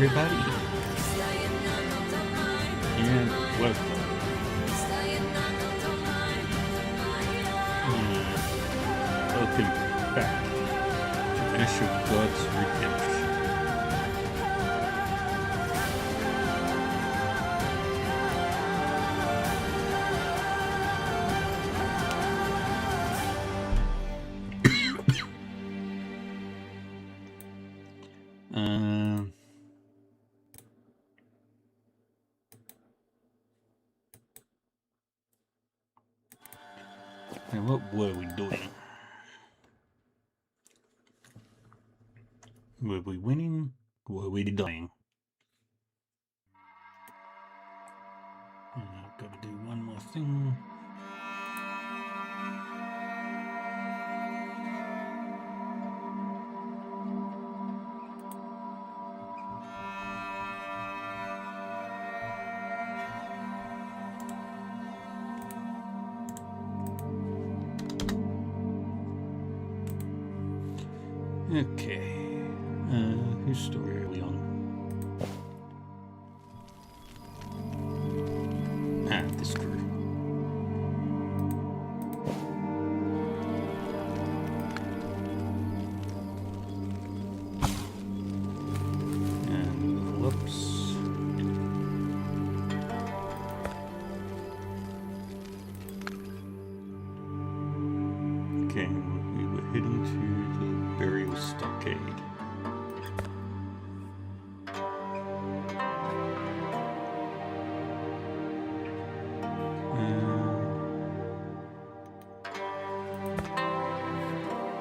everybody, and welcome. Welcome back to Ash of God's Redemption. And what were we doing? Were we winning? Were we dying? Gotta do one more thing. Okay. Whose story are we on? This crew. And whoops. Okay, we were heading to the burial stockade.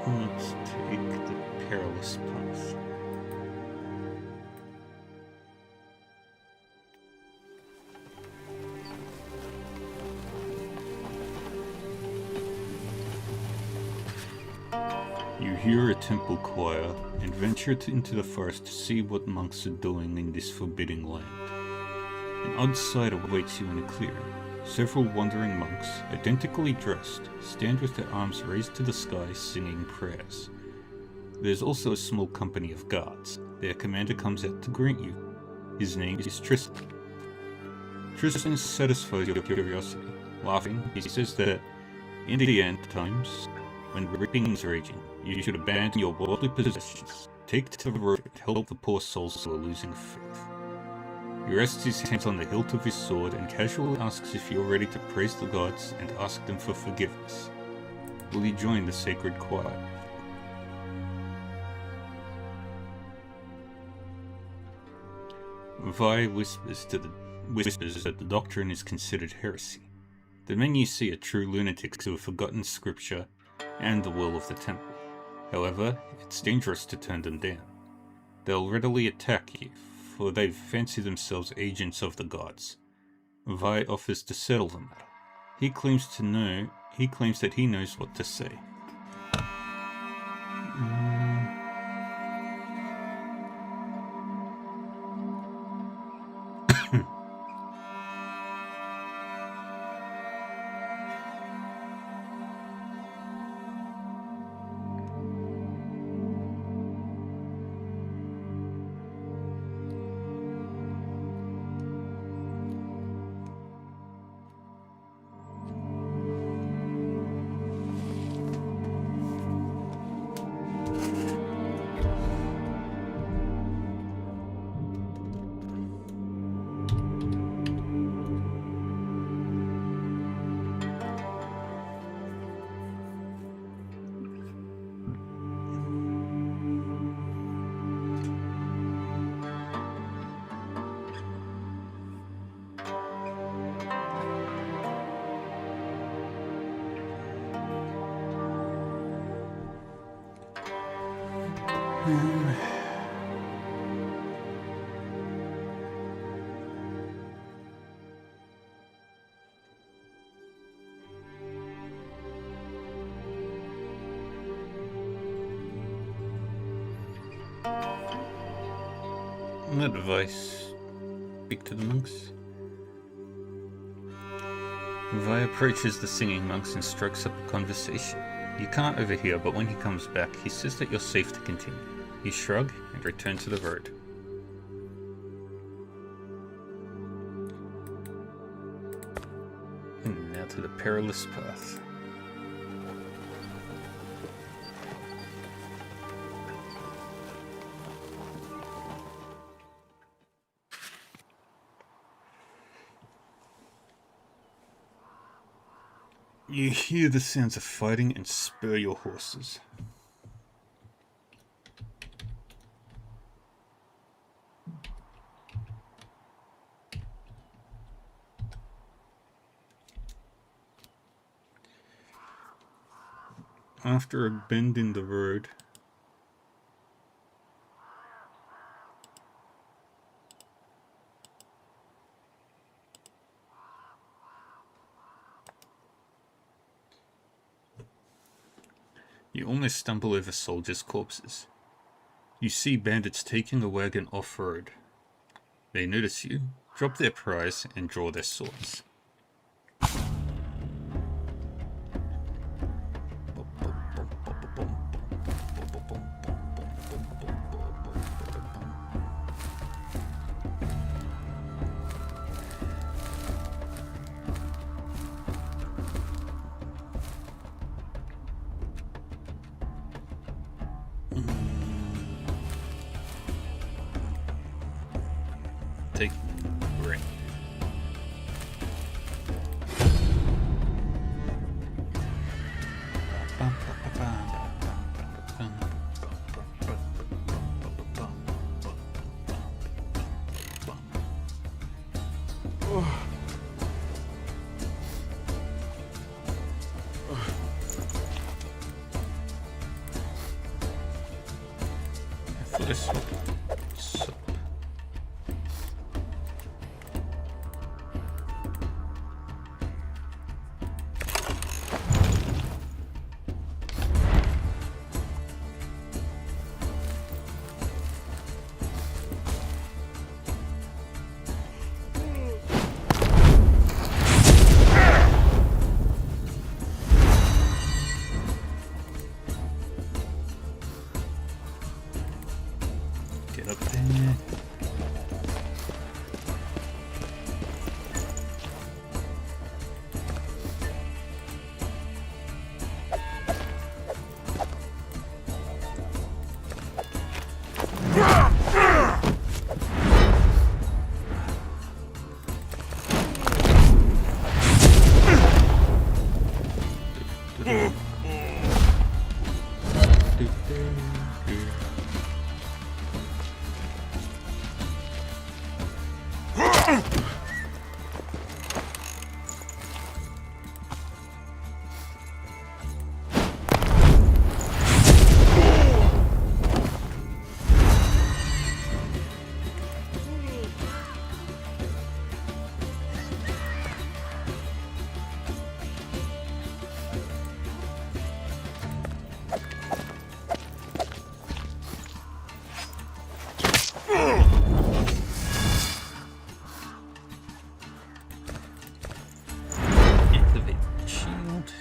Let's take the perilous path. You hear a temple choir and venture into the forest to see what monks are doing in this forbidding land. An odd sight awaits you in a clearing. Several wandering monks, identically dressed, stand with their arms raised to the sky singing prayers. There's also a small company of guards. Their commander comes out to greet you. His name is Tristan. Tristan satisfies your curiosity. Laughing, he says that in the end times, when reaping is raging, you should abandon your worldly possessions, take to the road and help the poor souls who are losing faith. He rests his hands on the hilt of his sword and casually asks if you're ready to praise the gods and ask them for forgiveness. Will you join the sacred choir? Vi whispers that the doctrine is considered heresy. The men you see are true lunatics who have forgotten scripture and the will of the temple. However, it's dangerous to turn them down. They'll readily attack you, for they fancy themselves agents of the gods. Vi offers to settle the matter. He claims that he knows what to say. Advice. Speak to the monks. Vi approaches the singing monks and strikes up a conversation. You can't overhear, but when he comes back, he says that you're safe to continue. You shrug and return to the road. to the perilous path. You hear the sounds of fighting and spur your horses. After a bend in the road, you almost stumble over soldiers' corpses. You see bandits taking a wagon off-road. They notice you, drop their prize, and draw their swords. Take ring. For this one. So. Get up there. Activate shield.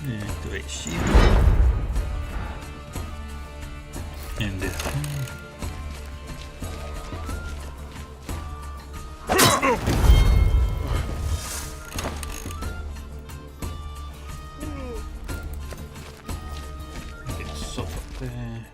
Activate shield. And this one. Get salt up there.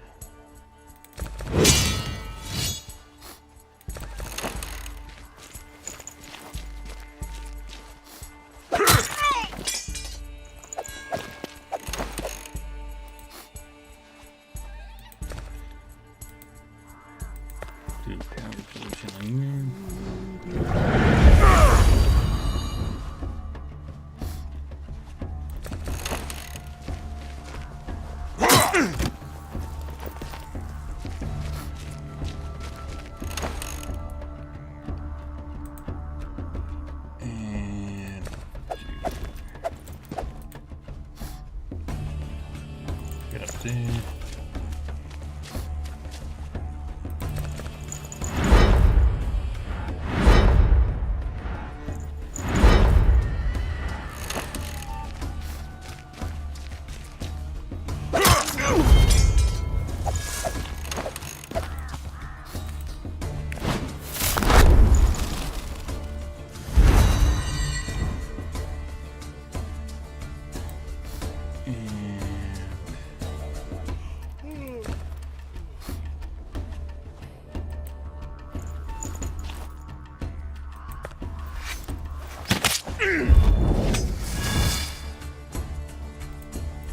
there.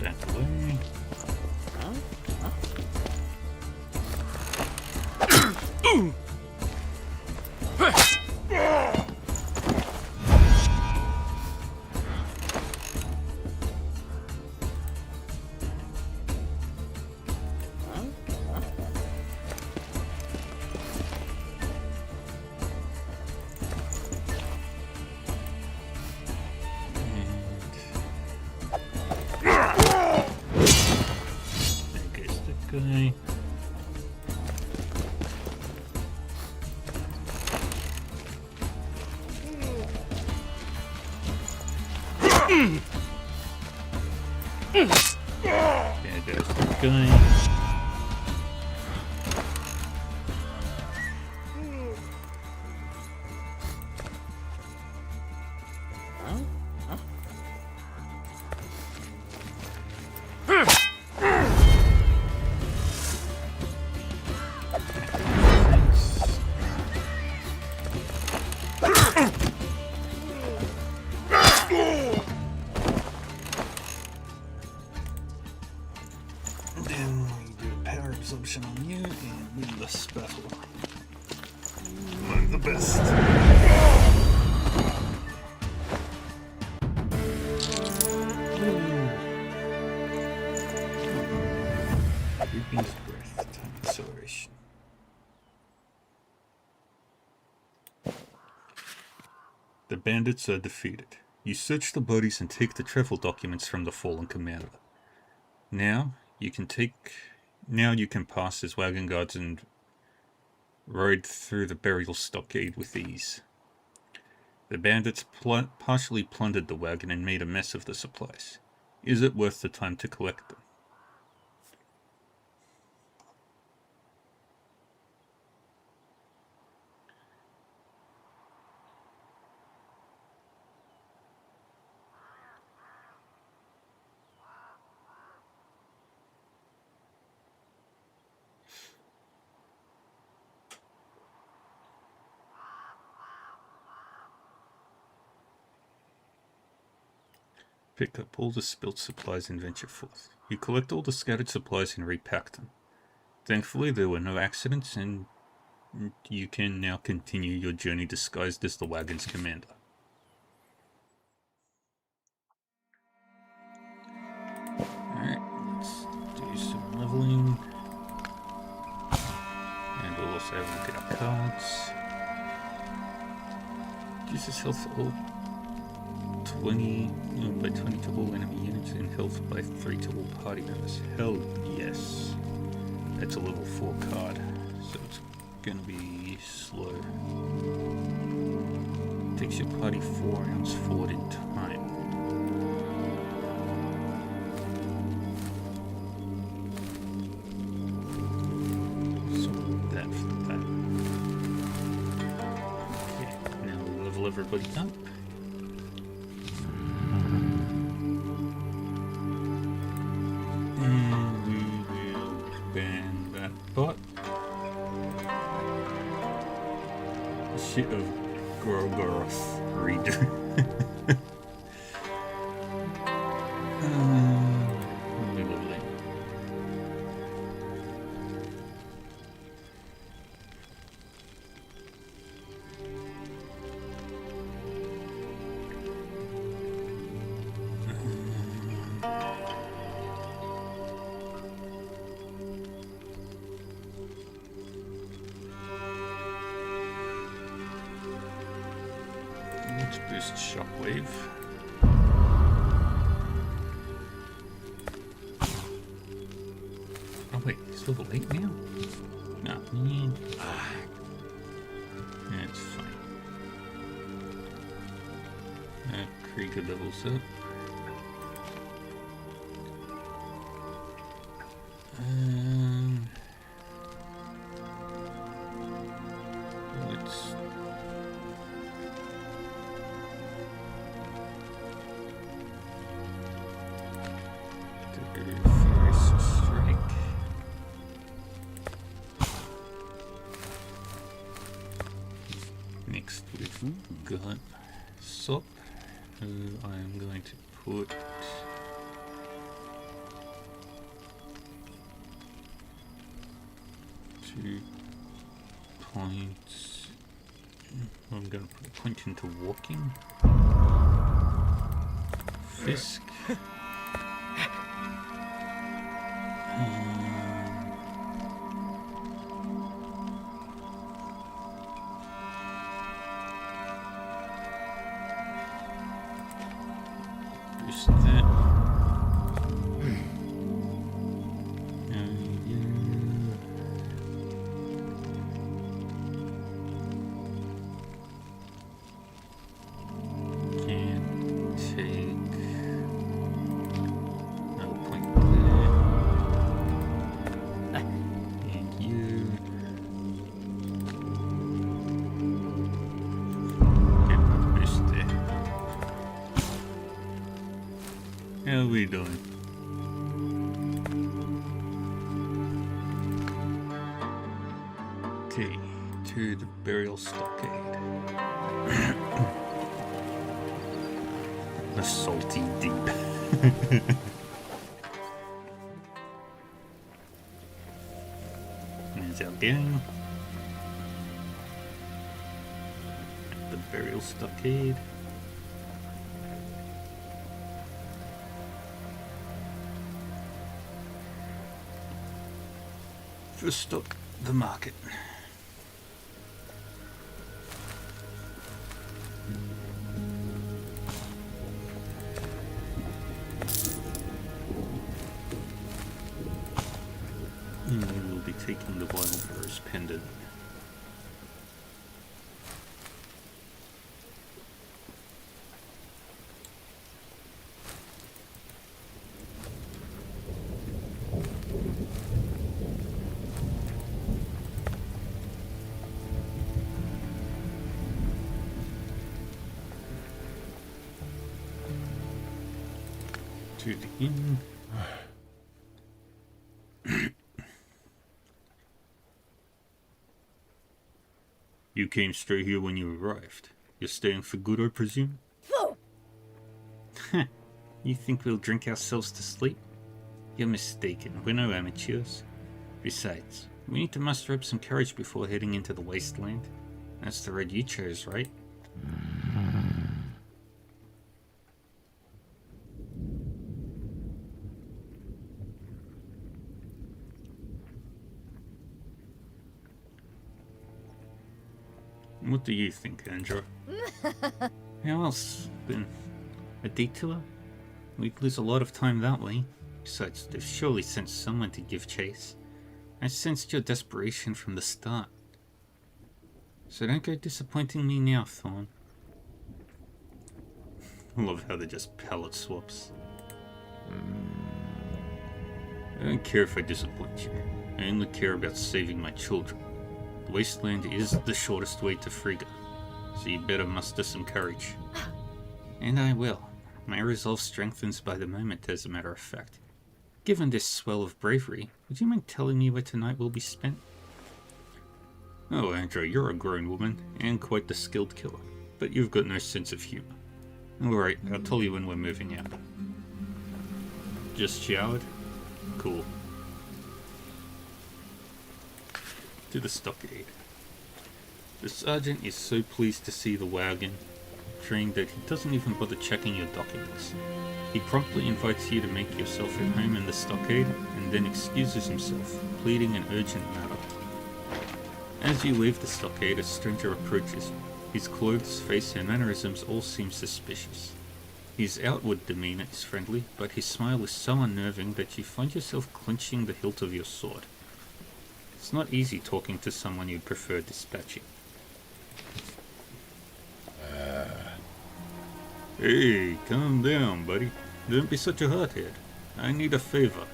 Back away. Guy. There goes the guy. Then we do power absorption on you and win this battle. I'm the best. Reaping's breath, time acceleration. The bandits are defeated. You search the bodies and take the travel documents from the fallen commander. Now you can pass as wagon guards and ride through the burial stockade with ease. The bandits partially plundered the wagon and made a mess of the supplies. Is it worth the time to collect them? Pick up all the spilt supplies and venture forth. You collect all the scattered supplies and repack them. Thankfully, there were no accidents, and you can now continue your journey disguised as the wagon's commander. Alright, let's do some leveling. And we'll also have a look at our cards. Jesus health all 20 by 20 to all enemy units and health by 3 to all party members. Hell yes. That's a level 4 card, so it's gonna be slow. Takes your party 4 rounds forward in time. So that for that. Okay, now we'll level everybody up. But shit of Gorgoroth redo. Lovely. Let's boost Shockwave. level 8 now? No, man. That's fine. Krieger levels up. Let's... Fierce Strike. Next we've got Sop, who I am going to put 2 points. I'm going to put a point into walking. Fisk. Boost that. How are we doing? Okay, to the burial stockade. A salty deep. There's our gang. The burial stockade. First stop, the market. And we will be taking the Wildbearer's pendant. To the inn. You came straight here when you arrived. You're staying for good, I presume? You think we'll drink ourselves to sleep? You're mistaken. We're no amateurs. Besides, we need to muster up some courage before heading into the wasteland. That's the road you chose, right? What do you think, Andrew? How else, then? A detour? We'd lose a lot of time that way. Besides, they've surely sent someone to give chase. I sensed your desperation from the start. So don't go disappointing me now, Thorn. I love how they're just palette swaps. I don't care if I disappoint you. I only care about saving my children. The wasteland is the shortest way to Frigga, so you better muster some courage. And I will. My resolve strengthens by the moment, as a matter of fact. Given this swell of bravery, would you mind telling me where tonight will be spent? Oh, Andrew, you're a grown woman, and quite the skilled killer, but you've got no sense of humor. Alright, I'll tell you when we're moving out. Just showered? Cool. To the stockade. The sergeant is so pleased to see the wagon train that he doesn't even bother checking your documents. He promptly invites you to make yourself at home in the stockade and then excuses himself, pleading an urgent matter. As you leave the stockade, a stranger approaches you. His clothes, face, and mannerisms all seem suspicious. His outward demeanor is friendly, but his smile is so unnerving that you find yourself clenching the hilt of your sword. It's not easy talking to someone you'd prefer dispatching. Hey, calm down, buddy. Don't be such a hothead. I need a favor.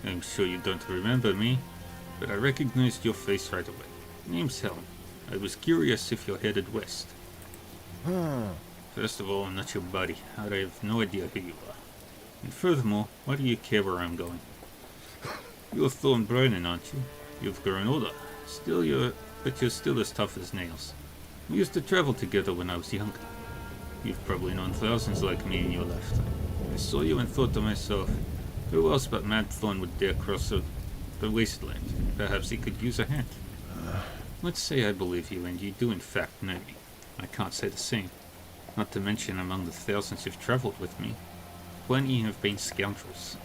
I'm sure you don't remember me, but I recognized your face right away. Name's Helm. I was curious if you're headed west. First of all, I'm not your buddy. I have no idea who you are. And furthermore, why do you care where I'm going? You're Thorn Bryden, aren't you? You've grown older. But you're still as tough as nails. We used to travel together when I was younger. You've probably known thousands like me in your lifetime. I saw you and thought to myself, who else but Mad Thorn would dare cross the wasteland? Perhaps he could use a hand. Let's say I believe you and you do in fact know me. I can't say the same. Not to mention among the thousands who've traveled with me, plenty have been scoundrels.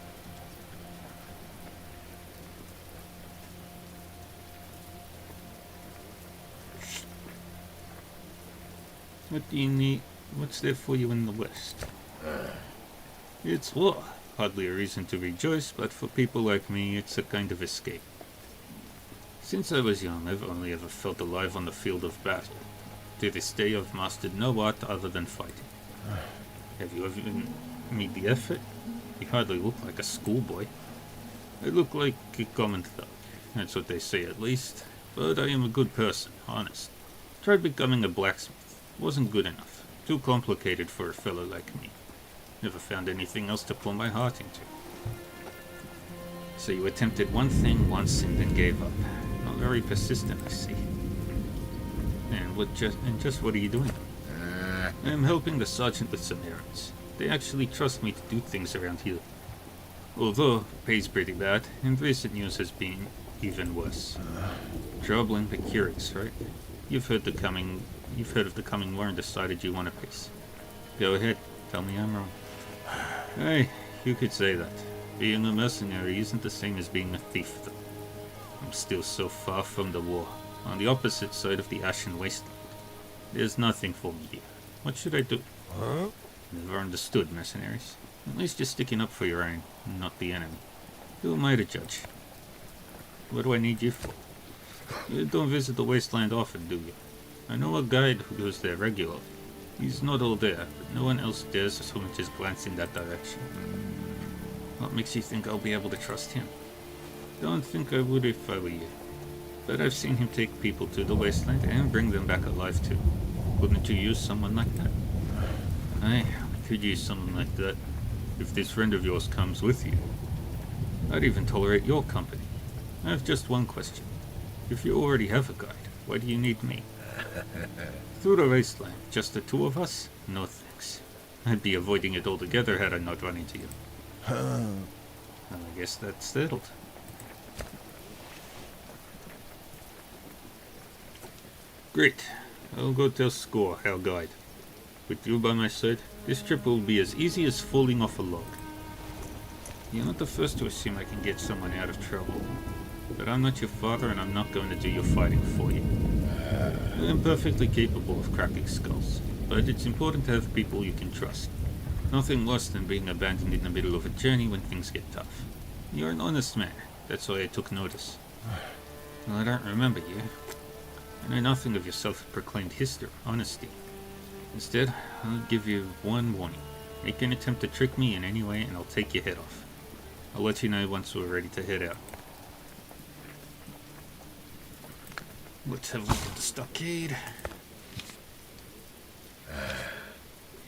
What do you need? What's there for you in the West? It's war. Hardly a reason to rejoice, but for people like me, it's a kind of escape. Since I was young, I've only ever felt alive on the field of battle. To this day, I've mastered no art other than fighting. Have you ever made the effort? You hardly look like a schoolboy. I look like a common thug. That's what they say at least. But I am a good person, honest. Tried becoming a blacksmith. Wasn't good enough. Too complicated for a fellow like me. Never found anything else to pour my heart into. So you attempted one thing once and then gave up. Not very persistent, I see. And just what are you doing? I'm helping the sergeant with some errands. They actually trust me to do things around here. Although, pay's pretty bad, and recent news has been even worse. Troubling but curious, right? You've heard of the coming war and decided you want a piece. Go ahead, tell me I'm wrong. Hey, you could say that. Being a mercenary isn't the same as being a thief, though. I'm still so far from the war, on the opposite side of the Ashen Wasteland. There's nothing for me here. What should I do? Never understood mercenaries. At least you're sticking up for your own, not the enemy. Who am I to judge? What do I need you for? You don't visit the wasteland often, do you? I know a guide who goes there regularly. He's not all there, but no one else dares so much as glance in that direction. What makes you think I'll be able to trust him? Don't think I would if I were you. But I've seen him take people to the wasteland and bring them back alive too. Wouldn't you use someone like that? I could use someone like that if this friend of yours comes with you. I'd even tolerate your company. I have just one question. If you already have a guide, why do you need me? Through the wasteland, just the two of us? No thanks. I'd be avoiding it altogether had I not run into you. Well, I guess that's settled. Great. I'll go tell Score, our guide. With you by my side, this trip will be as easy as falling off a log. You're not the first to assume I can get someone out of trouble. But I'm not your father and I'm not going to do your fighting for you. I am perfectly capable of cracking skulls, but it's important to have people you can trust. Nothing worse than being abandoned in the middle of a journey when things get tough. You're an honest man, that's why I took notice. Well, I don't remember you. I know nothing of your self-proclaimed history, honesty. Instead, I'll give you one warning. Make an attempt to trick me in any way and I'll take your head off. I'll let you know once we're ready to head out. Let's have a look at the stockade.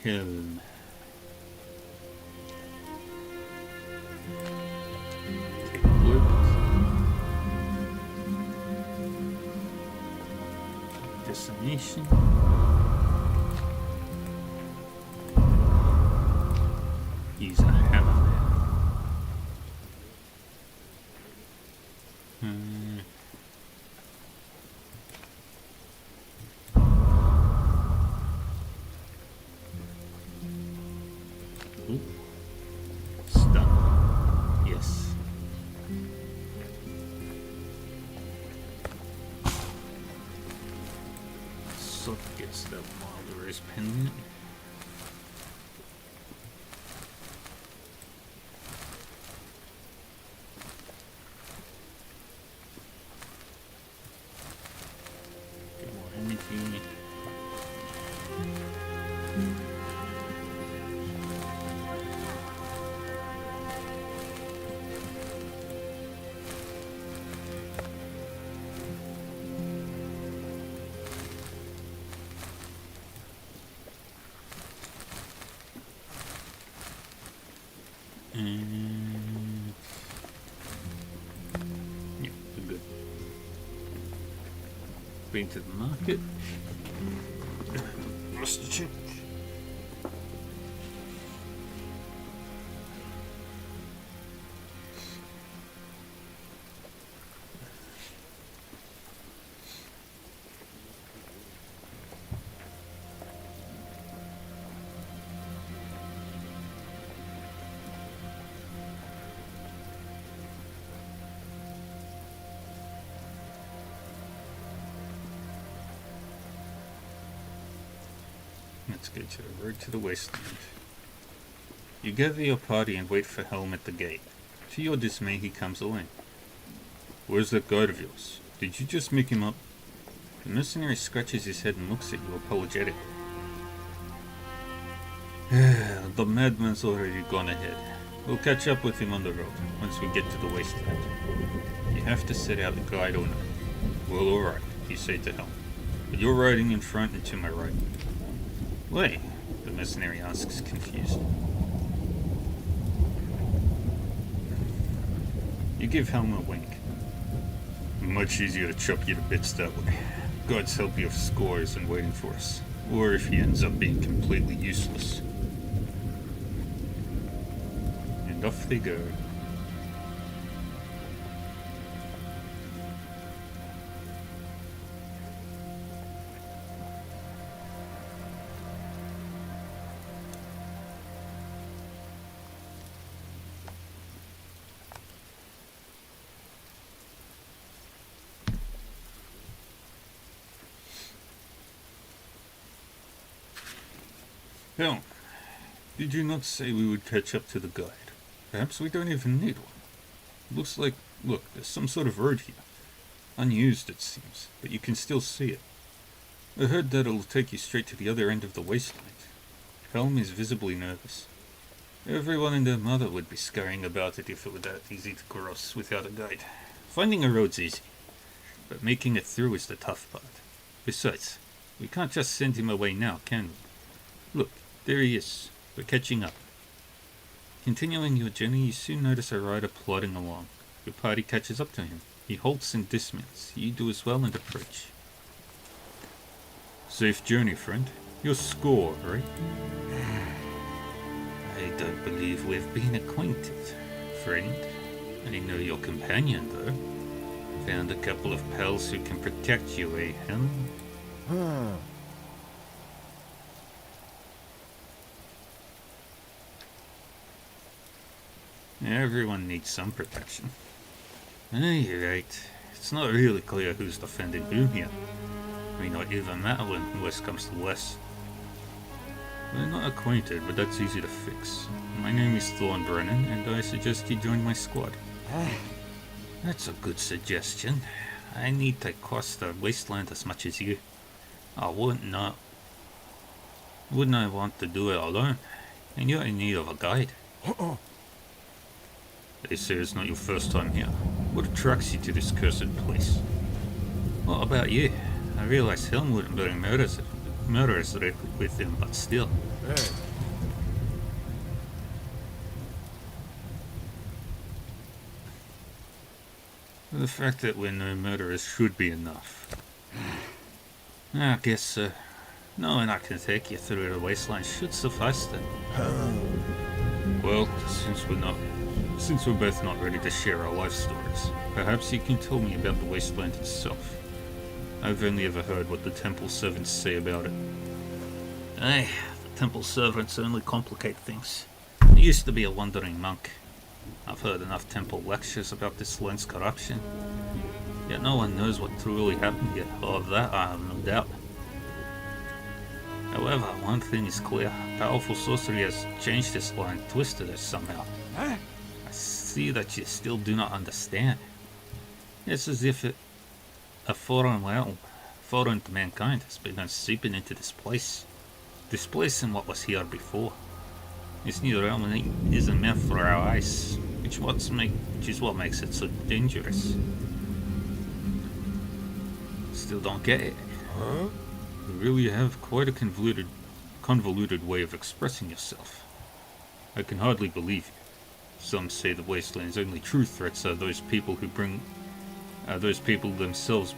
Helm. Take a look. Destination. Use a hammer there. Stun. Yes. So gets that Marley's pendant. And yeah, we're good. Been to the market. Must check. Let's go to the road to the wasteland. You gather your party and wait for Helm at the gate. To your dismay, he comes along. Where's that guide of yours? Did you just make him up? The mercenary scratches his head and looks at you apologetically. The madman's already gone ahead. We'll catch up with him on the road, once we get to the wasteland. You have to set out the guide or not. Well, alright, you say to Helm. But you're riding in front and to my right. Wait, the mercenary asks, confused. You give Helm a wink. Much easier to chop you to bits that way. God's help you if Score isn't waiting for us, or if he ends up being completely useless. And off they go. Helm, did you not say we would catch up to the guide? Perhaps we don't even need one. Looks like, look, there's some sort of road here. Unused, it seems, but you can still see it. I heard that it'll take you straight to the other end of the wasteland. Helm is visibly nervous. Everyone and their mother would be scurrying about it if it were that easy to cross without a guide. Finding a road's easy, but making it through is the tough part. Besides, we can't just send him away now, can we? Look, there he is. We're catching up. Continuing your journey, you soon notice a rider plodding along. Your party catches up to him. He halts and dismounts. You do as well and approach. Safe journey, friend. Your Score, right? I don't believe we've been acquainted, friend. I know your companion, though. Found a couple of pals who can protect you, eh, Helm? Everyone needs some protection. You're right. It's not really clear who's defending who here. May not even matter when worse comes to worse. We're not acquainted, but that's easy to fix. My name is Thorn Brennan, and I suggest you join my squad. That's a good suggestion. I need to cross the wasteland as much as you. I wouldn't I want to do it alone? And you're in need of a guide. They say it's not your first time here. What attracts you to this cursed place? What about you? I realize Helm wouldn't bring murderers with him, but still. Hey. The fact that we're no murderers should be enough. I guess so. Knowing I can take you through the wasteland should suffice then. Well, since we're both not ready to share our life stories, perhaps you can tell me about the wasteland itself. I've only ever heard what the temple servants say about it. Aye, the temple servants only complicate things. I used to be a wandering monk. I've heard enough temple lectures about this land's corruption. Yet no one knows what truly happened here. Of that I have no doubt. However, one thing is clear. Powerful sorcery has changed this land, twisted it somehow. I see that you still do not understand. It's as if a foreign realm, foreign to mankind, has begun seeping into this place. displacing what was here before. This new realm isn't meant for our eyes, which is what makes it so dangerous. Still don't get it. Huh? You really have quite a convoluted way of expressing yourself. I can hardly believe you. Some say the Wasteland's only true threats are those people themselves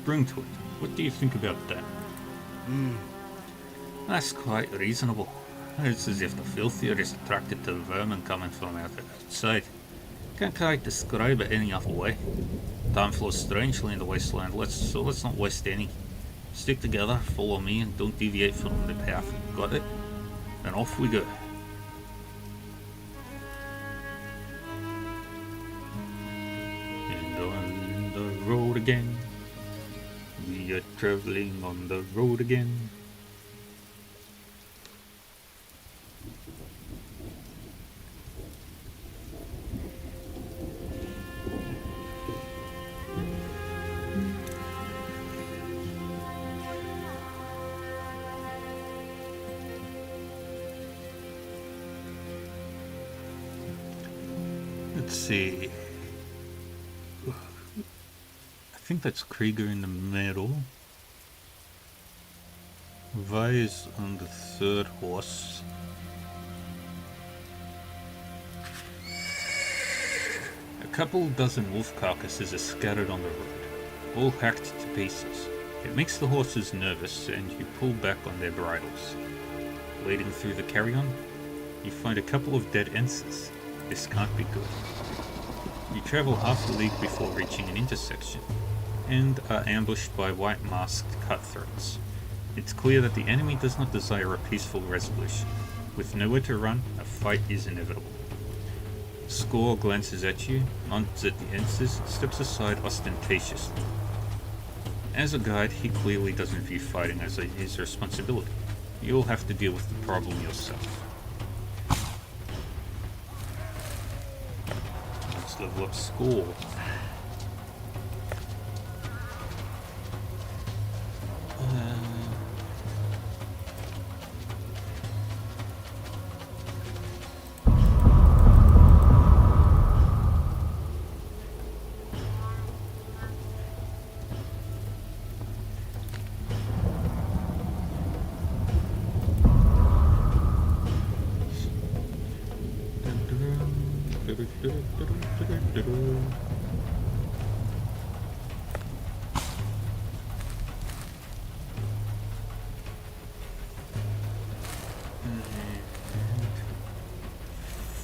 bring to it. What do you think about that? That's quite reasonable. It's as if the filthier is attracted to the vermin coming from outside. Can't quite describe it any other way. Time flows strangely in the Wasteland, so let's not waste any. Stick together, follow me, and don't deviate from the path. Got it? And off we go. And on the road again. We are traveling on the road again. Let's see. I think that's Krieger in the middle. Vi is on the third horse. A couple dozen wolf carcasses are scattered on the road, all hacked to pieces. It makes the horses nervous and you pull back on their bridles. Wading through the carrion, you find a couple of dead enses. This can't be good. You travel half a league before reaching an intersection, and are ambushed by white-masked cutthroats. It's clear that the enemy does not desire a peaceful resolution. With nowhere to run, a fight is inevitable. Score glances at you, nods at the enses, and steps aside ostentatiously. As a guide, he clearly doesn't view fighting as his responsibility. You'll have to deal with the problem yourself. Level up Score.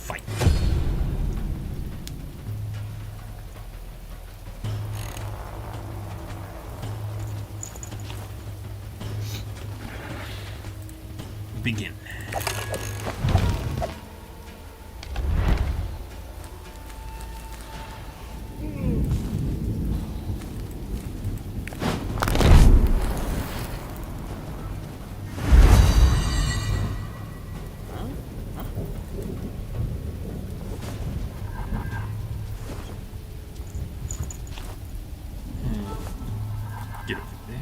Fight. Begin. Get over there.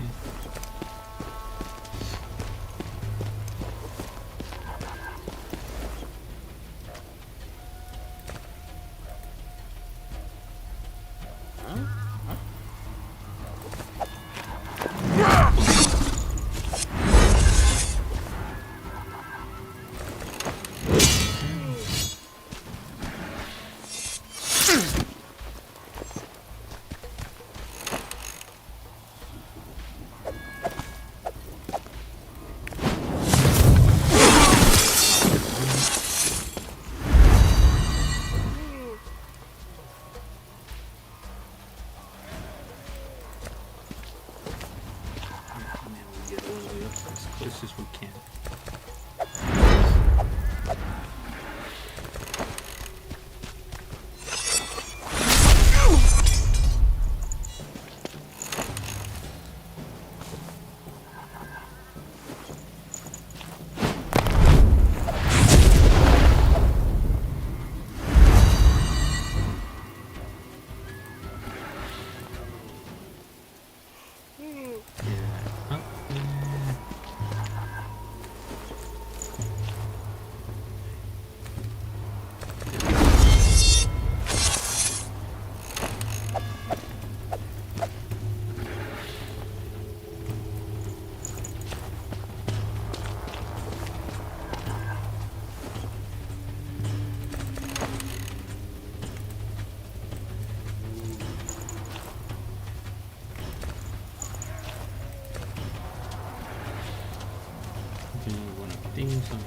things on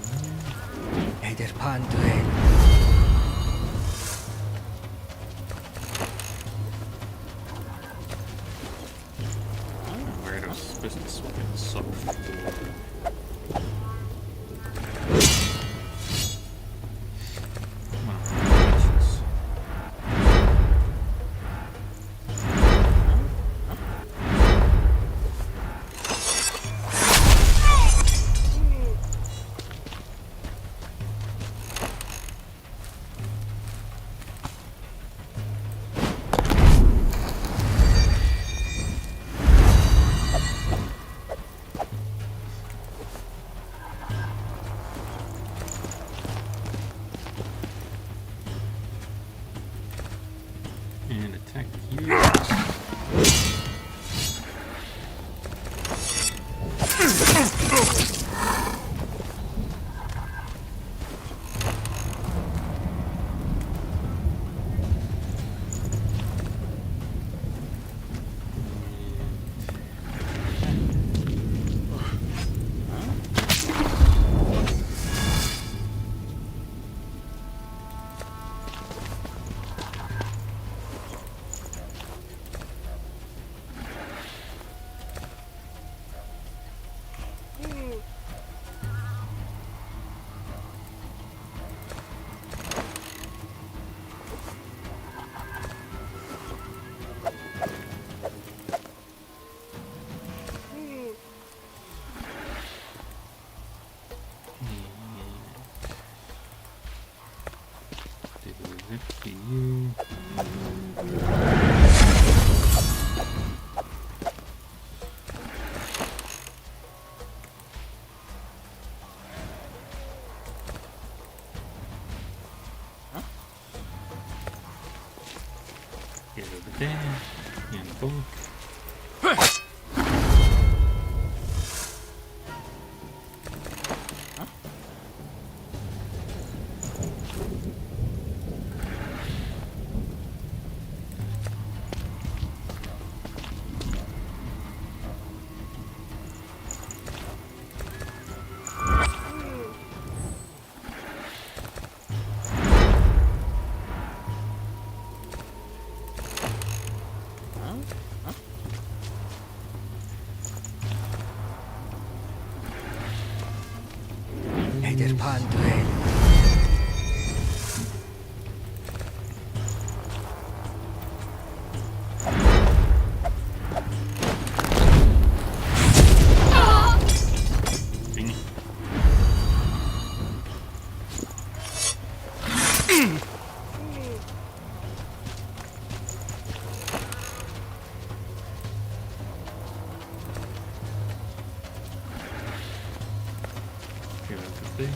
Eder Panduel. where those supposed to swim sub for. And attack you. To you. Get over there. And both. Eder Panduel. Ding. Get over there.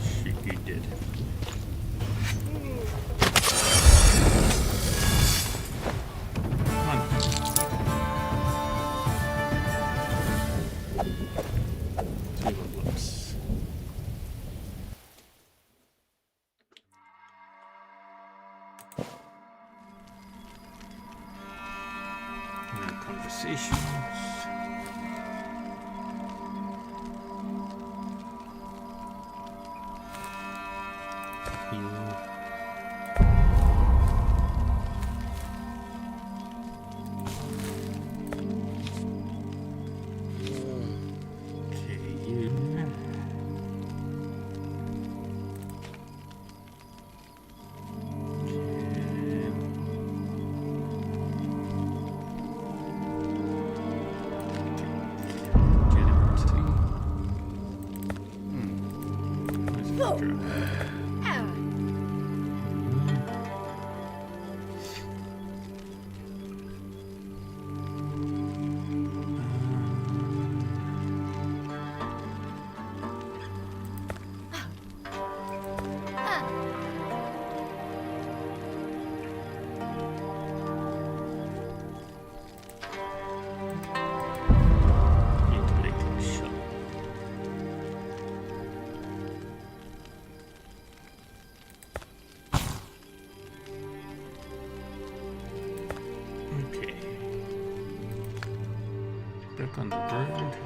Shit, you did. Come on. See what looks. Conversations. back on the road.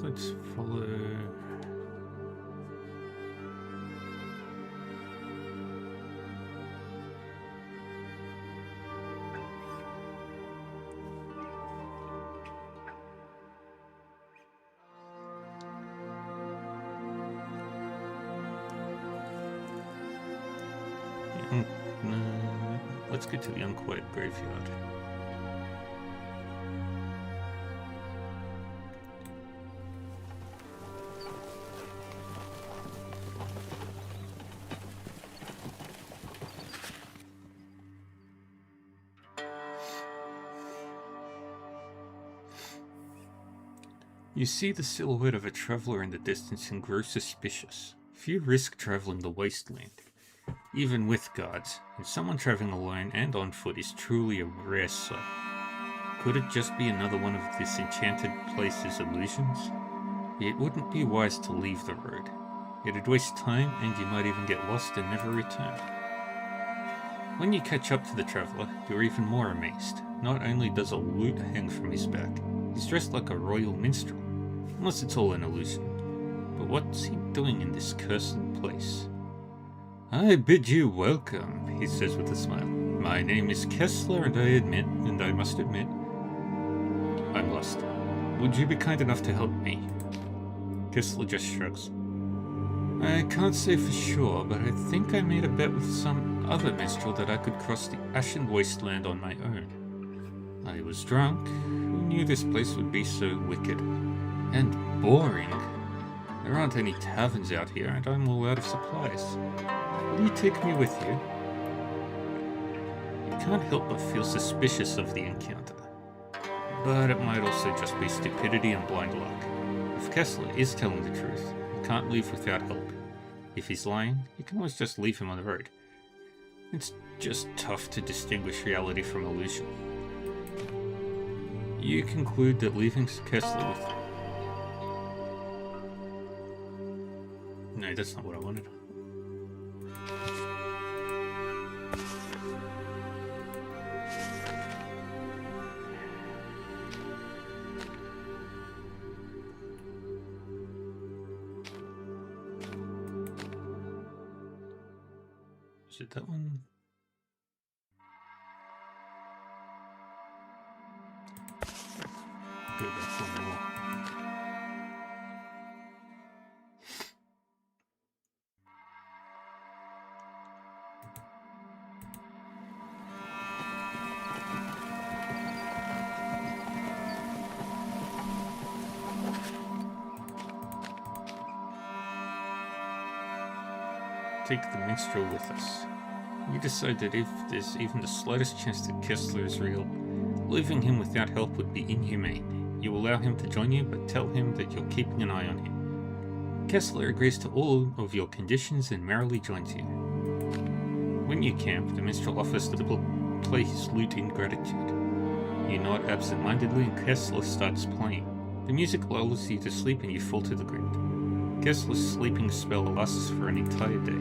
Let's follow. Let's get to the unquiet graveyard. You see the silhouette of a traveler in the distance and grow suspicious. Few risk traveling the wasteland, even with guards, and someone traveling alone and on foot is truly a rare sight. Could it just be another one of this enchanted place's illusions? It wouldn't be wise to leave the road. It'd waste time and you might even get lost and never return. When you catch up to the traveler, you're even more amazed. Not only does a lute hang from his back, he's dressed like a royal minstrel. Unless it's all an illusion. But what's he doing in this cursed place? I bid you welcome, he says with a smile. My name is Kessler, and I must admit, I'm lost. Would you be kind enough to help me? Kessler just shrugs. I can't say for sure, but I think I made a bet with some other minstrel that I could cross the Ashen Wasteland on my own. I was drunk. Who knew this place would be so wicked? And boring. There aren't any taverns out here, and I'm all out of supplies. Will you take me with you? You can't help but feel suspicious of the encounter. But it might also just be stupidity and blind luck. If Kessler is telling the truth, you can't leave without help. If he's lying, you can always just leave him on the road. It's just tough to distinguish reality from illusion. You conclude that leaving Kessler with... No, that's not what I wanted. Is it that one? Go back one more. Take the minstrel with us. We decide that if there's even the slightest chance that Kessler is real, leaving him without help would be inhumane. You allow him to join you, but tell him that you're keeping an eye on him. Kessler agrees to all of your conditions and merrily joins you. When you camp, the minstrel offers to play his lute in gratitude. You nod absent-mindedly and Kessler starts playing. The music lulls you to sleep and you fall to the ground. Kessler's sleeping spell lasts for an entire day.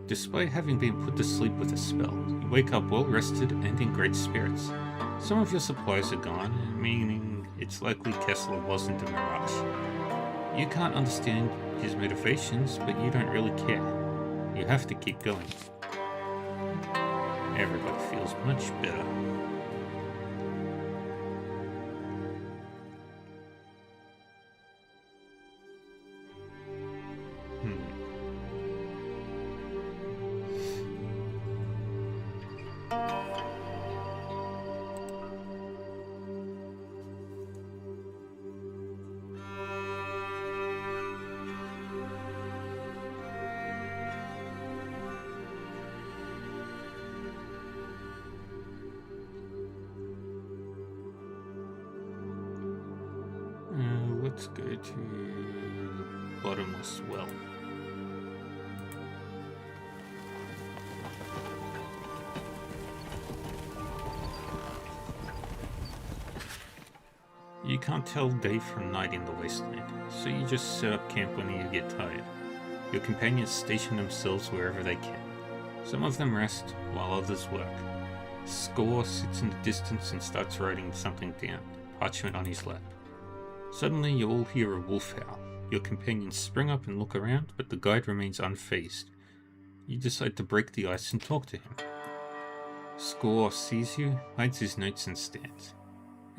Despite having been put to sleep with a spell, you wake up well rested and in great spirits. Some of your supplies are gone, meaning it's likely Kessler wasn't a mirage. You can't understand his motivations, but you don't really care. You have to keep going. Everybody feels much better. Let's go to the bottomless well. can't tell day from night in the wasteland, so you just set up camp when you get tired. Your companions station themselves wherever they can. Some of them rest, while others work. Score sits in the distance and starts writing something down, parchment on his lap. Suddenly you all hear a wolf howl. Your companions spring up and look around, but the guide remains unfazed. You decide to break the ice and talk to him. Score sees you, hides his notes and stands.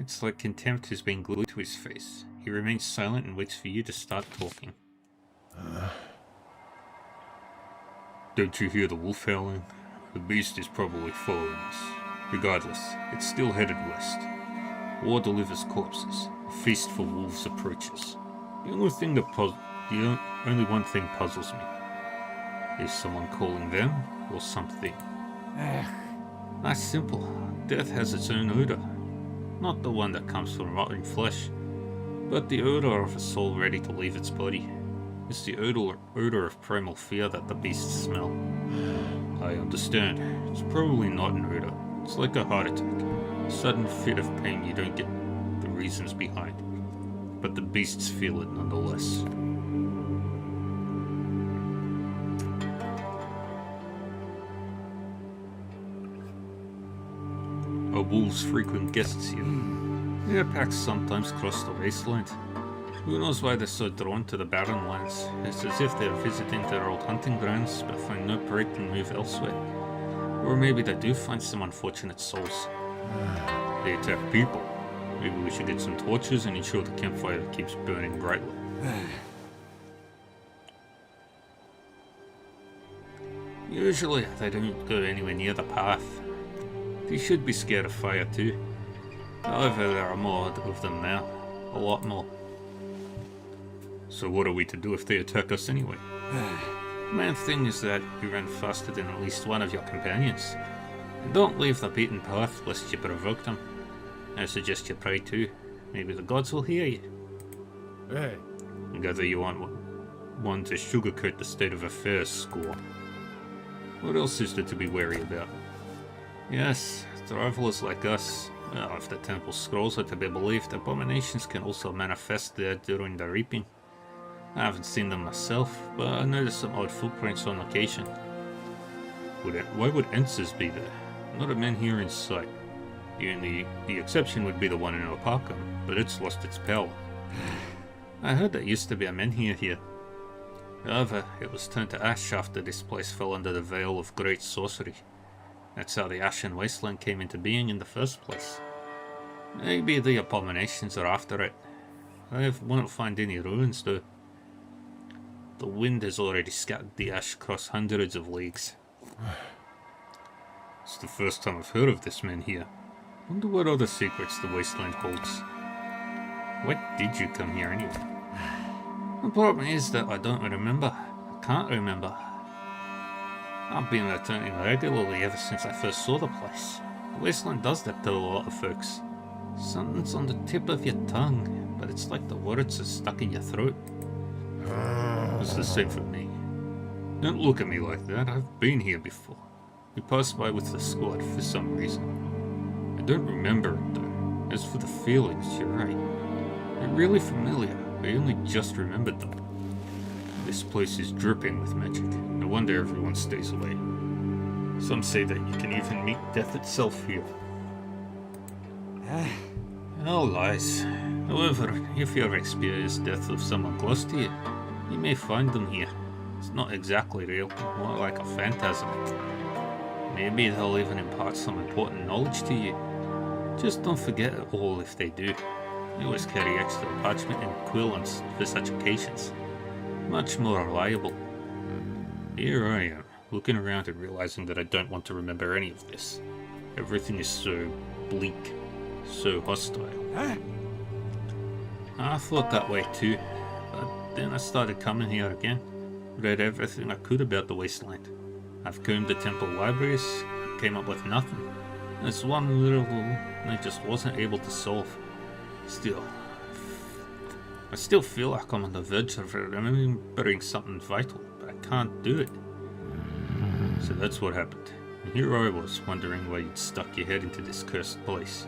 It's like contempt has been glued to his face. He remains silent and waits for you to start talking. Don't you hear the wolf howling? The beast is probably following us. Regardless, it's still headed west. War delivers corpses. A feast for wolves approaches. The only one thing puzzles me. Is someone calling them, or something? That's simple. Death has its own odor. Not the one that comes from rotting flesh, but the odor of a soul ready to leave its body. It's the odor of primal fear that the beasts smell. I understand. It's probably not an odor. It's like a heart attack. A sudden fit of pain you don't get the reasons behind. But the beasts feel it nonetheless. Are wolves frequent guests here? Their packs sometimes cross the wasteland. Who knows why they're so drawn to the barren lands? It's as if they're visiting their old hunting grounds but find no break and move elsewhere. Or maybe they do find some unfortunate souls. They attack people. Maybe we should get some torches and ensure the campfire keeps burning brightly. Usually they don't go anywhere near the path. They should be scared of fire too. However, there are more of them now. A lot more. So what are we to do if they attack us anyway? The main thing is that you run faster than at least one of your companions. And don't leave the beaten path lest you provoke them. I suggest you pray too. Maybe the gods will hear you. Hey. I gather you want one to sugarcoat the state of affairs, Score. What else is there to be wary about? Yes, travelers like us. Well, if the temple scrolls are to be believed, abominations can also manifest there during the reaping. I haven't seen them myself, but I noticed some odd footprints on occasion. Why would Ences be there? Not a man here in sight. The exception would be the one in Opakam, but it's lost its power. I heard there used to be a menhir here. However, it was turned to ash after this place fell under the veil of great sorcery. That's how the Ashen Wasteland came into being in the first place. Maybe the abominations are after it. I won't find any ruins though. The wind has already scattered the ash across hundreds of leagues. It's the first time I've heard of this menhir. Wonder what other secrets the wasteland holds. Why did you come here anyway? The problem is that I don't remember. I can't remember. I've been returning regularly ever since I first saw the place. The wasteland does that to a lot of folks. Something's on the tip of your tongue, but it's like the words are stuck in your throat. It's the same for me. Don't look at me like that, I've been here before. We passed by with the squad for some reason. I don't remember it though. As for the feelings, you're right. They're really familiar, I only just remembered them. This place is dripping with magic. No wonder everyone stays away. Some say that you can even meet death itself here. All lies. However, if you ever experience death of someone close to you, you may find them here. It's not exactly real, more like a phantasm. Maybe they'll even impart some important knowledge to you. Just don't forget it all if they do. I always carry extra parchment and quill for such occasions. Much more reliable. Here I am, looking around and realizing that I don't want to remember any of this. Everything is so bleak, so hostile. I thought that way too, but then I started coming here again. Read everything I could about the wasteland. I've combed the temple libraries, came up with nothing. There's one little I just wasn't able to solve. Still, I still feel like I'm on the verge of remembering something vital, but I can't do it. So that's what happened. And here I was, wondering why you'd stuck your head into this cursed place.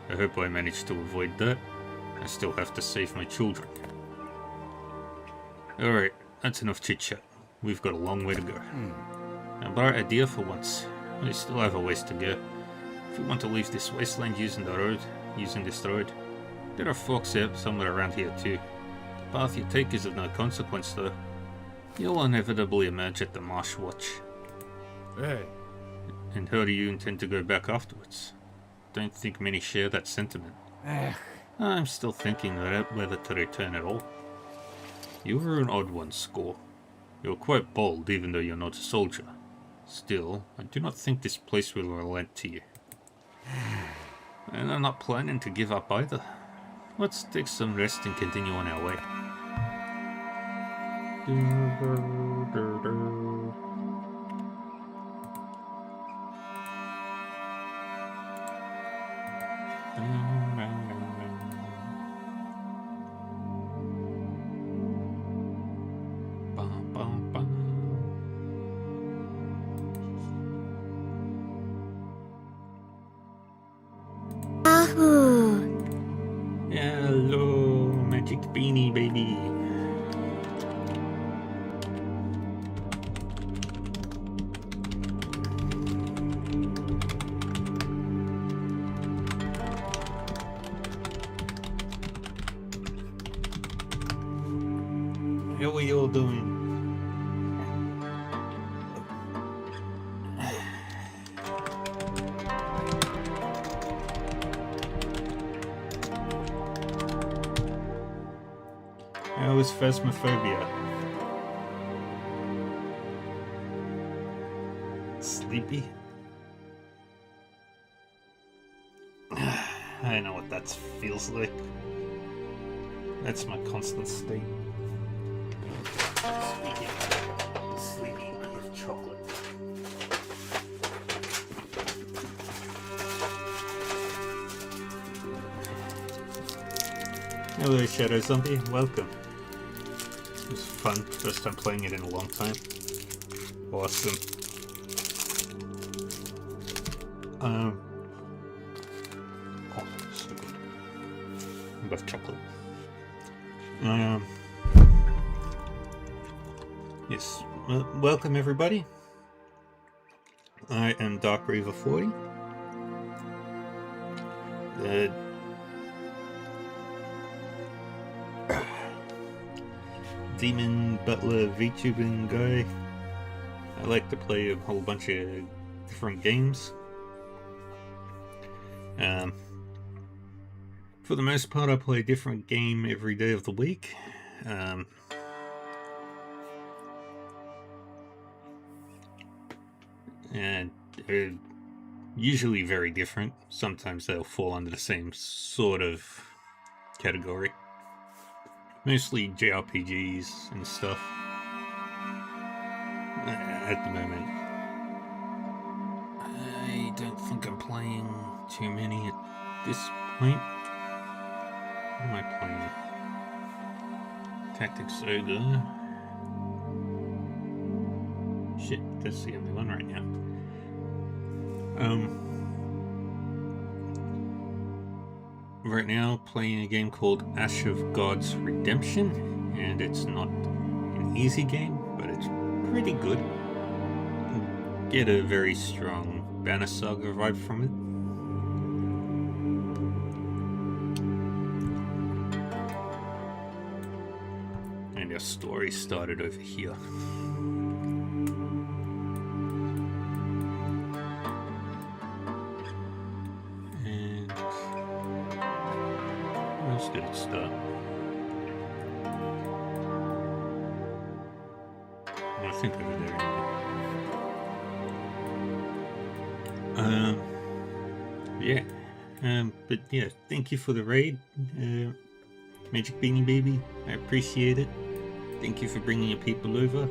I hope I managed to avoid that. I still have to save my children. Alright, that's enough chit-chat. We've got a long way to go. A bright idea for once. We still have a ways to go. If we want to leave this wasteland using this road, there are folks out somewhere around here too. The path you take is of no consequence though. You'll inevitably emerge at the Marsh Watch. Hey. And how do you intend to go back afterwards? Don't think many share that sentiment. I'm still thinking about whether to return at all. You were an odd one, Score. You're quite bold, even though you're not a soldier. Still, I do not think this place will relent to you. And I'm not planning to give up either. Let's take some rest and continue on our way. Hello, Magic Beanie Baby. How are you all doing? How is Phasmophobia? Sleepy? I know what that feels like. That's my constant state. Speaking of sleepy, I have chocolate. Hello, Shadow Zombie. Welcome. It was fun. First time playing it in a long time. Awesome. Oh, so good. I love chocolate. Yes. Welcome everybody. I am Dark Reaver 40. The Demon Butler VTubing guy. I like to play a whole bunch of different games. For the most part, I play a different game every day of the week. And they're usually very different. Sometimes they'll fall under the same sort of category. Mostly JRPGs and stuff. At the moment, I don't think I'm playing too many at this point. What am I playing? Tactics Ogre. Shit, that's the only one right now. Right now, playing a game called Ash of God's Redemption, and it's not an easy game, but it's pretty good. Get a very strong Banner Saga vibe from it. And our story started over here. And where else did it start? I think over there. Yeah. But yeah, thank you for the raid, Magic Beanie Baby. I appreciate it. Thank you for bringing your people over.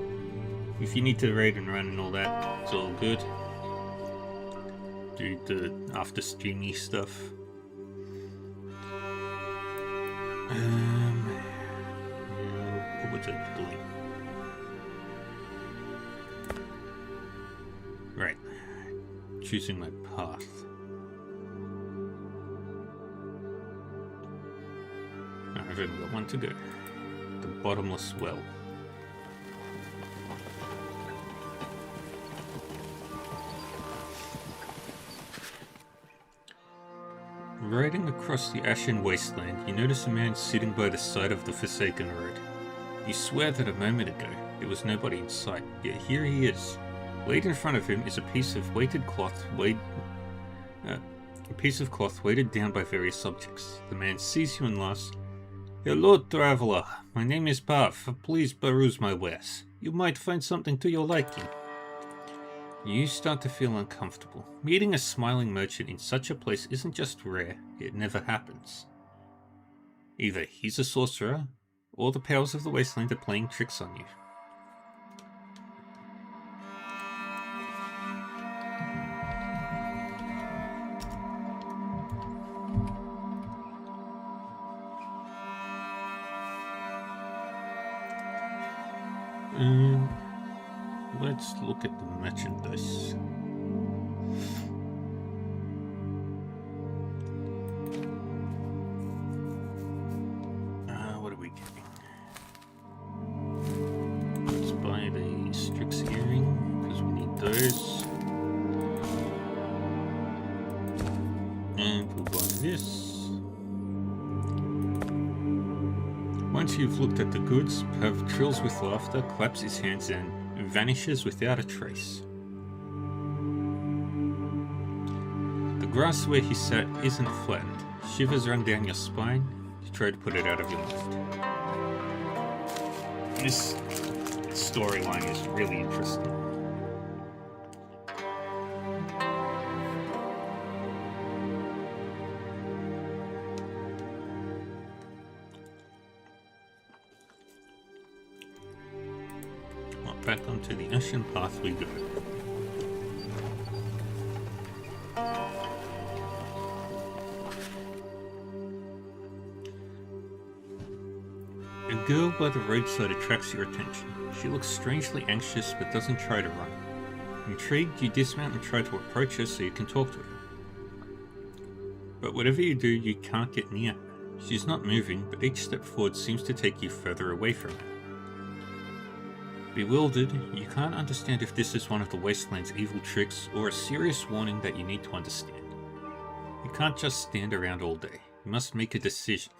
If you need to raid and run and all that, it's all good. Do the after streamy stuff. What was I doing? Right. Choosing my path. I've only got one to go. The bottomless well. Riding across the ashen wasteland, you notice a man sitting by the side of the Forsaken Road. You swear that a moment ago there was nobody in sight, yet here he is. Laid in front of him is a piece of weighted cloth weighted down by various objects. The man sees you and laughs. "Hello, traveler. My name is Pav. Please peruse my wares. You might find something to your liking." You start to feel uncomfortable. Meeting a smiling merchant in such a place isn't just rare, it never happens. Either he's a sorcerer, or the powers of the wasteland are playing tricks on you. Let's look at the merchandise. What are we getting? Let's buy the Strix earring, because we need those. And we'll buy this. Once you've looked at the goods, Pav trills with laughter, claps his hands and vanishes without a trace. The grass where he sat isn't flattened. Shivers run down your spine. You try to put it out of your mind. This storyline is really interesting. Back onto the ashen path we go. A girl by the roadside attracts your attention. She looks strangely anxious but doesn't try to run. Intrigued, you dismount and try to approach her so you can talk to her. But whatever you do, you can't get near her. She's not moving, but each step forward seems to take you further away from her. Bewildered, you can't understand if this is one of the Wasteland's evil tricks or a serious warning that you need to understand. You can't just stand around all day. You must make a decision.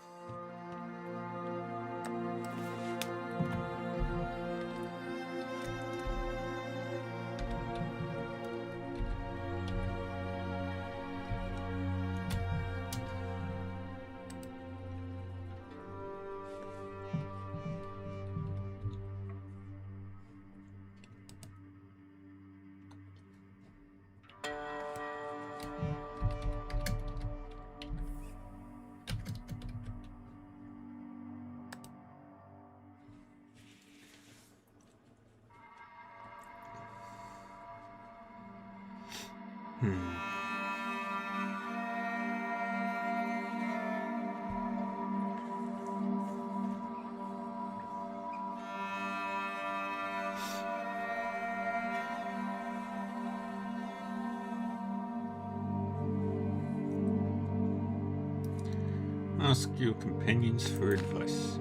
Ask your companions for advice.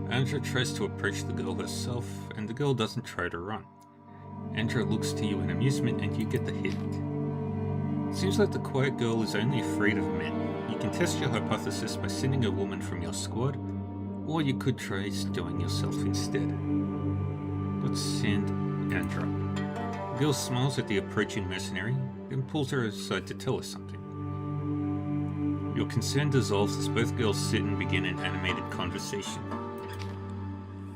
Andra tries to approach the girl herself, and the girl doesn't try to run. Andra looks to you in amusement, and you get the hint. It seems like the quiet girl is only afraid of men. You can test your hypothesis by sending a woman from your squad, or you could try stowing yourself instead. Let's send Andra. The girl smiles at the approaching mercenary, then pulls her aside to tell her something. Your concern dissolves as both girls sit and begin an animated conversation.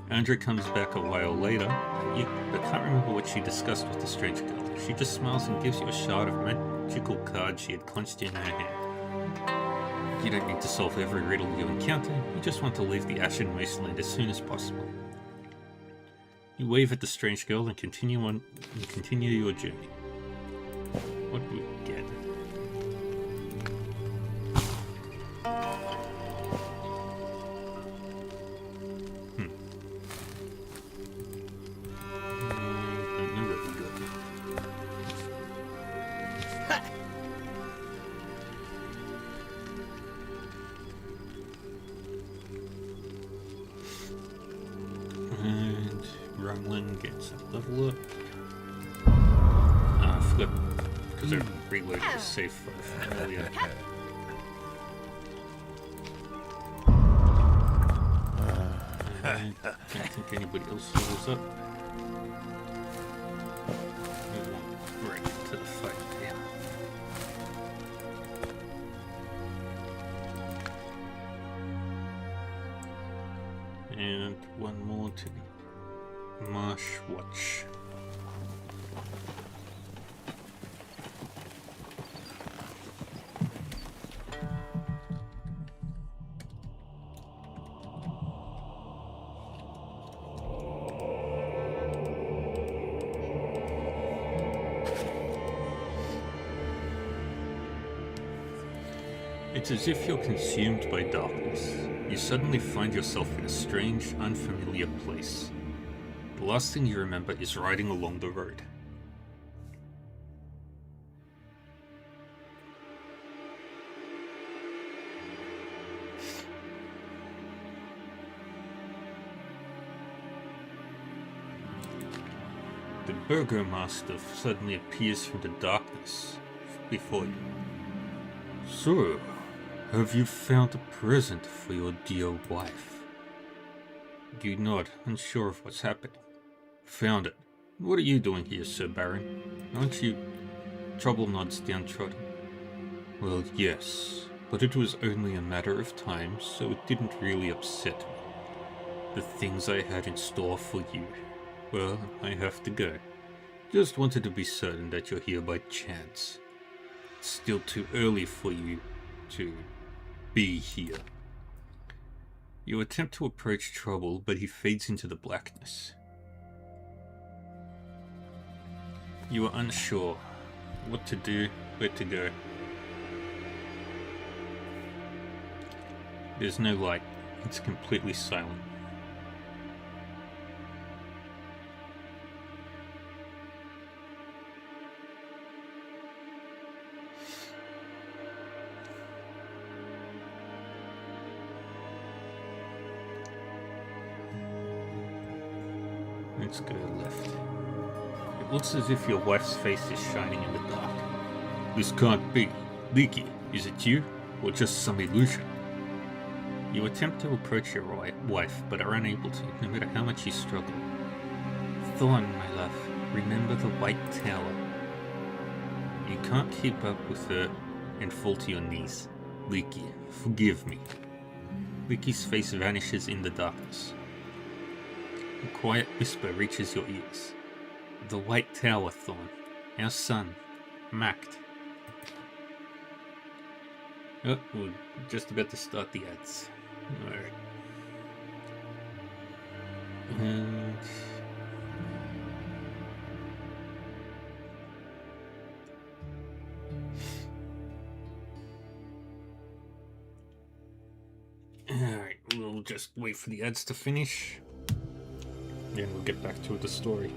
Andra comes back a while later, but can't remember what she discussed with the strange girl. She just smiles and gives you a shard of magical card she had clenched in her hand. You don't need to solve every riddle you encounter, you just want to leave the ashen wasteland as soon as possible. You wave at the strange girl and continue your journey. What do we get? gremlin gets a level up. Ah, flip. Because I reloaded the save file from earlier. I don't think anybody else levels up. We won't break into the fight there. And one more to the Marsh Watch. It's as if you're consumed by darkness. You suddenly find yourself in a strange, unfamiliar place. The last thing you remember is riding along the road. The Burgomaster suddenly appears from the darkness before you. So, have you found a present for your dear wife? You nod, unsure of what's happening. Found it. What are you doing here, Sir Baron? Aren't you? Trouble nods downtrodden. Well, yes, but it was only a matter of time, so it didn't really upset me. The things I had in store for you. Well, I have to go. Just wanted to be certain that you're here by chance. It's still too early for you to be here. You attempt to approach Trouble, but he fades into the blackness. You are unsure what to do, where to go. There's no light. It's completely silent. Let's go left. It looks as if your wife's face is shining in the dark. This can't be. Leaky, is it you? Or just some illusion? You attempt to approach your wife, but are unable to, no matter how much you struggle. Thorn, my love, remember the White Tower. You can't keep up with her and fall to your knees. Leaky, forgive me. Leaky's face vanishes in the darkness. A quiet whisper reaches your ears. The White Tower, Thorn. Our son, Macht. Oh, we're just about to start the ads. Alright. And... Alright, we'll just wait for the ads to finish. Then we'll get back to the story.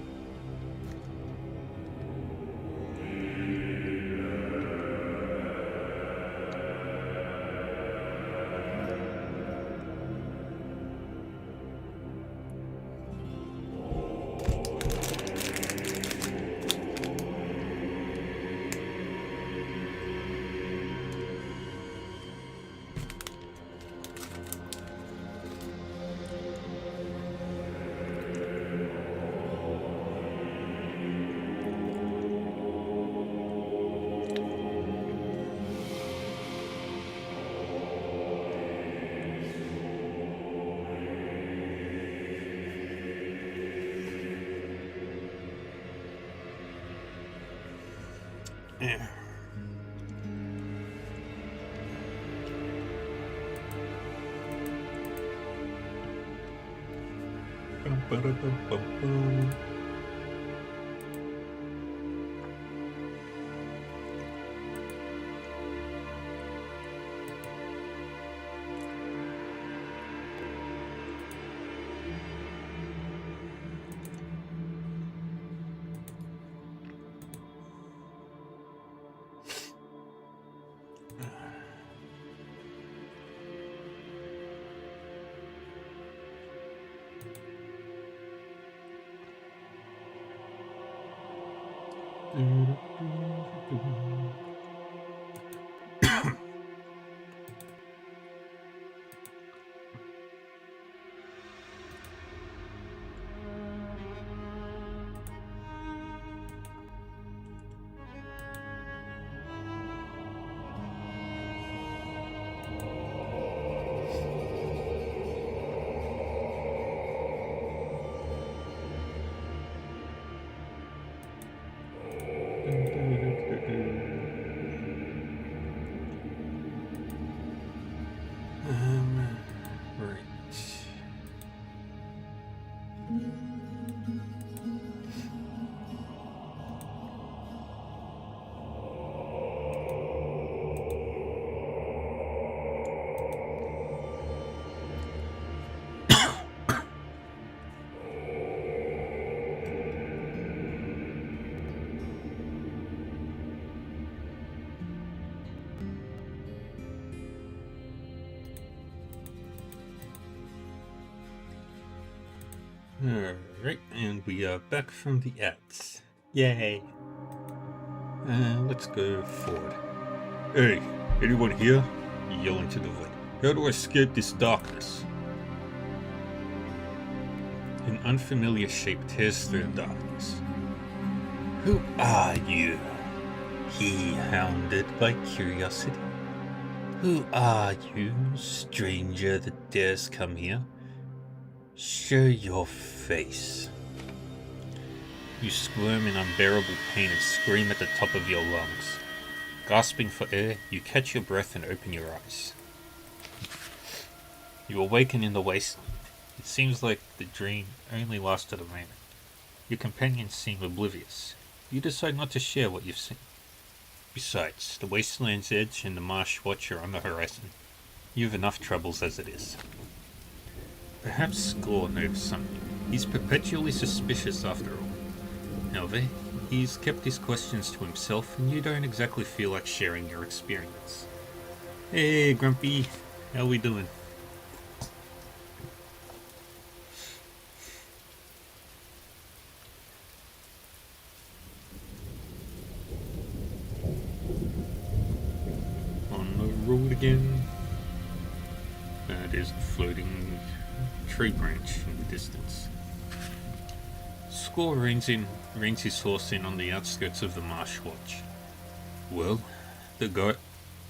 Yeah. Bum. Right. Alright, and we are back from the ads. Yay! Let's go forward. Hey, anyone here? You yell into the void. How do I escape this darkness? An unfamiliar shape tears through the darkness. Who are you? He hounded by curiosity. Who are you, stranger that dares come here? Show your face. You squirm in unbearable pain and scream at the top of your lungs. Gasping for air, you catch your breath and open your eyes. You awaken in the wasteland. It seems like the dream only lasted a moment. Your companions seem oblivious. You decide not to share what you've seen. Besides, the wasteland's edge and the Marsh Watch are on the horizon. You have enough troubles as it is. Perhaps Score knows something. He's perpetually suspicious after all. However, he's kept his questions to himself and you don't exactly feel like sharing your experience. Hey, Grumpy. How we doing? On the road again. There's a floating tree branch in the distance. Score reins his horse in on the outskirts of the Marsh Watch.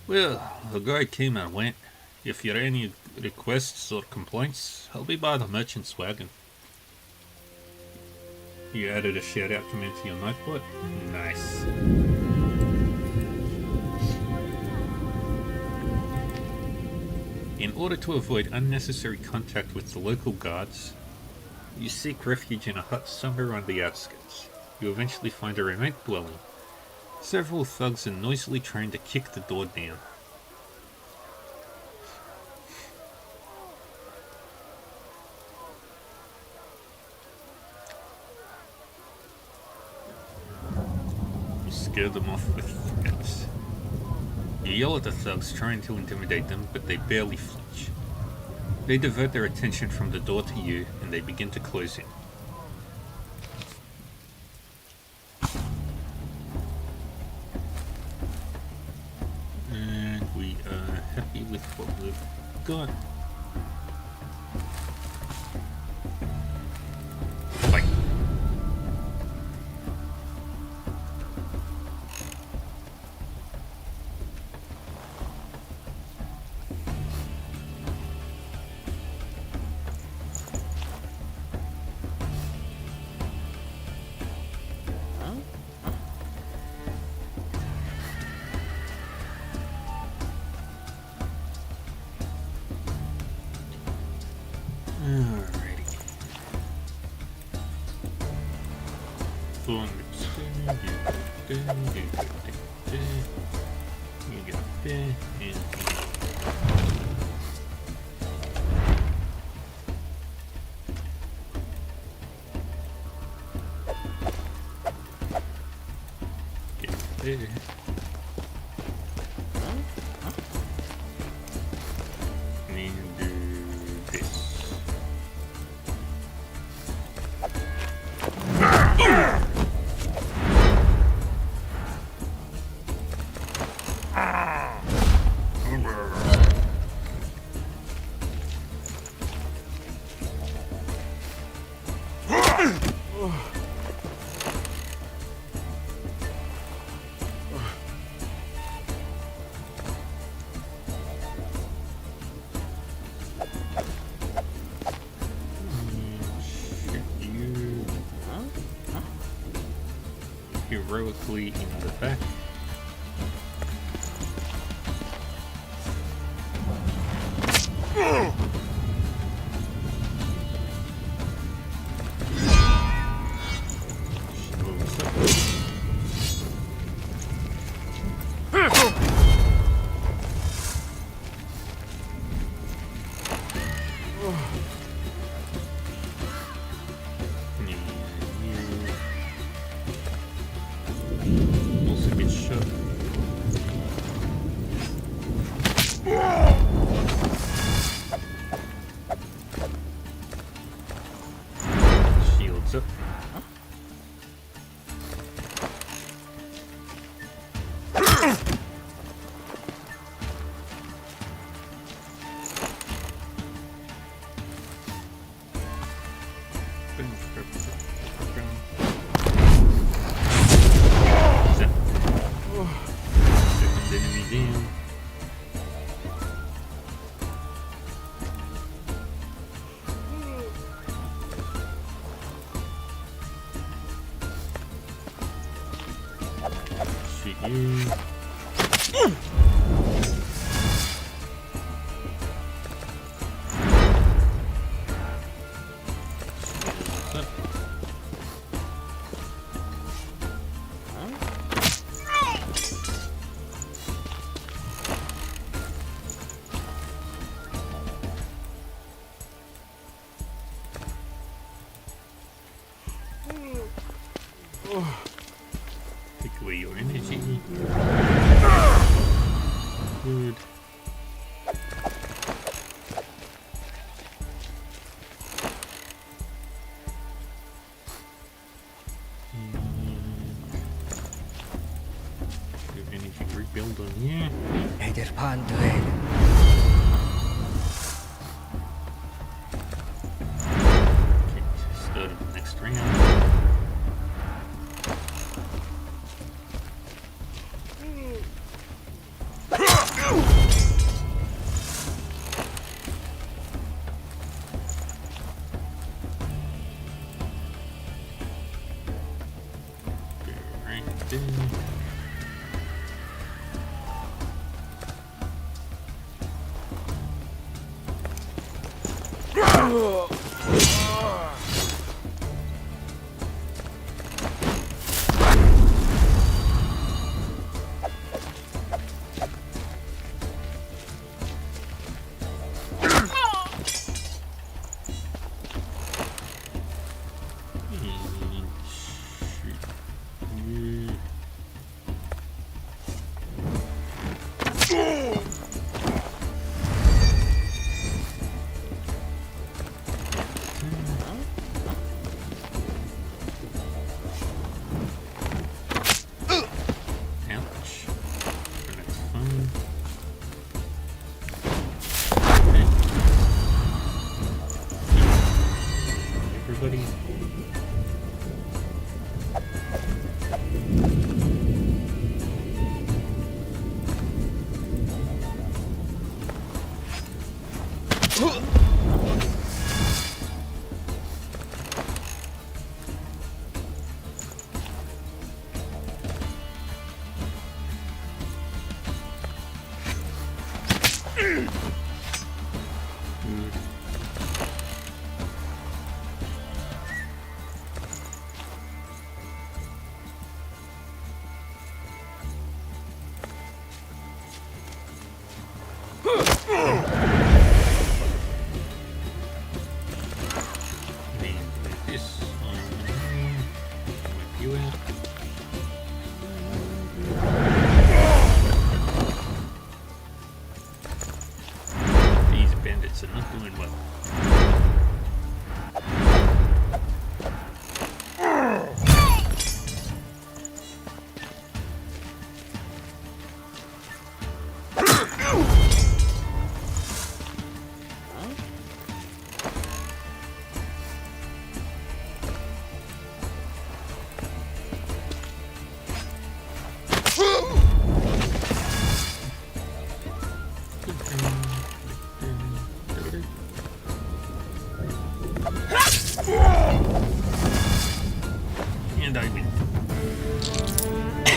The guy came and went. If you have any requests or complaints, I'll be by the merchant's wagon. You added a shout-out command to your notebook? Nice. In order to avoid unnecessary contact with the local guards, you seek refuge in a hut somewhere on the outskirts. You eventually find a remote dwelling. Several thugs are noisily trying to kick the door down. You scare them off with threats. You yell at the thugs, trying to intimidate them, but they barely flinch. They divert their attention from the door to you, and they begin to close in. And we are happy with what we've got. Fight. Alrighty. Full mix. You get there and get there. And do this. Heroically in the back. Also gets shot. Shields up. Second enemy down. Shoot you. Shields up. Take away your energy. Good. Good energy rebuild on here. Ederpan duel. Okay, start of the next round. Right there. Ouch. But that's fine. Everybody. Good.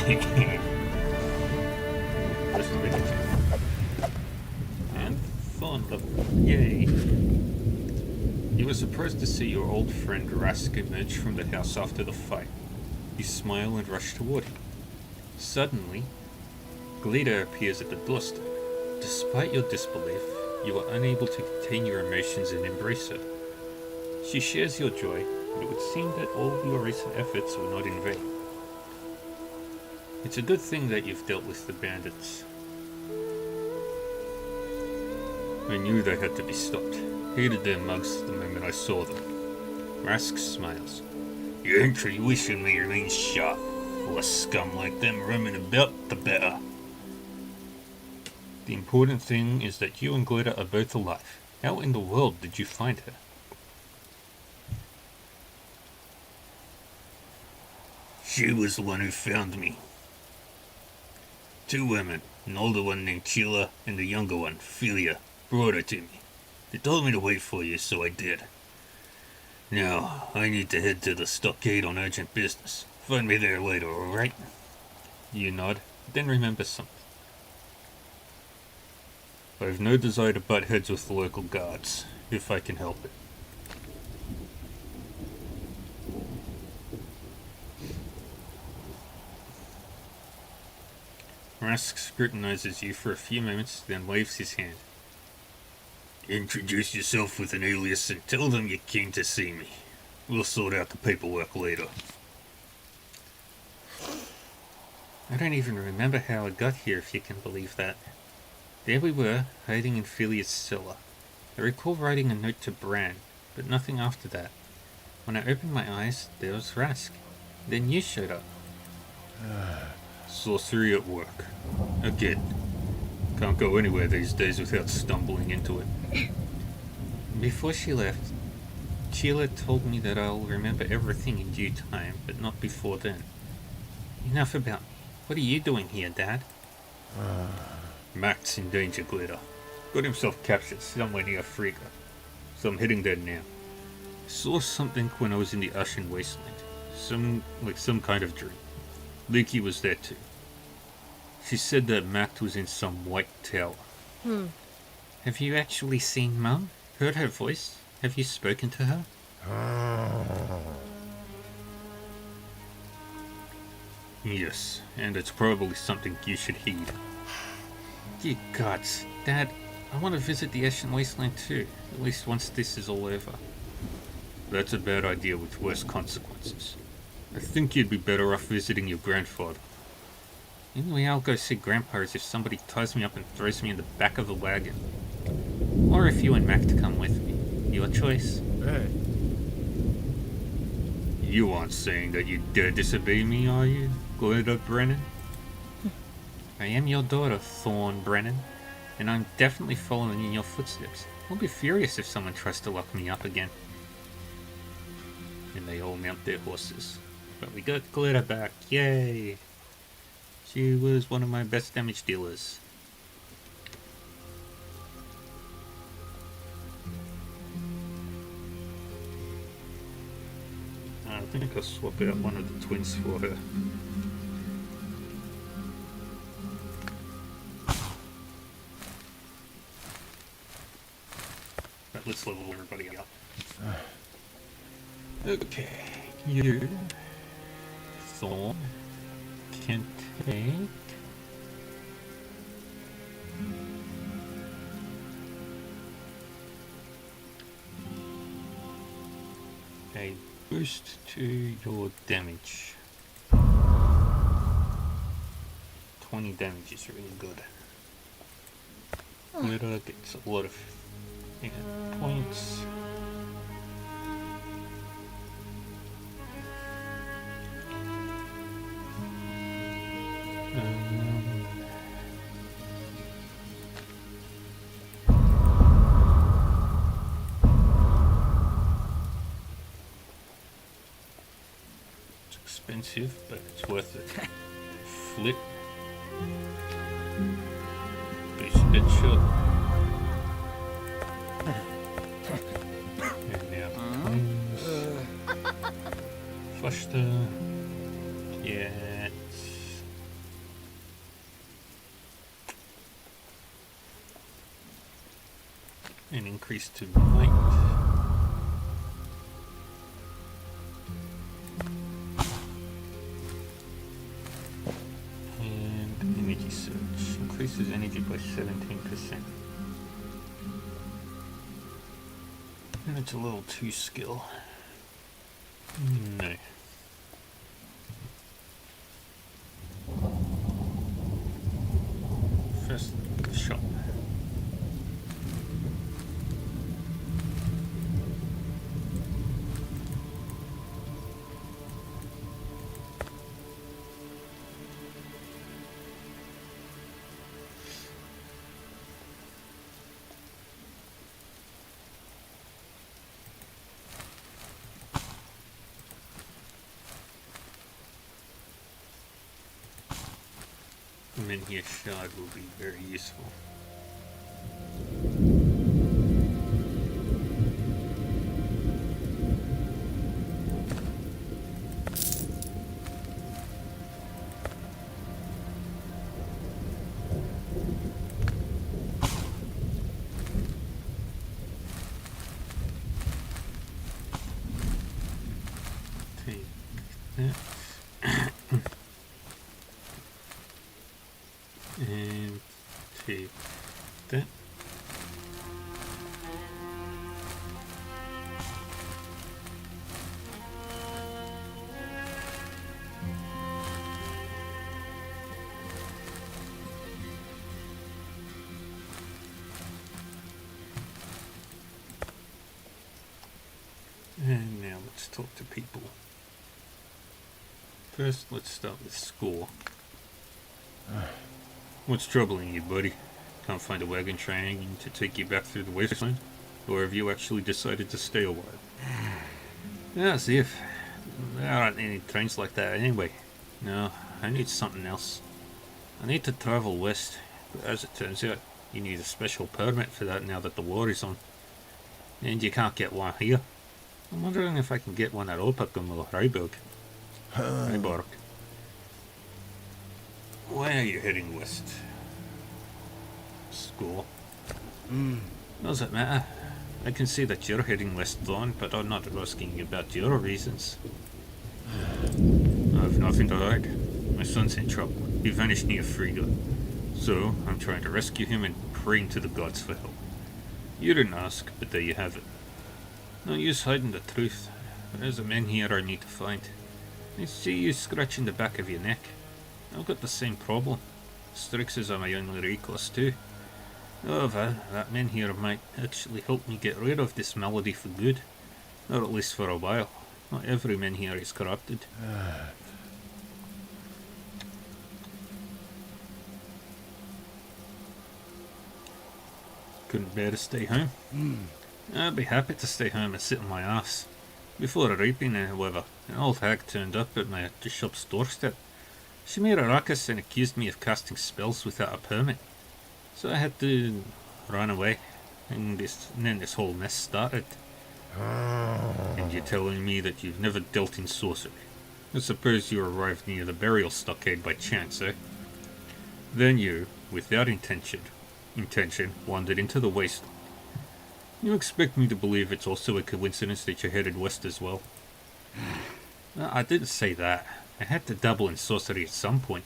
Just a bit. And fun level. Yay. You were surprised to see your old friend Rask emerge from the house after the fight. You smile and rush toward him. Suddenly, Gleda appears at the doorstep. Despite your disbelief, you are unable to contain your emotions and embrace her. She shares your joy, and it would seem that all of your recent efforts were not in vain. It's a good thing that you've dealt with the bandits. I knew they had to be stopped. Hated their mugs the moment I saw them. Rask smiles. You ain't truly wishing me remains sharp. Less scum like them roaming about, the better. The important thing is that you and Gleda are both alive. How in the world did you find her? She was the one who found me. 2 women, an older one named Chila and the younger one, Philia, brought her to me. They told me to wait for you, so I did. Now, I need to head to the stockade on urgent business. Find me there later, alright? You nod, then remember something. I have no desire to butt heads with the local guards, if I can help it. Rask scrutinizes you for a few moments, then waves his hand. Introduce yourself with an alias and tell them you came to see me. We'll sort out the paperwork later. I don't even remember how I got here, if you can believe that. There we were, hiding in Philia's cellar. I recall writing a note to Bran, but nothing after that. When I opened my eyes, there was Rask. Then you showed up. Sorcery at work. Again. Can't go anywhere these days without stumbling into it. Before she left, Chila told me that I'll remember everything in due time, but not before then. Enough about me. What are you doing here, Dad? Mac's in danger, Gleda. Got himself captured somewhere near Frigga, so I'm heading there now. I saw something when I was in the Ashen Wasteland. Some kind of dream. Leaky was there too. She said that Mac was in some white tower. Have you actually seen Mum? Heard her voice? Have you spoken to her? Yes, and it's probably something you should heed. Ye gods, Dad, I want to visit the Ashen Wasteland too, at least once this is all over. That's a bad idea with worse consequences. I think you'd be better off visiting your grandfather. The only way I'll go see Grandpa is if somebody ties me up and throws me in the back of the wagon. Or if you and Mac to come with me. Your choice. Hey. You aren't saying that you dare disobey me, are you, Gleda Brennan? I am your daughter, Thorn Brennan, and I'm definitely following in your footsteps. I'll be furious if someone tries to lock me up again. And they all mount their horses. But we got Gleda back, yay! She was one of my best damage dealers. I think I'll swap out one of the twins for her. Right, let's level everybody up. Okay, you, Thorn, can take a boost to your damage. 20 damage is really good. Gleda gets a lot of points. It's expensive, but it's worth it. Flip. Boost headshot. And now twins. Fluster. Get increase to might. And energy surge increases energy by 17%. And it's a level 2 skill. No. First shot. Menhir shard will be very useful. Take that. And take that. And now let's talk to people. First, let's start with score. What's troubling you, buddy? Can't find a wagon train to take you back through the wasteland? Or have you actually decided to stay a while? Yeah, see if there aren't any trains like that anyway. No, I need something else. I need to travel west, but as it turns out, you need a special permit for that now that the war is on. And you can't get one here. I'm wondering if I can get one at Opacum or Freiburg. Freiburg. Why are you heading west? School. Doesn't matter. I can see that you're heading west, Vaughn, but I'm not asking about your reasons. I've nothing to hide. My son's in trouble. He vanished near Frigga. So, I'm trying to rescue him and praying to the gods for help. You didn't ask, but there you have it. No use hiding the truth. There's a man here I need to find. I see you scratching the back of your neck. I've got the same problem. Strixes are my only recourse too. However, that man here might actually help me get rid of this malady for good. Or at least for a while. Not every man here is corrupted. Couldn't bear to stay home? I'd be happy to stay home and sit on my ass. Before raping, however, an old hag turned up at my shop's doorstep. She made a ruckus and accused me of casting spells without a permit. So I had to run away, and then this whole mess started. And you're telling me that you've never dealt in sorcery? I suppose you arrived near the burial stockade by chance, eh? Then you, without intention, wandered into the wasteland. You expect me to believe it's also a coincidence that you headed west as well? I didn't say that. I had to dabble in sorcery at some point.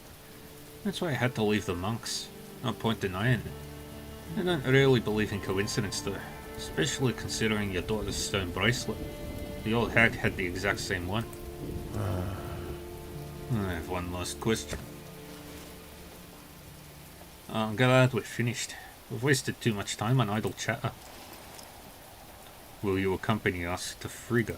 That's why I had to leave the monks. No point denying it. I don't really believe in coincidence though, especially considering your daughter's stone bracelet. The old hag had the exact same one. I have one last question. I'm glad we're finished. We've wasted too much time on idle chatter. Will you accompany us to Frigga?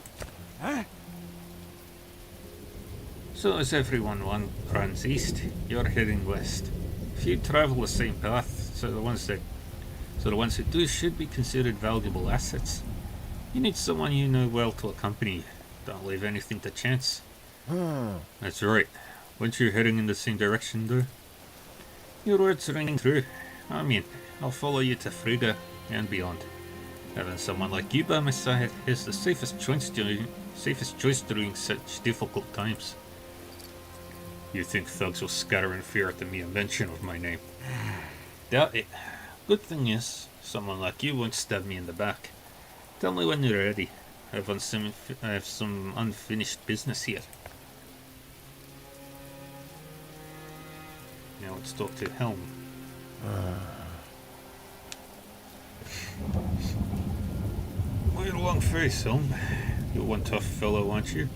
So as everyone runs east, you're heading west. If you travel the same path, so the ones who do should be considered valuable assets. You need someone you know well to accompany you. Don't leave anything to chance. That's right. Weren't you heading in the same direction though? Your words are ringing true. I mean, I'll follow you to Frigga and beyond. Having someone like you by my side is the safest choice during such difficult times. You think thugs will scatter in fear at the mere mention of my name? Doubt it. Good thing is, Someone like you won't stab me in the back. Tell me when you're ready. I have some unfinished business here. Now let's talk to Helm. Why a long face, Helm? You're one tough fellow, aren't you?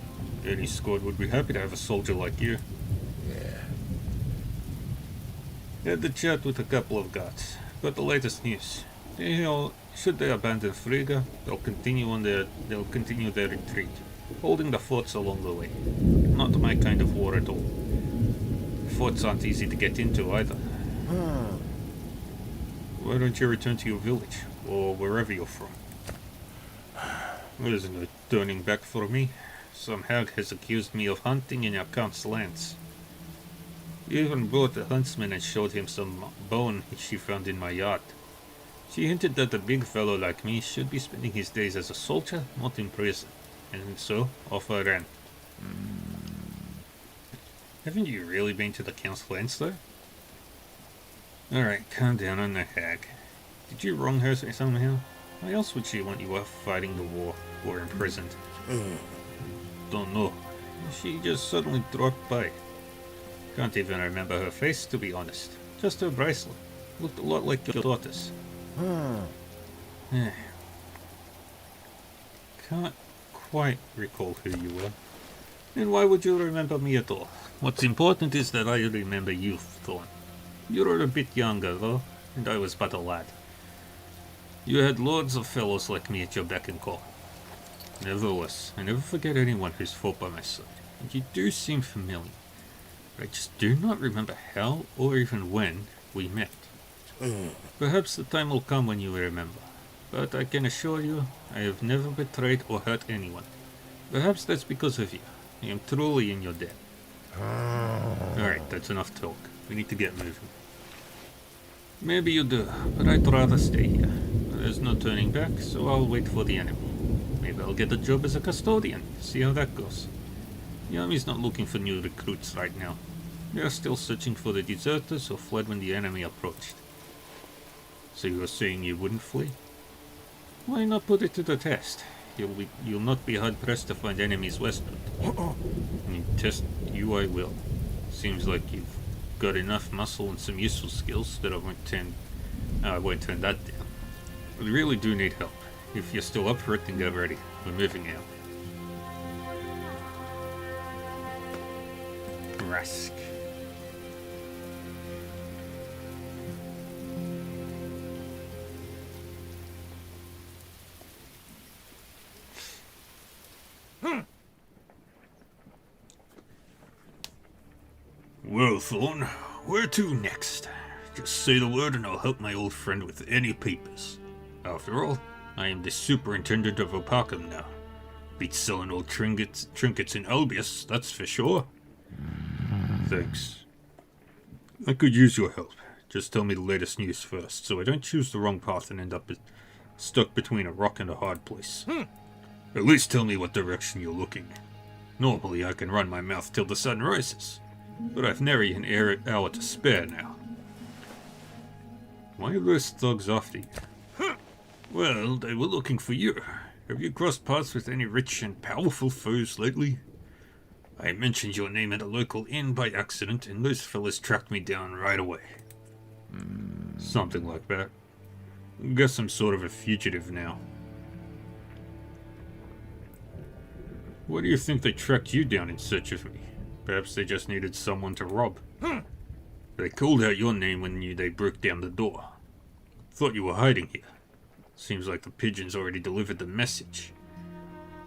Any squad would be happy to have a soldier like you. Yeah. Had the chat with a couple of guards. Got the latest news. Should they abandon Frigga, they'll continue their retreat, holding the forts along the way. Not my kind of war at all. Forts aren't easy to get into either. Why don't you return to your village, or wherever you're from? There's no turning back for me. Some hag has accused me of hunting in your count's lands. He even brought a huntsman and showed him some bone she found in my yard. She hinted that a big fellow like me should be spending his days as a soldier, not in prison. And so, off I ran. Haven't you really been to the count's lands, though? Alright, calm down on the hag. Did you wrong her somehow? Why else would she want you off fighting the war, or imprisoned? Don't know. She just suddenly dropped by. Can't even remember her face, to be honest. Just her bracelet. Looked a lot like your daughter's. Can't quite recall who you were. And why would you remember me at all? What's important is that I remember you, Thorn. You were a bit younger, though, and I was but a lad. You had loads of fellows like me at your beck and call. Nevertheless, I never forget anyone who's fought by my side, and you do seem familiar. But I just do not remember how or even when we met. Perhaps the time will come when you will remember, but I can assure you, I have never betrayed or hurt anyone. Perhaps that's because of you. I am truly in your debt. Alright, that's enough talk. We need to get moving. Maybe you do, but I'd rather stay here. There's no turning back, so I'll wait for the enemy. Maybe I'll get a job as a custodian, see how that goes. The army's not looking for new recruits right now. They're still searching for the deserters who fled when the enemy approached. So you were saying you wouldn't flee? Why not put it to the test? You'll not be hard pressed to find enemies westward. Test you I will. Seems like you've got enough muscle and some useful skills that I won't turn that down. We really do need help. If you're still up for it, then get ready. We're moving out. Rask. Well, Thorn, where to next? Just say the word and I'll help my old friend with any papers. After all, I am the superintendent of Opacum now. Beats selling old trinkets in Albius, that's for sure. Thanks. I could use your help. Just tell me the latest news first, so I don't choose the wrong path and end up stuck between a rock and a hard place. At least tell me what direction you're looking. Normally I can run my mouth till the sun rises, but I've nary an hour to spare now. Why are those thugs after you? Well, they were looking for you. Have you crossed paths with any rich and powerful foes lately? I mentioned your name at a local inn by accident, and those fellas tracked me down right away. Something like that. Guess I'm sort of a fugitive now. Why do you think they tracked you down in search of me? Perhaps they just needed someone to rob. They called out your name when they broke down the door. Thought you were hiding here. Seems like the pigeons already delivered the message.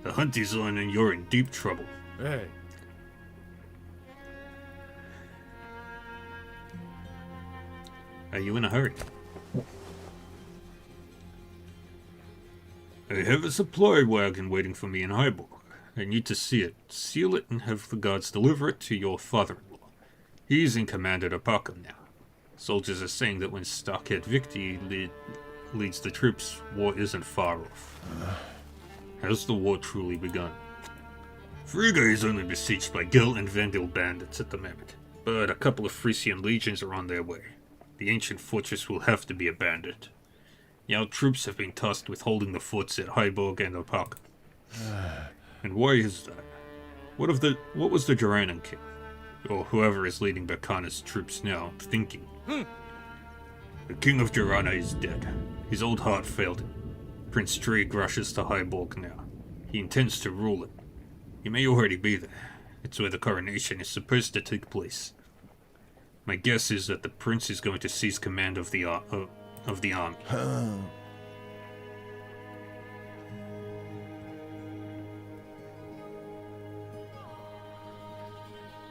The hunt is on and you're in deep trouble. Hey. Are you in a hurry? I have a supply wagon waiting for me in Hyborg. I need to see it, seal it, and have the guards deliver it to your father-in-law. He's in command at Opacum now. Soldiers are saying that when Starkhead Victi leads the troops, war isn't far off. Has the war truly begun? Frigga is only besieged by Gel and Vandal bandits at the moment, but a couple of Frisian legions are on their way. The ancient fortress will have to be abandoned. Our troops have been tasked with holding the forts at Hyborg and Opak. And why is that? What was the Jaranan king, or whoever is leading Bakana's troops now, thinking? The king of Jarana is dead. His old heart failed him. Prince Trig rushes to Hyborg now. He intends to rule it. He may already be there. It's where the coronation is supposed to take place. My guess is that the prince is going to seize command of the army.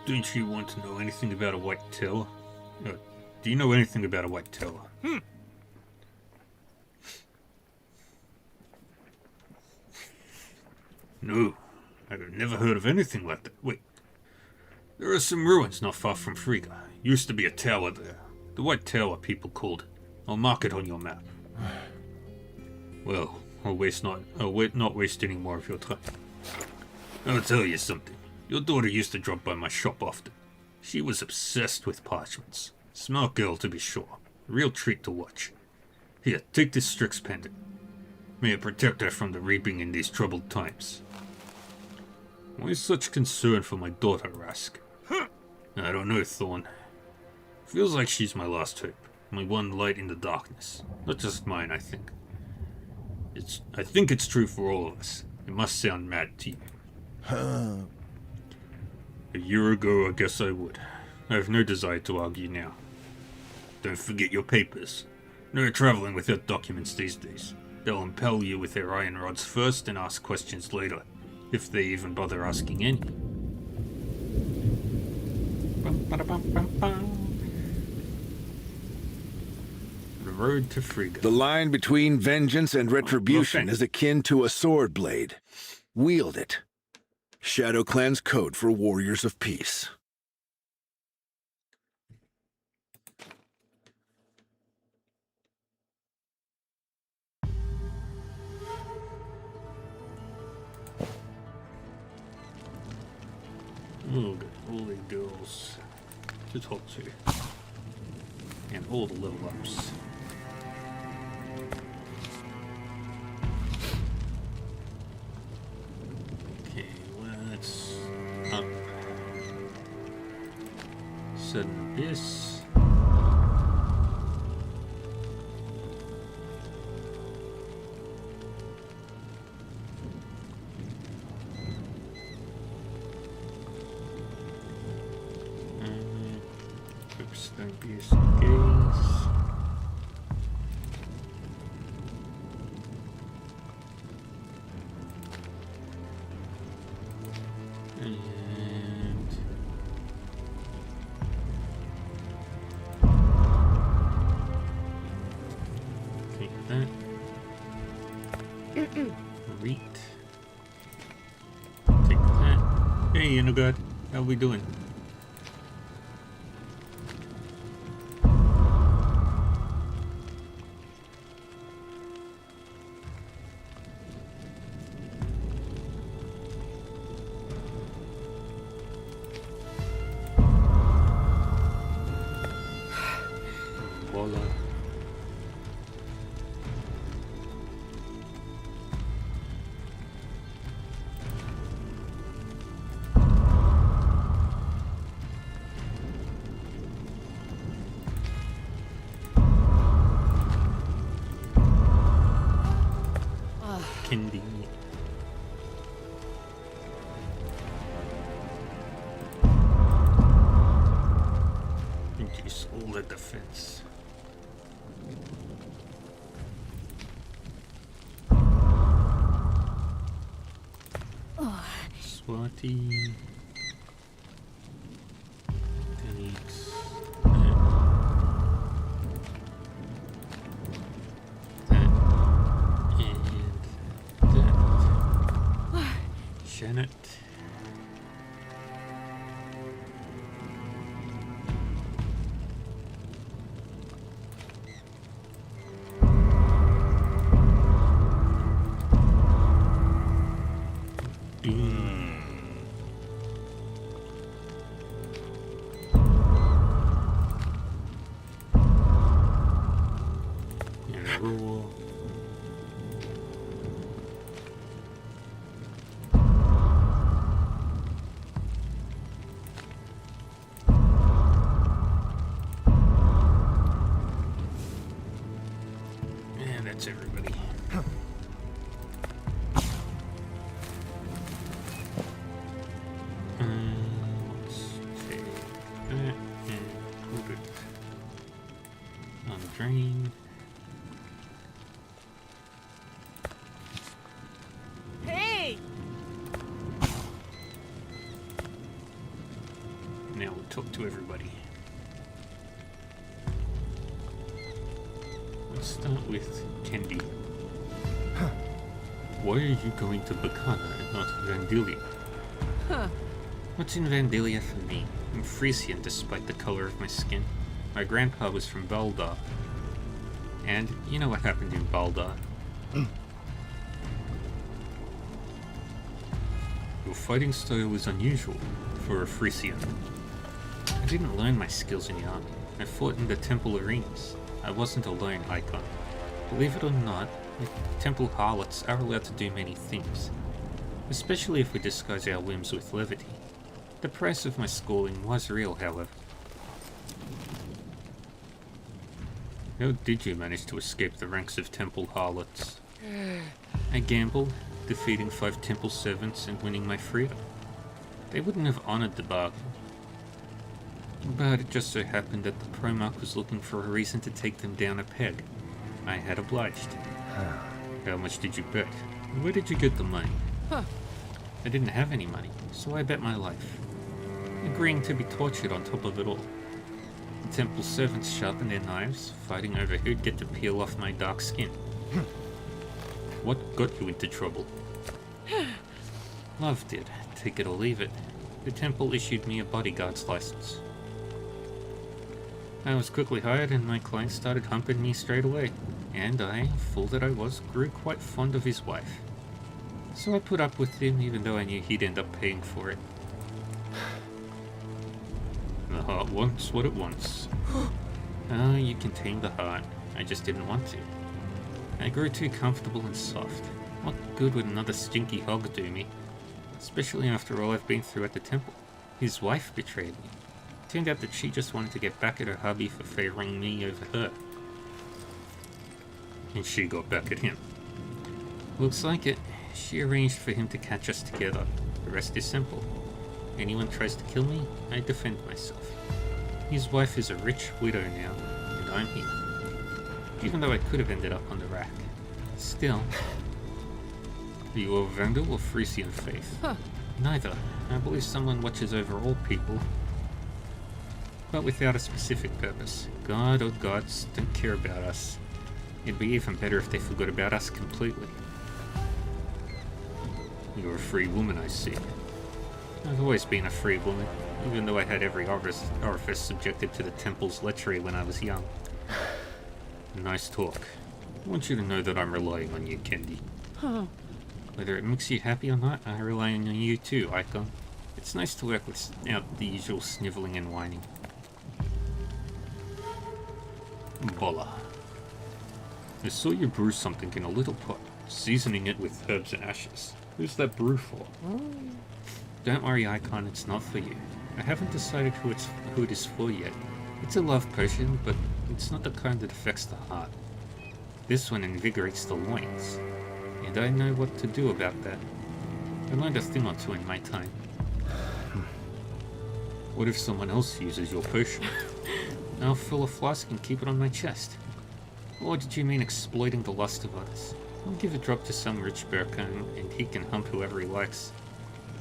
Don't you want to know anything about a white tower? Do you know anything about a white tower? No, I've never heard of anything like that. Wait, there are some ruins not far from Frigga. Used to be a tower there. The White Tower, people called it. I'll mark it on your map. Well, I'll not waste any more of your time. I'll tell you something. Your daughter used to drop by my shop often. She was obsessed with parchments. Smart girl, to be sure. A real treat to watch. Here, take this Strix pendant. May it protect her from the reaping in these troubled times. Why such concern for my daughter, Rask? I don't know, Thorn. Feels like she's my last hope. My one light in the darkness. Not just mine, I think. I think it's true for all of us. It must sound mad to you. A year ago, I guess I would. I have no desire to argue now. Don't forget your papers. No traveling without documents these days. They'll impel you with their iron rods first and ask questions later, if they even bother asking any. The road to Frigga. The line between vengeance and retribution is akin to a sword blade. Wield it. Shadow Clan's code for warriors of peace. Oh, good. All the girls to talk to. And all the level ups. Okay, let's up. Set this. Don't be a gaze. And take that. Read. Take that. Hey, Inogard, how we doing? Candy. Reduce all the defense. Swati. Delete. Janet. And roll. that's everybody. Let's take that and put it on the drain. Hey! Now we'll talk to everybody. Let's start with Kendi. Why are you going to Bacana and not Vandalia? Huh. What's in Vandalia for me? I'm Frisian despite the color of my skin. My grandpa was from Baldar. And you know what happened in Baldar. Your fighting style is unusual for a Frisian. I didn't learn my skills in the army. I fought in the temple arenas. I wasn't a lone icon. Believe it or not, the temple harlots are allowed to do many things, especially if we disguise our whims with levity. The price of my schooling was real, however. How did you manage to escape the ranks of temple harlots? I gambled, defeating 5 temple servants and winning my freedom. They wouldn't have honored the bargain. But it just so happened that the Primarch was looking for a reason to take them down a peg. I had obliged. How much did you bet? Where did you get the money? Huh. I didn't have any money, so I bet my life. Agreeing to be tortured on top of it all. The temple servants sharpened their knives, fighting over who'd get to peel off my dark skin. What got you into trouble? Love did. Take it or leave it. The temple issued me a bodyguard's license. I was quickly hired and my client started humping me straight away, and I, fool that I was, grew quite fond of his wife. So I put up with him even though I knew he'd end up paying for it. The heart wants what it wants. Ah, you can tame the heart. I just didn't want to. I grew too comfortable and soft. What good would another stinky hog do me? Especially after all I've been through at the temple. His wife betrayed me. Turned out that she just wanted to get back at her hubby for favoring me over her. And she got back at him. Looks like it. She arranged for him to catch us together. The rest is simple. Anyone tries to kill me, I defend myself. His wife is a rich widow now, and I'm here. Even though I could have ended up on the rack. Still. Are you of Vandal or Frisian faith? Huh. Neither. I believe someone watches over all people, but without a specific purpose. God or gods don't care about us. It'd be even better if they forgot about us completely. You're a free woman, I see. I've always been a free woman, even though I had every orifice subjected to the temple's lechery when I was young. Nice talk. I want you to know that I'm relying on you, Kendi. Huh. Whether it makes you happy or not, I rely on you too, Icon. It's nice to work without the usual sniveling and whining. Bola. I saw you brew something in a little pot, seasoning it with herbs and ashes. Who's that brew for? Don't worry, Icon, it's not for you. I haven't decided who it is for yet. It's a love potion, but it's not the kind that affects the heart. This one invigorates the loins, and I know what to do about that. I learned a thing or two in my time. What if someone else uses your potion? I'll fill a flask and keep it on my chest. Or did you mean exploiting the lust of others? I'll give a drop to some rich Burkhan, and he can hump whoever he likes.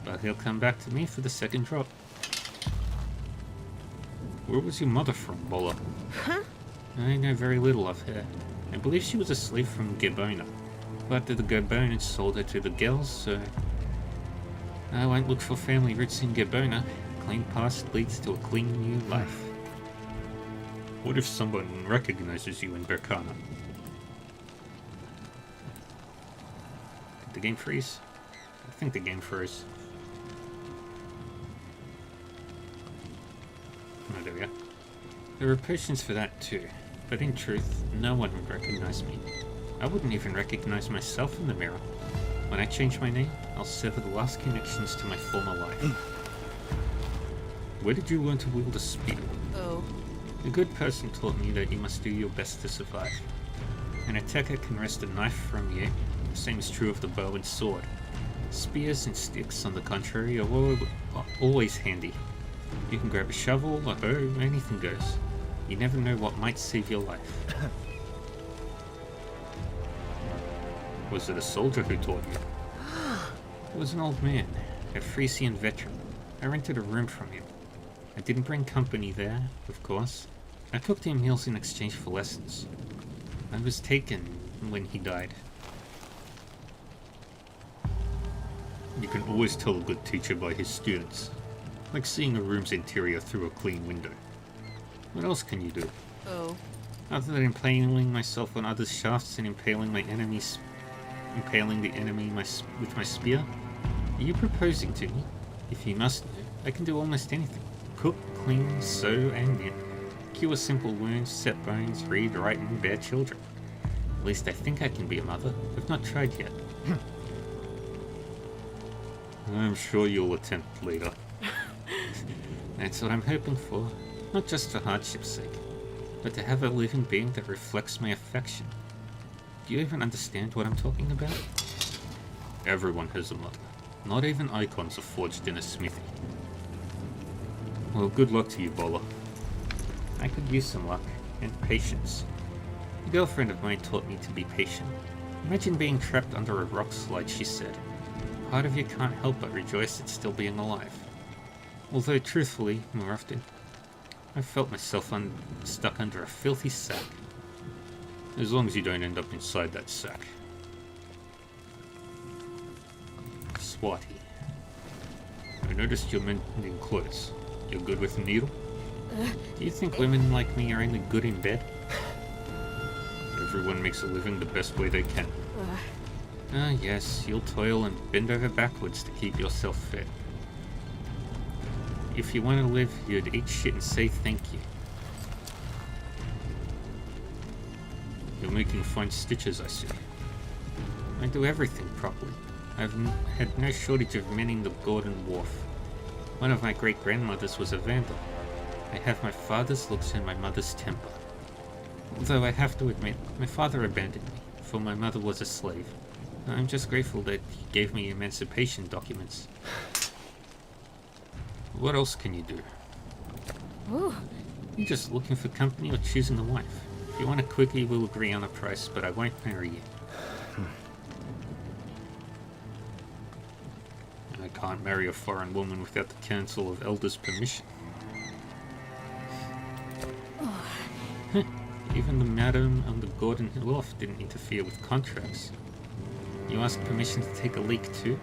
But he'll come back to me for the second drop. Where was your mother from, Bola? Huh? I know very little of her. I believe she was a slave from Gebona. But the Gebonans sold her to the girls, so I won't look for family roots in Gebona. Clean past leads to a clean new life. What if someone recognizes you in Berkana? Did the game freeze? I think the game froze. Oh, there we go. There are potions for that too, but in truth, no one would recognize me. I wouldn't even recognize myself in the mirror. When I change my name, I'll sever the last connections to my former life. Where did you learn to wield a spear? Oh. A good person taught me that you must do your best to survive. An attacker can wrest a knife from you. The same is true of the bow and sword. Spears and sticks, on the contrary, are always handy. You can grab a shovel, a hoe, anything goes. You never know what might save your life. Was it a soldier who taught you? It was an old man, a Frisian veteran. I rented a room from him. I didn't bring company there, of course. I cooked him meals in exchange for lessons. I was taken when he died. You can always tell a good teacher by his students, like seeing a room's interior through a clean window. What else can you do? Oh. Other than impaling myself on others' shafts and impaling the enemy with my spear? Are you proposing to me? If you must know, I can do almost anything. Cook, clean, sew, and knit. Cure simple wounds, set bones, read, write, and bear children. At least I think I can be a mother. I've not tried yet. I'm sure you'll attempt later. That's what I'm hoping for. Not just for hardship's sake, but to have a living being that reflects my affection. Do you even understand what I'm talking about? Everyone has a mother. Not even icons are forged in a smithy. Well, good luck to you, Bola. I could use some luck, and patience. A girlfriend of mine taught me to be patient. Imagine being trapped under a rock slide, she said. Part of you can't help but rejoice at still being alive. Although, truthfully, more often, I felt myself stuck under a filthy sack. As long as you don't end up inside that sack. Swati. I noticed you're mending clothes. You're good with a needle? Do you think women like me are only good in bed? Everyone makes a living the best way they can. Ah, yes, you'll toil and bend over backwards to keep yourself fed. If you want to live, you'd eat shit and say thank you. You're making fine stitches, I see. I do everything properly. I've had no shortage of mending the Gordon Wharf. One of my great-grandmothers was a vandal. I have my father's looks and my mother's temper. Although I have to admit, my father abandoned me, for my mother was a slave. I'm just grateful that he gave me emancipation documents. What else can you do? Ooh. You're just looking for company or choosing a wife. If you want a quickie, we'll agree on a price, but I won't marry you. I can't marry a foreign woman without the Council of Elders' permission. Even the madam on the Gordon Wharf didn't interfere with contracts. You asked permission to take a leak too?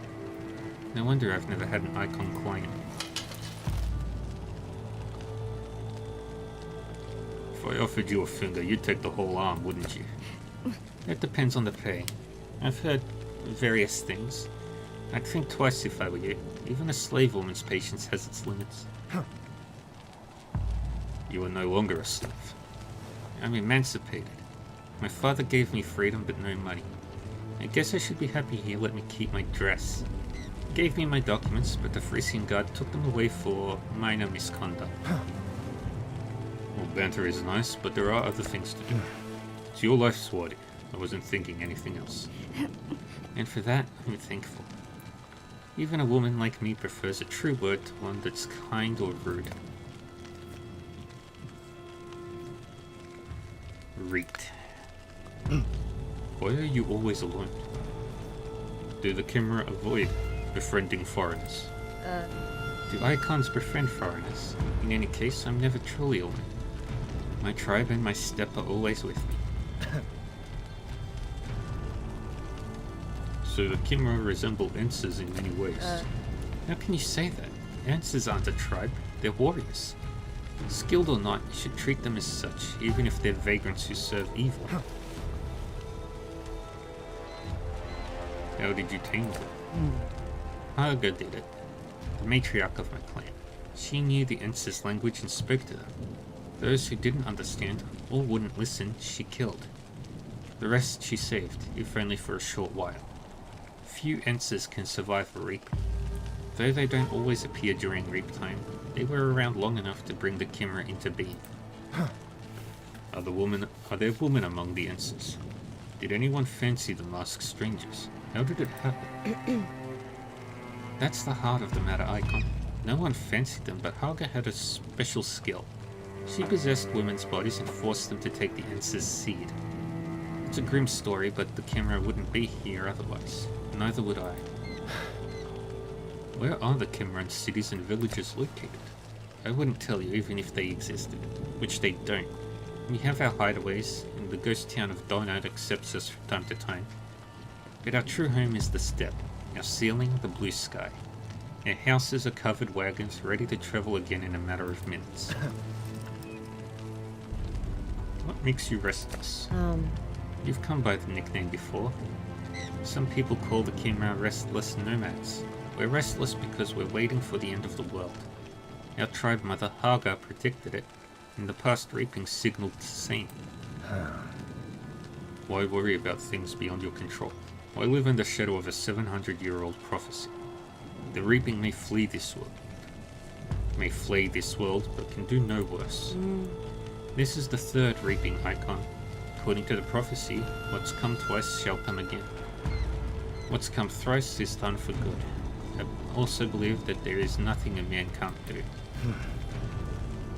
No wonder I've never had an icon client. If I offered you a finger, you'd take the whole arm, wouldn't you? That depends on the pay. I've heard various things. I'd think twice if I were you. Even a slave woman's patience has its limits. You are no longer a slave. I'm emancipated. My father gave me freedom but no money. I guess I should be happy he let me keep my dress. He gave me my documents, but the Frisian guard took them away for minor misconduct. Well, banter is nice, but there are other things to do. It's your life, Swati. I wasn't thinking anything else. And for that, I'm thankful. Even a woman like me prefers a true word to one that's kind or rude. Reet. Why are you always alone? Do the Kimera avoid befriending foreigners? Do icons befriend foreigners? In any case, I'm never truly alone. My tribe and my steppe are always with me. So the Kimera resemble Enses in many ways. How can you say that? Enses aren't a tribe, they're warriors. Skilled or not, you should treat them as such, even if they're vagrants who serve evil. How did you tame them? Haga did it, the matriarch of my clan. She knew the Enses language and spoke to them. Those who didn't understand or wouldn't listen, she killed. The rest she saved, if only for a short while. Few Enses can survive a reap. Though they don't always appear during reap time, they were around long enough to bring the Kimera into being. Are there women among the Enses? Did anyone fancy the masked strangers? How did it happen? That's the heart of the matter, Icon. No one fancied them, but Haga had a special skill. She possessed women's bodies and forced them to take the Ence's seed. It's a grim story, but the camera wouldn't be here otherwise. Neither would I. Where are the Cameron cities and villages located? I wouldn't tell you even if they existed, which they don't. We have our hideaways, and the ghost town of Donut accepts us from time to time. But our true home is the steppe, our ceiling the blue sky. Our houses are covered wagons ready to travel again in a matter of minutes. What makes you restless? You've come by the nickname before. Some people call the Kemra restless nomads. We're restless because we're waiting for the end of the world. Our tribe mother Haga predicted it, and the past reaping signaled the same. Why worry about things beyond your control? Why live in the shadow of a 700-year-old prophecy? The reaping may flee this world, but can do no worse. This is the third reaping, Icon. According to the prophecy, what's come twice shall come again. What's come thrice is done for good. I also believe that there is nothing a man can't do.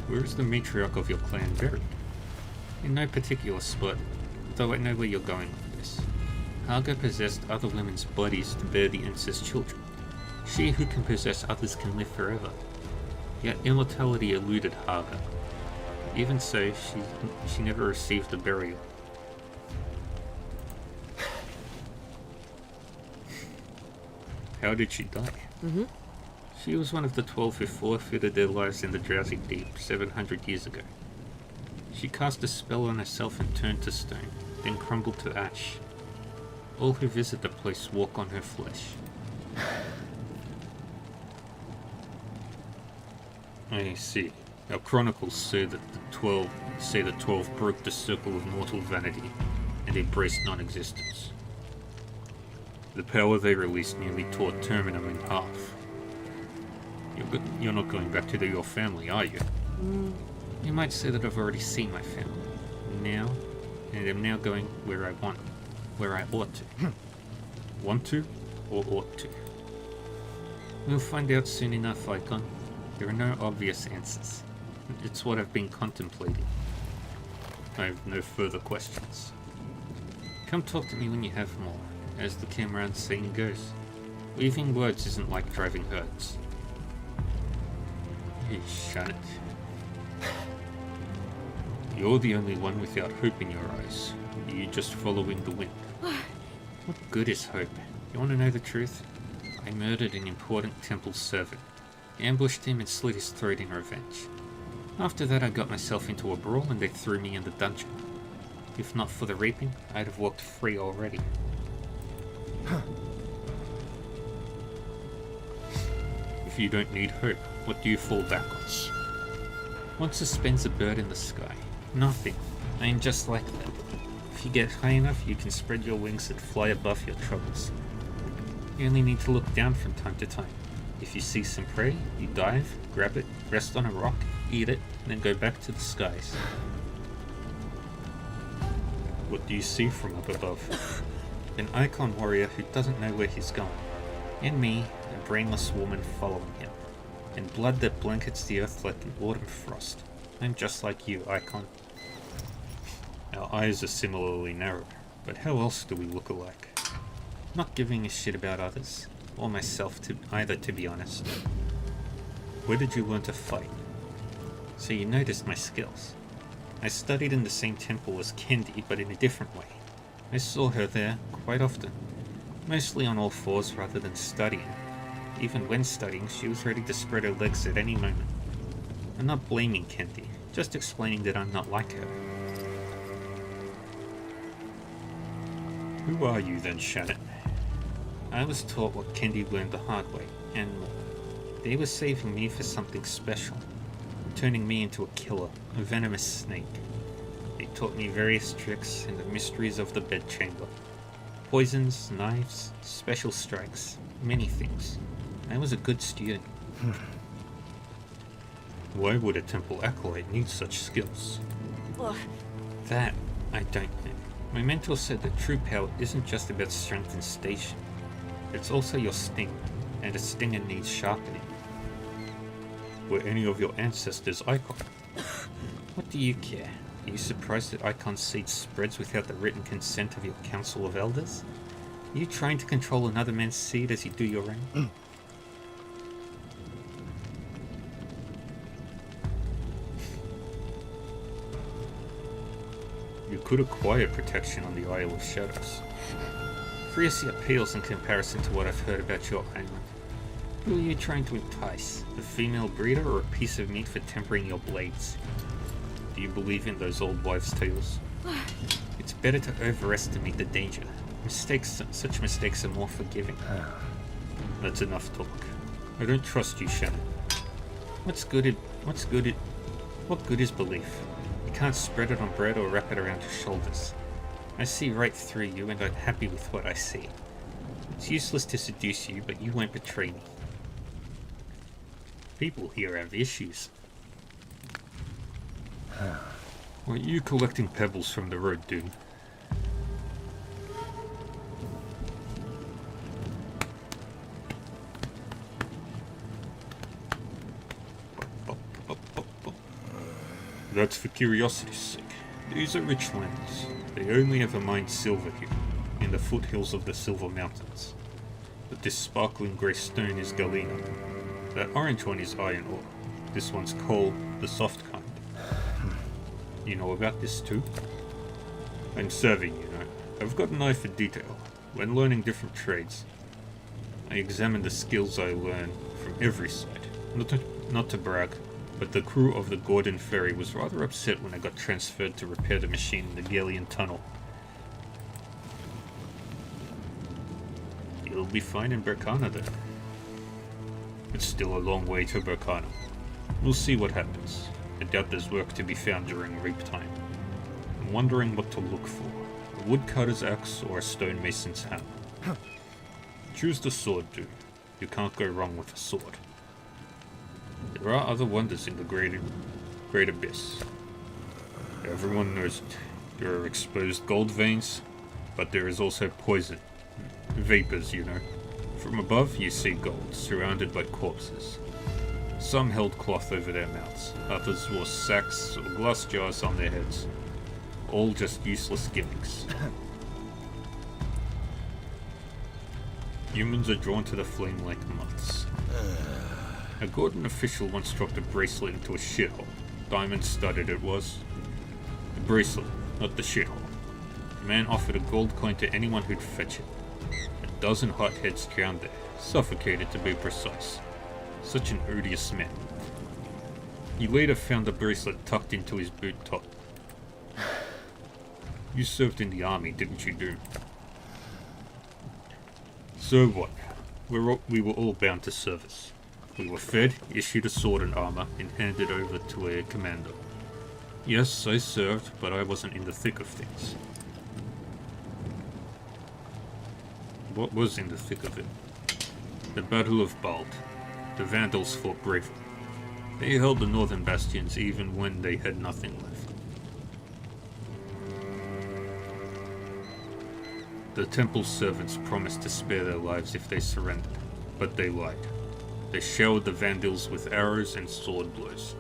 Where is the matriarch of your clan buried? In no particular spot, though I know where you're going with this. Haga possessed other women's bodies to bear the Ence's children. She who can possess others can live forever. Yet immortality eluded Haga. Even so, she never received a burial. How did she die? She was one of the 12 who forfeited their lives in the drowsy deep 700 years ago. She cast a spell on herself and turned to stone, then crumbled to ash. All who visit the place walk on her flesh. I see. Our chronicles say that the 12 broke the circle of mortal vanity and embraced non-existence. The power they released nearly tore Terminum in half. You're not going back to your family, are you? You might say that I've already seen my family. Now, and am now going where I ought to. Want to, or ought to? We'll find out soon enough, Icon. There are no obvious answers. It's what I've been contemplating. I have no further questions. Come talk to me when you have more, as the Cameron saying goes. Weaving words isn't like driving herds. Hey, Shannon. You're the only one without hope in your eyes. You're just following the wind. What good is hope? You want to know the truth? I murdered an important temple servant, ambushed him and slit his throat in revenge. After that I got myself into a brawl and they threw me in the dungeon. If not for the reaping, I'd have walked free already. If you don't need hope, what do you fall back on? What suspends a bird in the sky? Nothing. I am just like that. If you get high enough, you can spread your wings and fly above your troubles. You only need to look down from time to time. If you see some prey, you dive, grab it, rest on a rock, eat it, and then go back to the skies. What do you see from up above? An Icon warrior who doesn't know where he's going. And me, a brainless woman following him. And blood that blankets the earth like an autumn frost. I'm just like you, Icon. Our eyes are similarly narrow, but how else do we look alike? Not giving a shit about others, or myself either, to be honest. Where did you learn to fight? So you noticed my skills. I studied in the same temple as Kendi, but in a different way. I saw her there quite often, mostly on all fours rather than studying. Even when studying, she was ready to spread her legs at any moment. I'm not blaming Kendi, just explaining that I'm not like her. Who are you then, Shannon? I was taught what Kendi learned the hard way, and more. They were saving me for something special, turning me into a killer, a venomous snake. They taught me various tricks and the mysteries of the bedchamber. Poisons, knives, special strikes, many things. I was a good student. Why would a temple acolyte need such skills? That I don't know. My mentor said that true power isn't just about strength and station. It's also your sting, and a stinger needs sharpening. Were any of your ancestors Icon? What do you care? Are you surprised that Icon's seed spreads without the written consent of your Council of Elders? Are you trying to control another man's seed as you do your own? You could acquire protection on the Isle of Shadows. Friosia pales in comparison to what I've heard about your island. Who are you trying to entice? A female breeder or a piece of meat for tempering your blades? Do you believe in those old wives' tales? It's better to overestimate the danger. Such mistakes are more forgiving. That's enough talk. I don't trust you, Shannon. What good is belief? You can't spread it on bread or wrap it around your shoulders. I see right through you and I'm happy with what I see. It's useless to seduce you, but you won't betray me. People here have issues. Are you collecting pebbles from the road, dude? That's for curiosity's sake. These are rich lands. They only ever mined silver here, in the foothills of the Silver Mountains. But this sparkling grey stone is galena. That orange one is iron ore. This one's coal, the soft kind. You know about this too? I'm serving, you know. I've got an eye for detail. When learning different trades, I examine the skills I learn from every side. Not to brag, but the crew of the Gordon ferry was rather upset when I got transferred to repair the machine in the Galleon tunnel. You'll be fine in Berkana then. It's still a long way to Berkana. We'll see what happens. I doubt there's work to be found during reap time. I'm wondering what to look for. A woodcutter's axe or a stonemason's hammer. Choose the sword, dude. You can't go wrong with a sword. There are other wonders in the Great Abyss. Everyone knows it. There are exposed gold veins, but there is also poison. Vapors, you know. From above, you see gold, surrounded by corpses. Some held cloth over their mouths, others wore sacks or glass jars on their heads. All just useless gimmicks. Humans are drawn to the flame like moths. A Gordon official once dropped a bracelet into a shithole. Diamond-studded it was. The bracelet, not the shithole. The man offered a gold coin to anyone who'd fetch it. A dozen hotheads drowned there, suffocated to be precise. Such an odious man. He later found the bracelet tucked into his boot top. You served in the army, didn't you, Doom? So what? We were all bound to service. We were fed, issued a sword and armor, and handed over to a commander. Yes, I served, but I wasn't in the thick of things. What was in the thick of it? The Battle of Bald. The Vandals fought bravely. They held the northern bastions even when they had nothing left. The temple's servants promised to spare their lives if they surrendered, but they lied. They showered the Vandals with arrows and sword blows.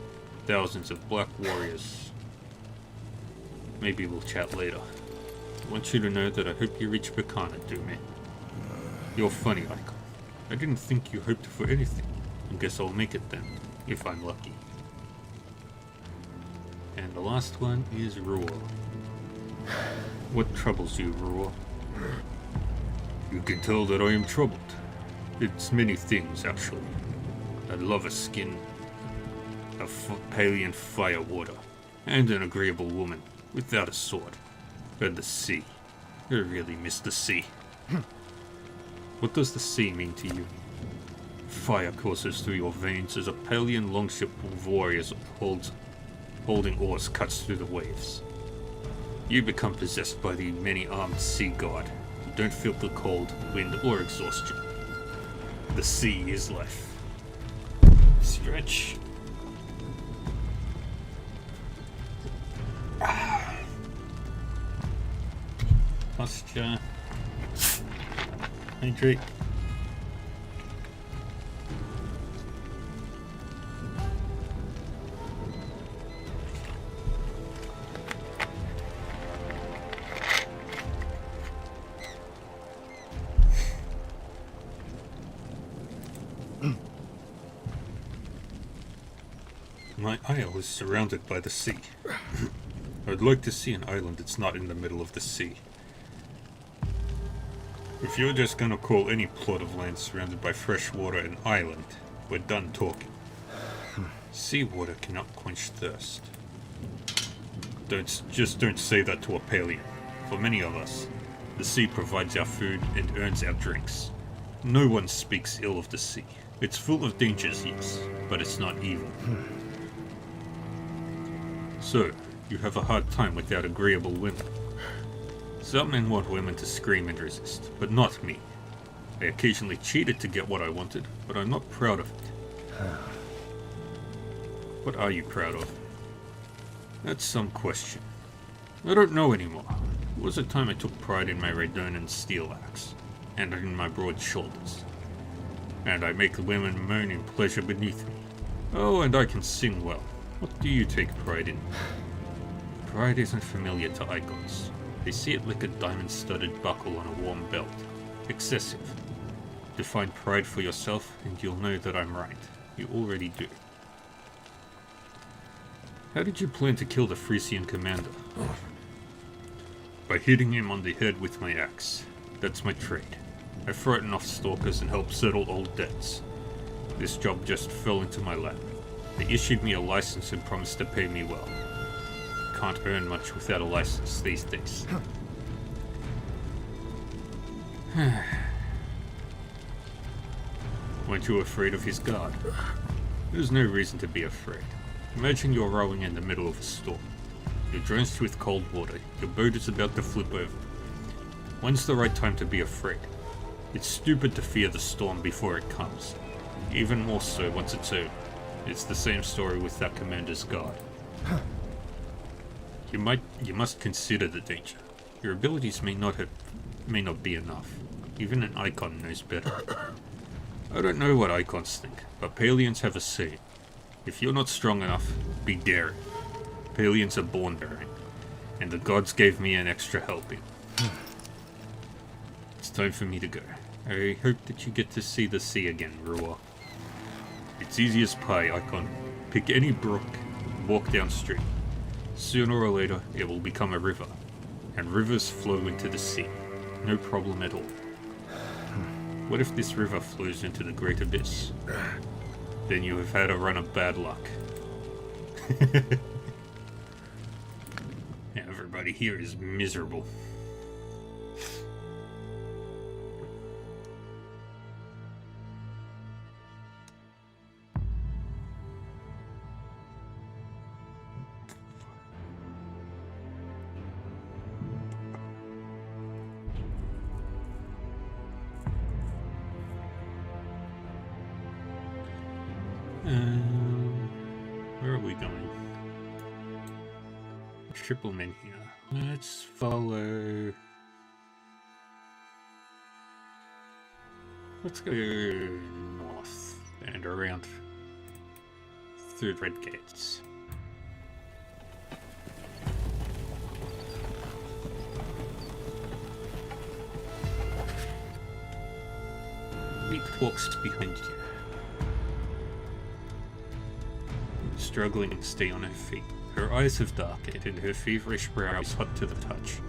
Thousands of black warriors. Maybe we'll chat later. I want you to know that I hope you reach Berkana, Doomé. You're funny, Icon. I didn't think you hoped for anything. I guess I'll make it then, if I'm lucky. And the last one is Roar. What troubles you, Roar? You can tell that I am troubled. It's many things, actually. I love a skin, a Palian fire water, and an agreeable woman, without a sword. And the sea. I really miss the sea. What does the sea mean to you? Fire courses through your veins as a Palian longship of warriors holding oars cuts through the waves. You become possessed by the many-armed sea god. You don't feel the cold, wind, or exhaustion. The sea is life. Stretch. Gotcha. Hydrate. My isle is surrounded by the sea. I'd like to see an island that's not in the middle of the sea. If you're just gonna call any plot of land surrounded by fresh water an island, we're done talking. Seawater cannot quench thirst. Don't say that to a Palian. For many of us, the sea provides our food and earns our drinks. No one speaks ill of the sea. It's full of dangers, yes, but it's not evil. So, you have a hard time without agreeable women. Some men want women to scream and resist, but not me. I occasionally cheated to get what I wanted, but I'm not proud of it. What are you proud of? That's some question. I don't know anymore. It was a time I took pride in my Raidonan steel axe, and in my broad shoulders. And I make the women moan in pleasure beneath me. Oh, and I can sing well. What do you take pride in? Pride isn't familiar to icons. They see it like a diamond-studded buckle on a warm belt. Excessive. Define pride for yourself, and you'll know that I'm right. You already do. How did you plan to kill the Frisian commander? By hitting him on the head with my axe. That's my trade. I frighten off stalkers and help settle old debts. This job just fell into my lap. They issued me a license and promised to pay me well. Can't earn much without a license these days. Weren't you afraid of his guard? There's no reason to be afraid. Imagine you're rowing in the middle of a storm. You're drenched with cold water. Your boat is about to flip over. When's the right time to be afraid? It's stupid to fear the storm before it comes. Even more so once it's over. It's the same story with that commander's guard. You must consider the danger. Your abilities may not be enough. Even an icon knows better. I don't know what icons think, but Palians have a saying. If you're not strong enough, be daring. Palians are born daring, and the gods gave me an extra helping. It's time for me to go. I hope that you get to see the sea again, Ruwa. It's easy as pie, Icon. Pick any brook, walk downstream. Sooner or later, it will become a river, and rivers flow into the sea. No problem at all. What if this river flows into the Great Abyss? Then you have had a run of bad luck. Everybody here is miserable. Where are we going? Triple men here. Let's follow. Let's go north and around through the red gates. Leap walks behind you. Struggling to stay on her feet. Her eyes have darkened and her feverish brow is hot to the touch.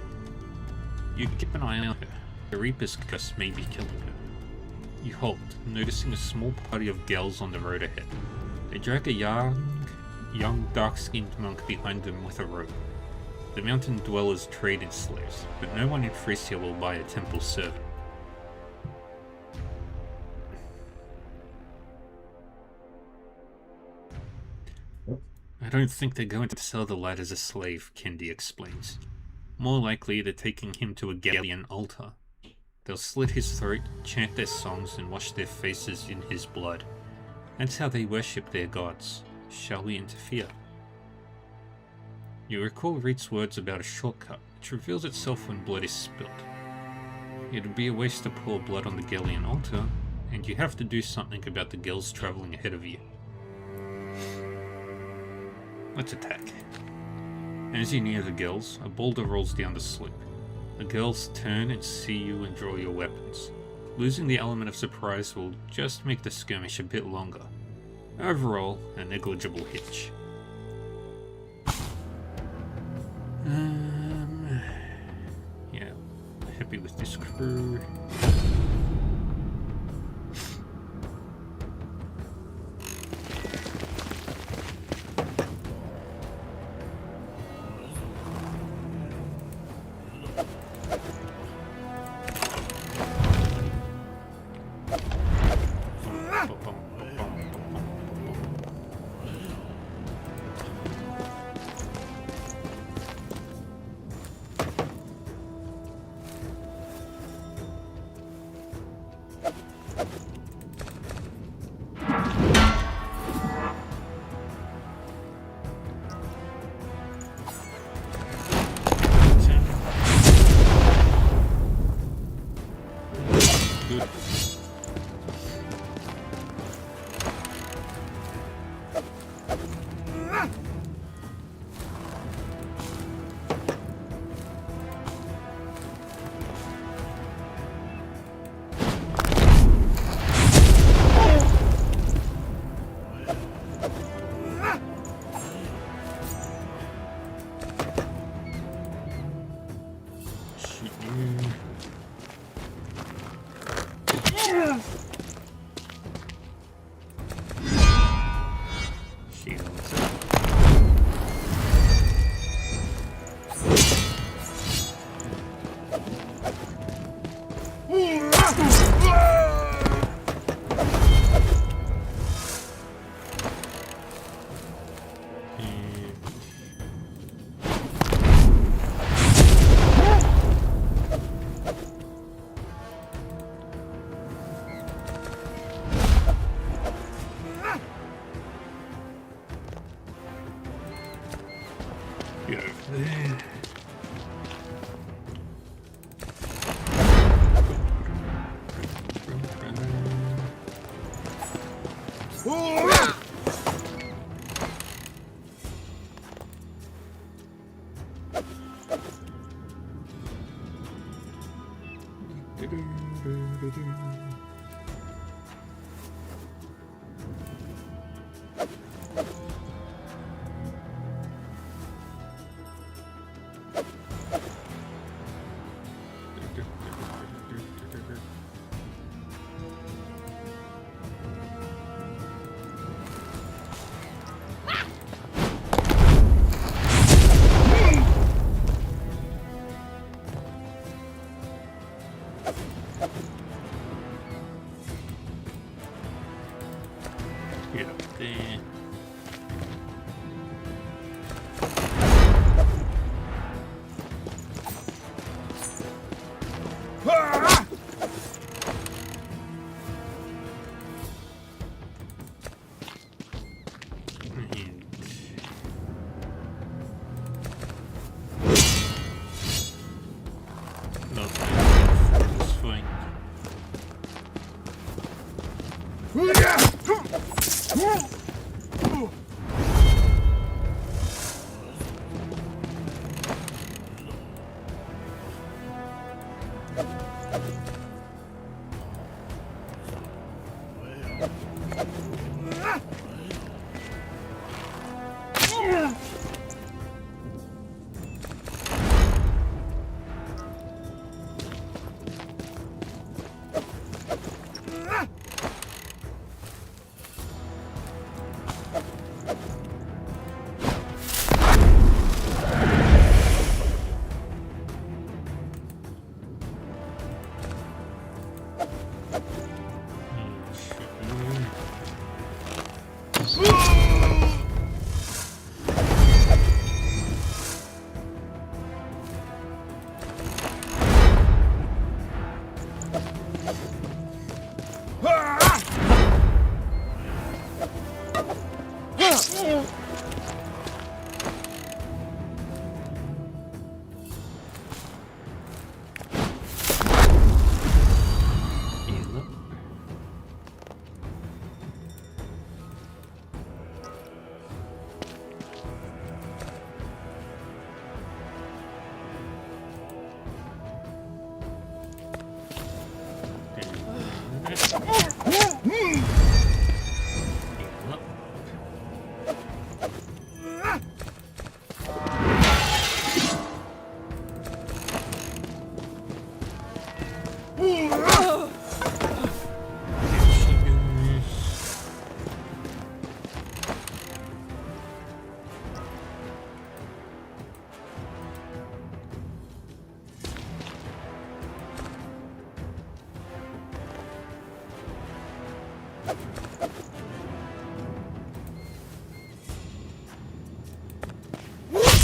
You keep an eye on her. The Reaper's curse may be killing her. You halt, noticing a small party of gals on the road ahead. They drag a young dark-skinned monk behind them with a rope. The mountain dwellers trade in slaves, but no one in Frisia will buy a temple servant. I don't think they're going to sell the lad as a slave, Kendi explains. More likely they're taking him to a Gallian altar. They'll slit his throat, chant their songs, and wash their faces in his blood. That's how they worship their gods. Shall we interfere? You recall Reed's words about a shortcut, which reveals itself when blood is spilt. it'd be a waste to pour blood on the Gellian altar, and you have to do something about the Gels traveling ahead of you. Let's attack. As you near the Gels, a boulder rolls down the slope. The Gels turn and see you and draw your weapons. Losing the element of surprise will just make the skirmish a bit longer. Overall, a negligible hitch. Yeah, happy with this crew.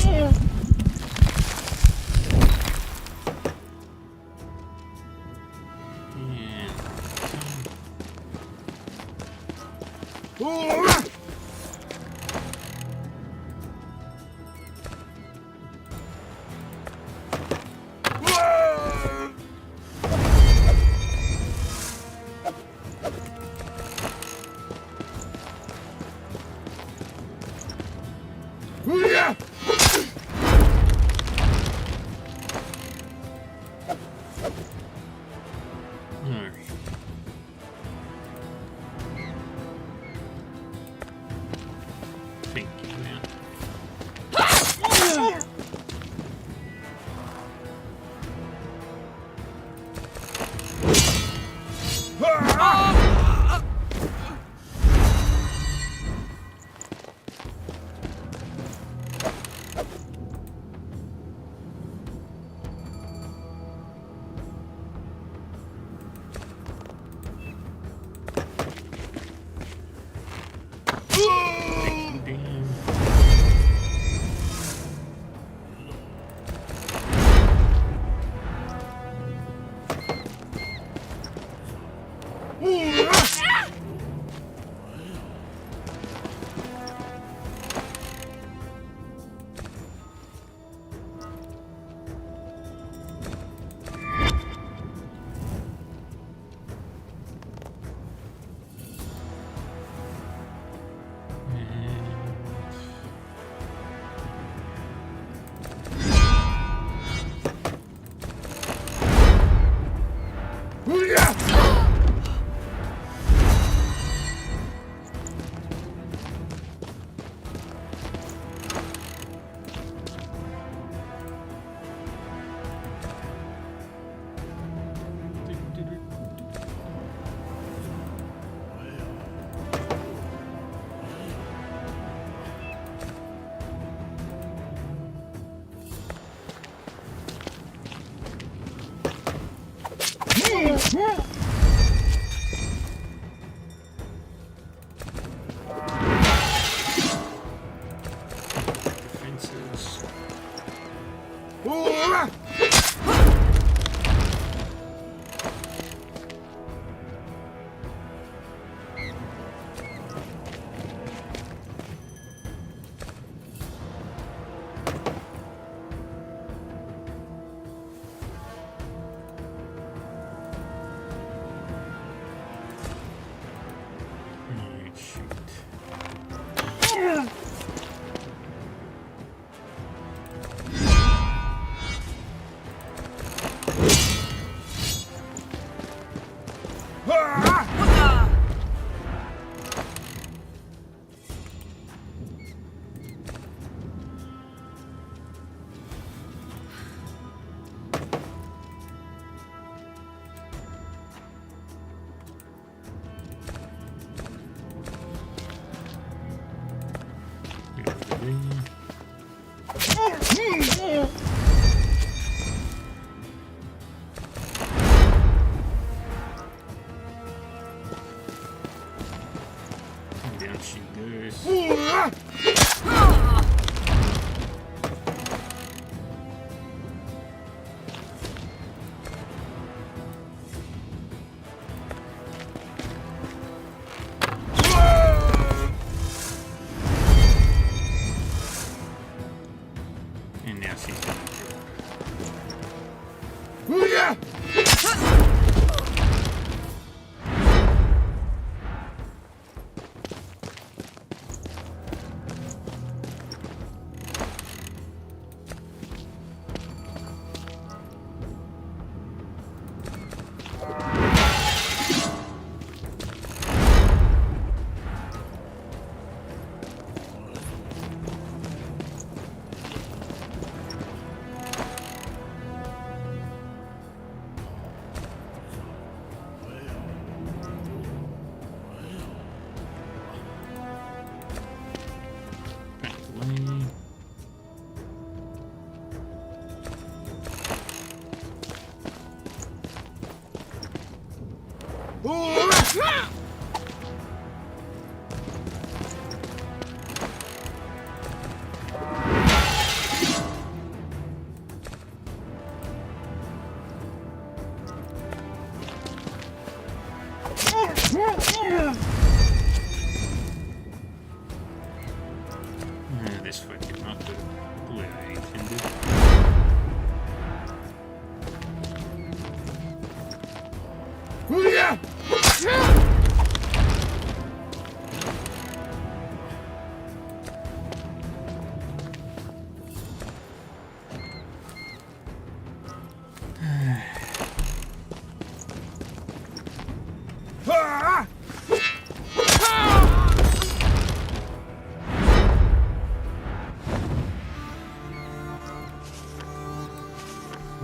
Alright. Thank you, man. Damn. Defenses. Alright, shoot. Down she goes. And now she's gonna this fucking not the way I intended.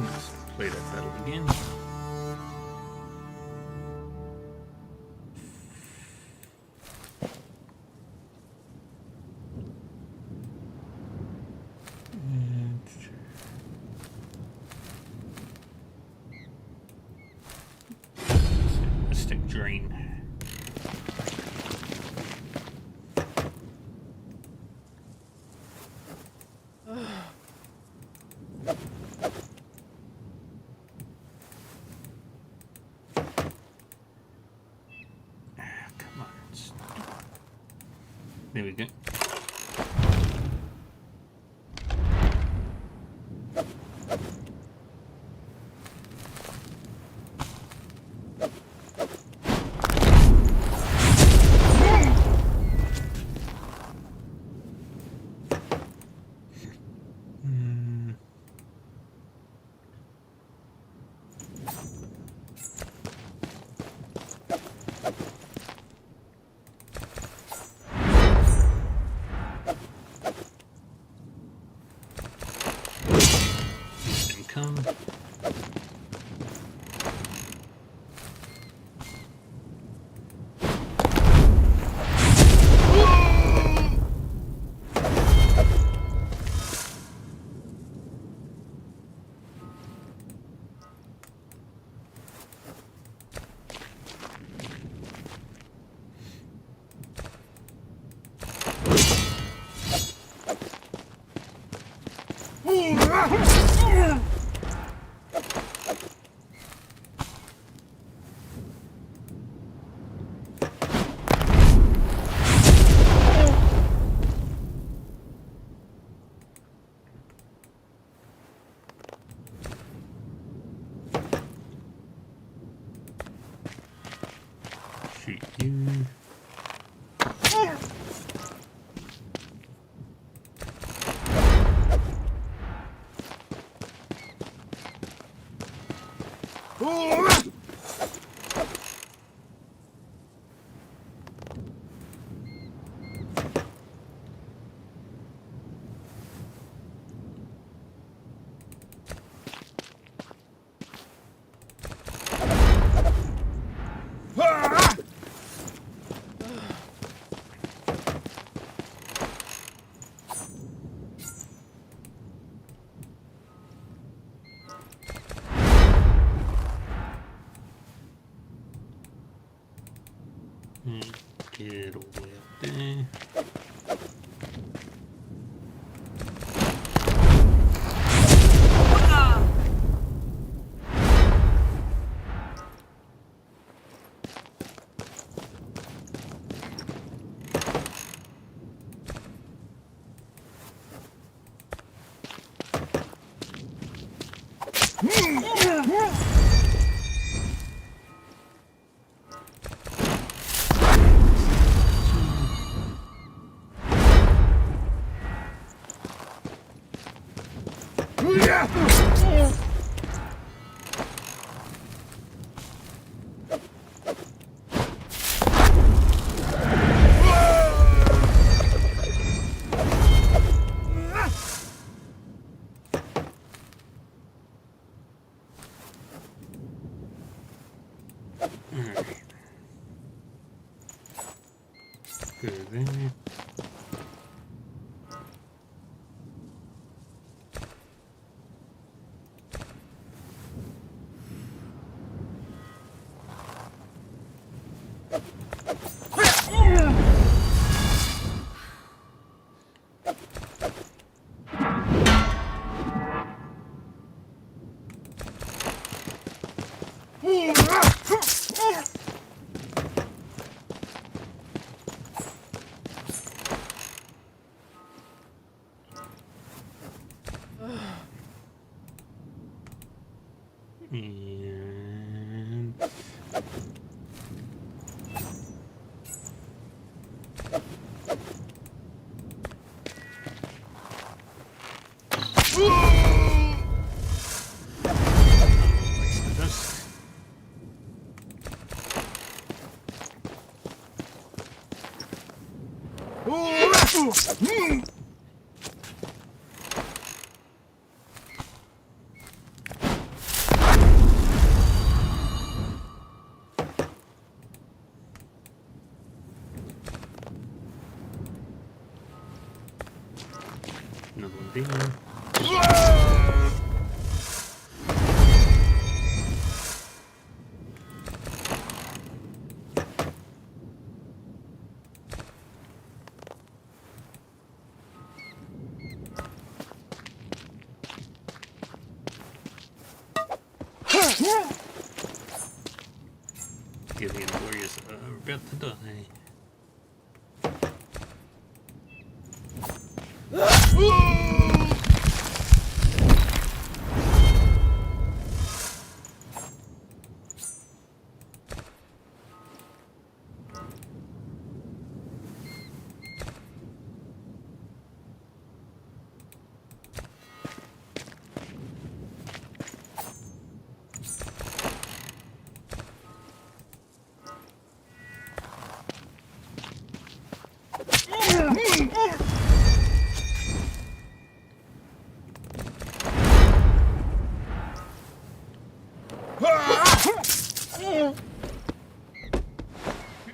Let's play that battle again. Let's take drain. Come on. There we go. Come. Shoot you. Get all the way up there. Go there. And... Place the dust. Another one there. Gillian warriors are about to die.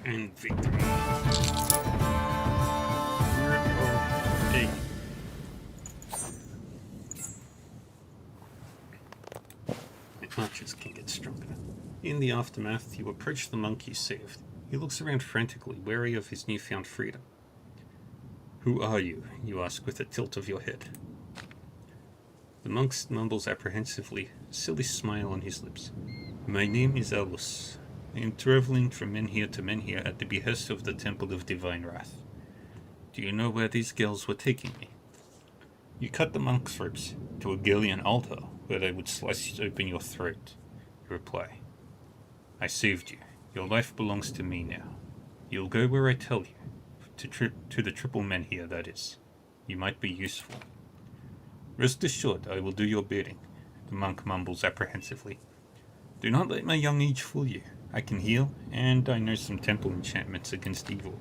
And victory. Word of day. The archers can get stronger. In the aftermath, you approach the monk you saved. He looks around frantically, wary of his newfound freedom. Who are you? You ask with a tilt of your head. The monk mumbles apprehensively, a silly smile on his lips. My name is Elus. I am traveling from Menhir to Menhir at the behest of the Temple of Divine Wrath. Do you know where these girls were taking me? You cut the monk's ropes to a Gillian altar where they would slice open your throat. You reply. I saved you. Your life belongs to me now. You'll go where I tell you. To the triple Menhir, that is. You might be useful. Rest assured, I will do your bidding, the monk mumbles apprehensively. Do not let my young age fool you. I can heal, and I know some temple enchantments against evil.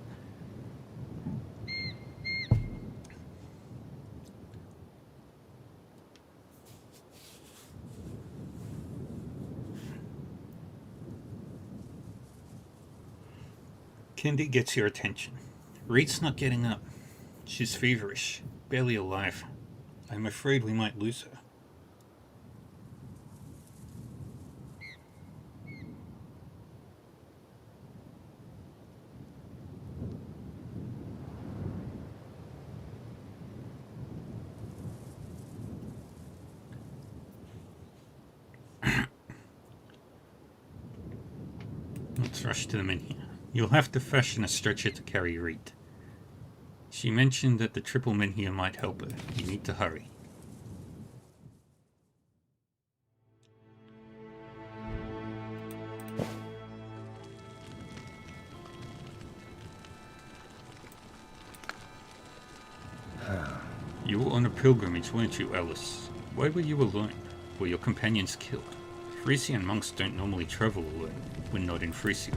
Kendi gets your attention. Reed's not getting up. She's feverish, barely alive. I'm afraid we might lose her. Let's rush to the Menhir. You'll have to fashion a stretcher to carry Reed. She mentioned that the triple Menhir might help her. You need to hurry. You were on a pilgrimage, weren't you, Alice? Why were you alone? Were your companions killed? Frisian monks don't normally travel alone when not in Frisia.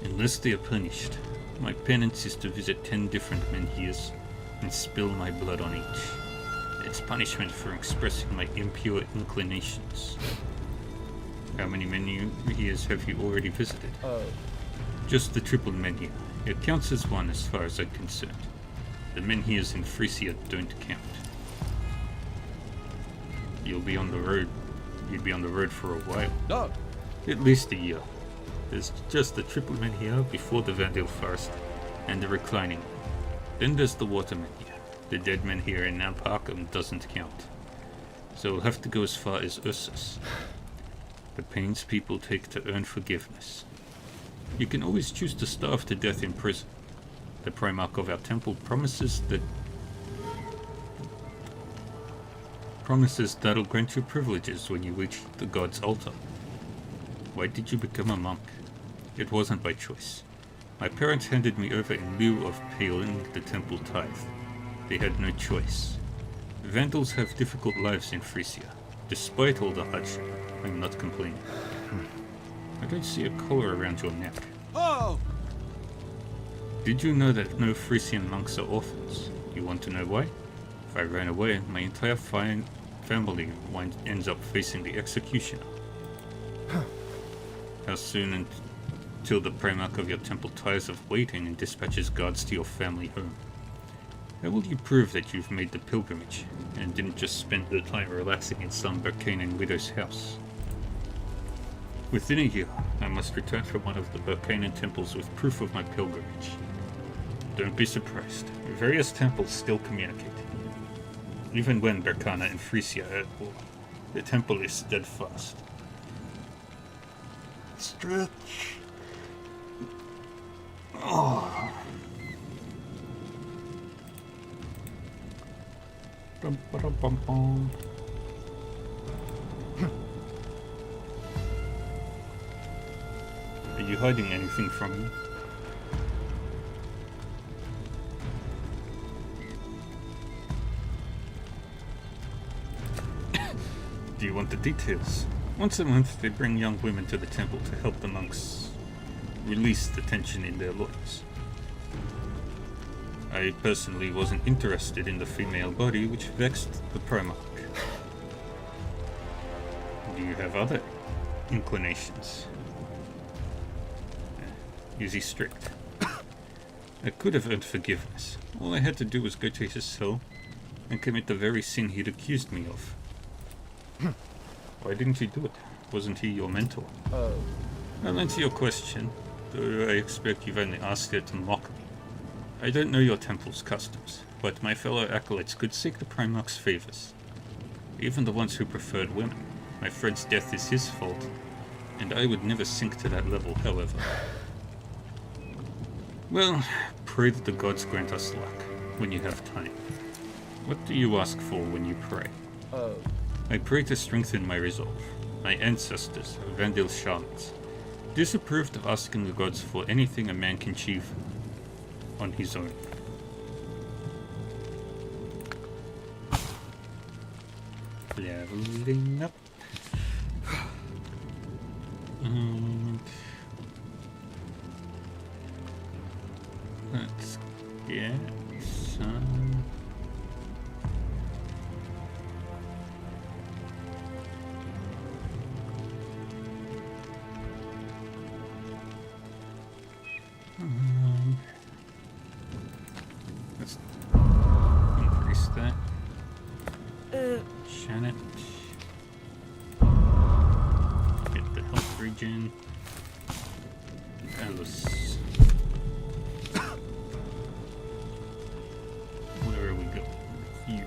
Unless they are punished. My penance is to visit 10 different menhirs and spill my blood on each. It's punishment for expressing my impure inclinations. How many menhirs have you already visited? Just the triple menhir. It counts as one as far as I'm concerned. The menhirs in Frisia don't count. You'd be on the road for a while. No. At least a year. There's just the triple menhir before the Vandal Forest and the reclining one. Then there's the water menhir. The dead menhir in Namparkum doesn't count. So we'll have to go as far as Ursus. The pains people take to earn forgiveness. You can always choose to starve to death in prison. The Primarch of our temple promises that promises that'll grant you privileges when you reach the god's altar. Why did you become a monk? It wasn't by choice. My parents handed me over in lieu of paying the temple tithe. They had no choice. Vandals have difficult lives in Frisia. Despite all the hardship, I'm not complaining. I don't see a collar around your neck. Oh! Did you know that no Frisian monks are orphans? You want to know why? If I ran away, my entire family ends up facing the executioner. How soon until the Primarch of your temple tires of waiting and dispatches guards to your family home? How will you prove that you've made the pilgrimage, and didn't just spend the time relaxing in some Burkanian widow's house? Within a year, I must return from one of the Burkanian temples with proof of my pilgrimage. Don't be surprised. Various temples still communicate. Even when Berkana and Frisia are at war, the temple is steadfast. Stretch. Oh. Bum, ba-dum, bum, bum. Are you hiding anything from me? Do you want the details? Once a month, they bring young women to the temple to help the monks release the tension in their lives. I personally wasn't interested in the female body, which vexed the Primarch. Do you have other inclinations? Is he strict? I could have earned forgiveness. All I had to do was go to his cell and commit the very sin he'd accused me of. Why didn't you do it? Wasn't he your mentor? I'll answer your question, though I expect you've only asked it to mock me. I don't know your temple's customs, but my fellow acolytes could seek the Primarch's favors. Even the ones who preferred women. My friend's death is his fault, and I would never sink to that level, however. Well, pray that the gods grant us luck, when you have time. What do you ask for when you pray? I pray to strengthen my resolve. My ancestors, Vandil shamans, disapproved of asking the gods for anything a man can achieve on his own. Leveling up. And let's get some. Let's increase that. Shannon. Get the health regen. Alice. Where are we going? Here.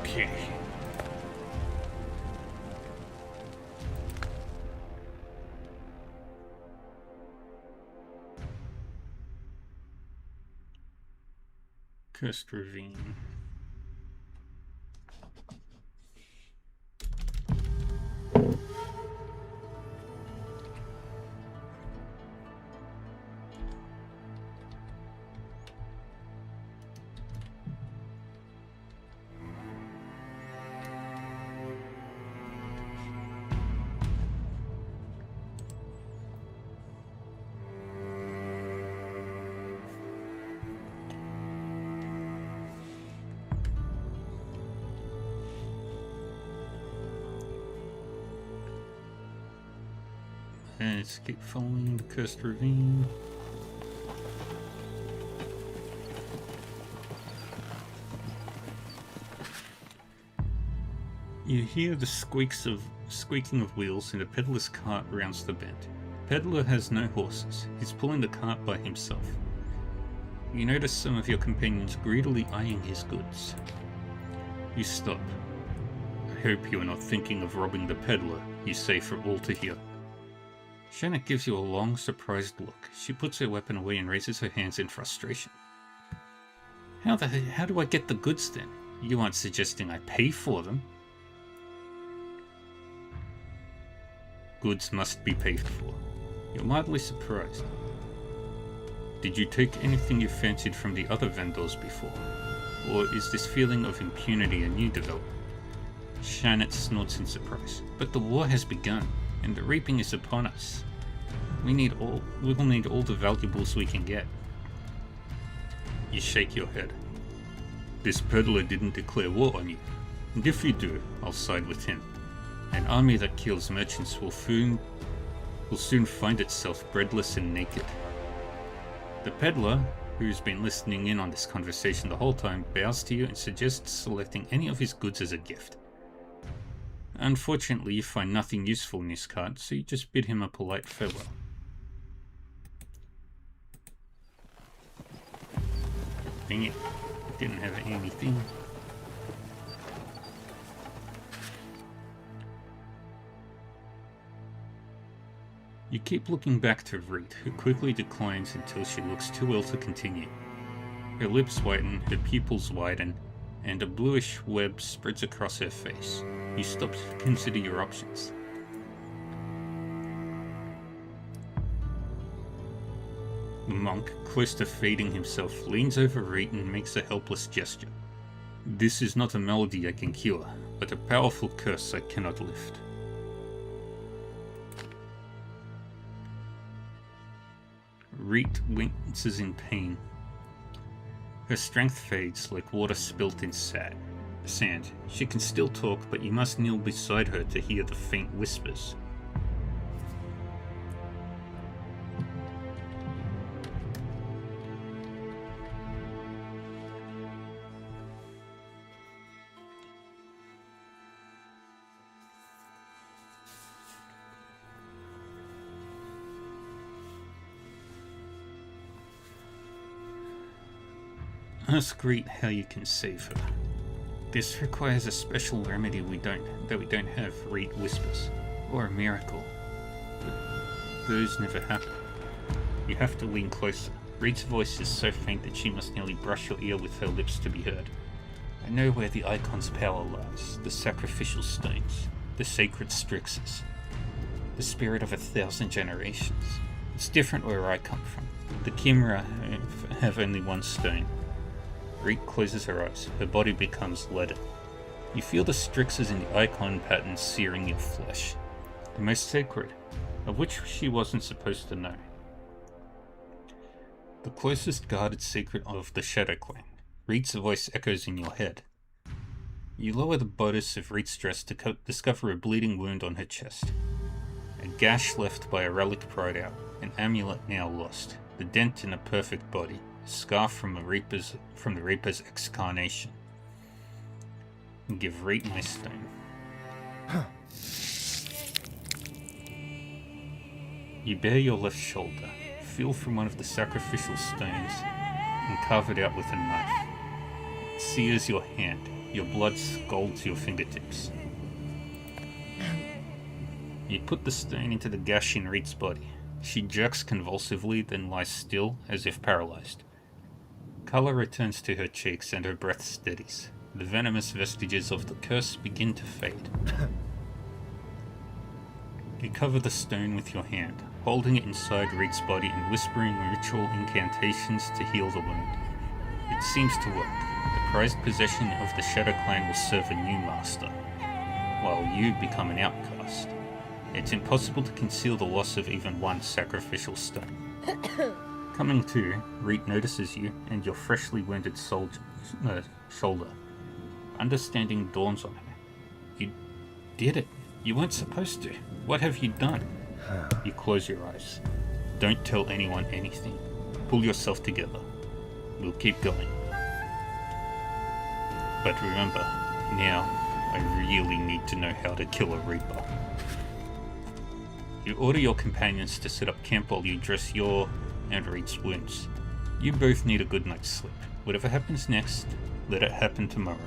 Okay. Cursed Ravine. Let's keep following the Cursed Ravine. You hear the squeaks of squeaking of wheels, and a peddler's cart rounds the bend. The peddler has no horses. He's pulling the cart by himself. You notice some of your companions greedily eyeing his goods. You stop. I hope you are not thinking of robbing the peddler, you say for all to hear. Shannon gives you a long, surprised look. She puts her weapon away and raises her hands in frustration. How do I get the goods then? You aren't suggesting I pay for them. Goods must be paid for. You're mildly surprised. Did you take anything you fancied from the other vendors before? Or is this feeling of impunity a new development? Shannon snorts in surprise. But the war has begun, and the reaping is upon us. We will need all the valuables we can get. You shake your head. This peddler didn't declare war on you, and if you do, I'll side with him. An army that kills merchants will soon find itself breadless and naked. The peddler, who's been listening in on this conversation the whole time, bows to you and suggests selecting any of his goods as a gift. Unfortunately, you find nothing useful in his cart, so you just bid him a polite farewell. Dang it, didn't have anything. You keep looking back to Reet, who quickly declines until she looks too ill to continue. Her lips whiten, her pupils widen, and a bluish web spreads across her face. You stop to consider your options. The monk, close to fading himself, leans over Reet and makes a helpless gesture. This is not a malady I can cure, but a powerful curse I cannot lift. Reet winces in pain. Her strength fades like water spilt in sand. She can still talk, but you must kneel beside her to hear the faint whispers. Ask Reet how you can save her. This requires a special remedy that we don't have, Reet whispers. Or a miracle. But those never happen. You have to lean closer. Reet's voice is so faint that she must nearly brush your ear with her lips to be heard. I know where the Icon's power lies. The sacrificial stones. The sacred Strixes. The spirit of 1,000 generations. It's different where I come from. The Chimera have only one stone. Reet closes her eyes. Her body becomes leaden. You feel the Strixes in the Icon pattern searing your flesh. The most sacred, of which she wasn't supposed to know. The closest guarded secret of the Shadow Clan. Reet's voice echoes in your head. You lower the bodice of Reet's dress to discover a bleeding wound on her chest. A gash left by a relic pried out. An amulet now lost. The dent in a perfect body. Scarf from the Reaper's excarnation. Give Reet my stone. You bare your left shoulder, feel from one of the sacrificial stones, and carve it out with a knife. It sears your hand, your blood scalds your fingertips. You put the stone into the gash in Reet's body. She jerks convulsively, then lies still, as if paralyzed. Color returns to her cheeks and her breath steadies. The venomous vestiges of the curse begin to fade. You cover the stone with your hand, holding it inside Reet's body and whispering ritual incantations to heal the wound. It seems to work. The prized possession of the Shadow Clan will serve a new master, while you become an outcast. It's impossible to conceal the loss of even one sacrificial stone. Coming to, Reet notices you and your freshly wounded shoulder. Understanding dawns on her. You did it. You weren't supposed to. What have you done? You close your eyes. Don't tell anyone anything. Pull yourself together. We'll keep going. But remember, now, I really need to know how to kill a Reaper. You order your companions to set up camp while you dress your and Reed's wounds. You both need a good night's sleep. Whatever happens next, let it happen tomorrow.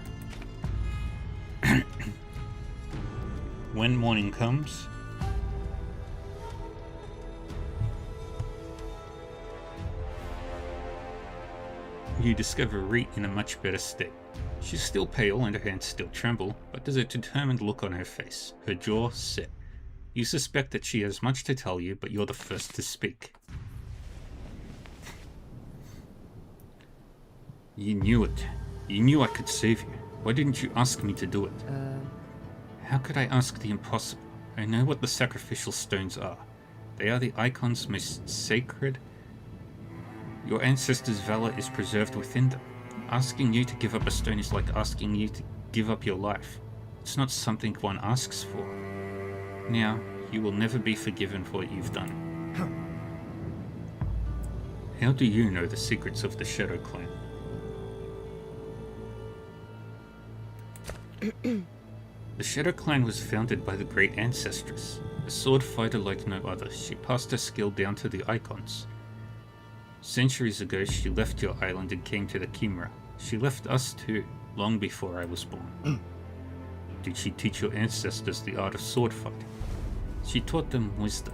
When morning comes, you discover Reed in a much better state. She's still pale and her hands still tremble, but there's a determined look on her face, her jaw set. You suspect that she has much to tell you, but you're the first to speak. You knew it. You knew I could save you. Why didn't you ask me to do it? How could I ask the impossible? I know what the sacrificial stones are. They are the Icon's most sacred. Your ancestors' valor is preserved within them. Asking you to give up a stone is like asking you to give up your life. It's not something one asks for. Now, you will never be forgiven for what you've done. How do you know the secrets of the Shadow Clan? The Shadow Clan was founded by the Great Ancestress, a sword fighter like no other. She passed her skill down to the Icons. Centuries ago, she left your island and came to the Chimera. She left us too, long before I was born. Did she teach your ancestors the art of sword fighting? She taught them wisdom.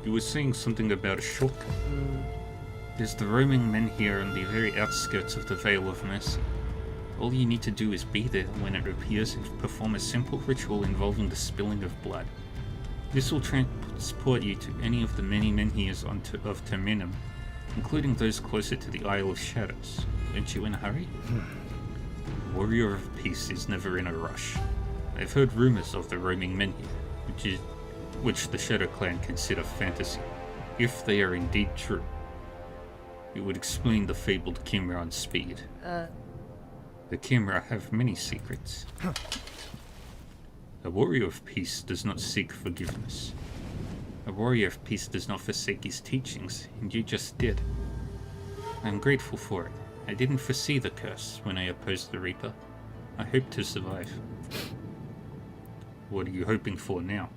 You were saying something about a shortcut. There's the roaming men here on the very outskirts of the Vale of Mercy. All you need to do is be there when it appears and perform a simple ritual involving the spilling of blood. This will transport you to any of the many menhirs of Terminum, including those closer to the Isle of Shadows. Aren't you in a hurry? Warrior of Peace is never in a rush. I've heard rumors of the roaming menhir, which the Shadow Clan consider fantasy. If they are indeed true, it would explain the fabled Chimeron's speed. The Chimera have many secrets. A warrior of peace does not seek forgiveness. A warrior of peace does not forsake his teachings, and you just did. I'm grateful for it. I didn't foresee the curse when I opposed the Reaper. I hope to survive. What are you hoping for now?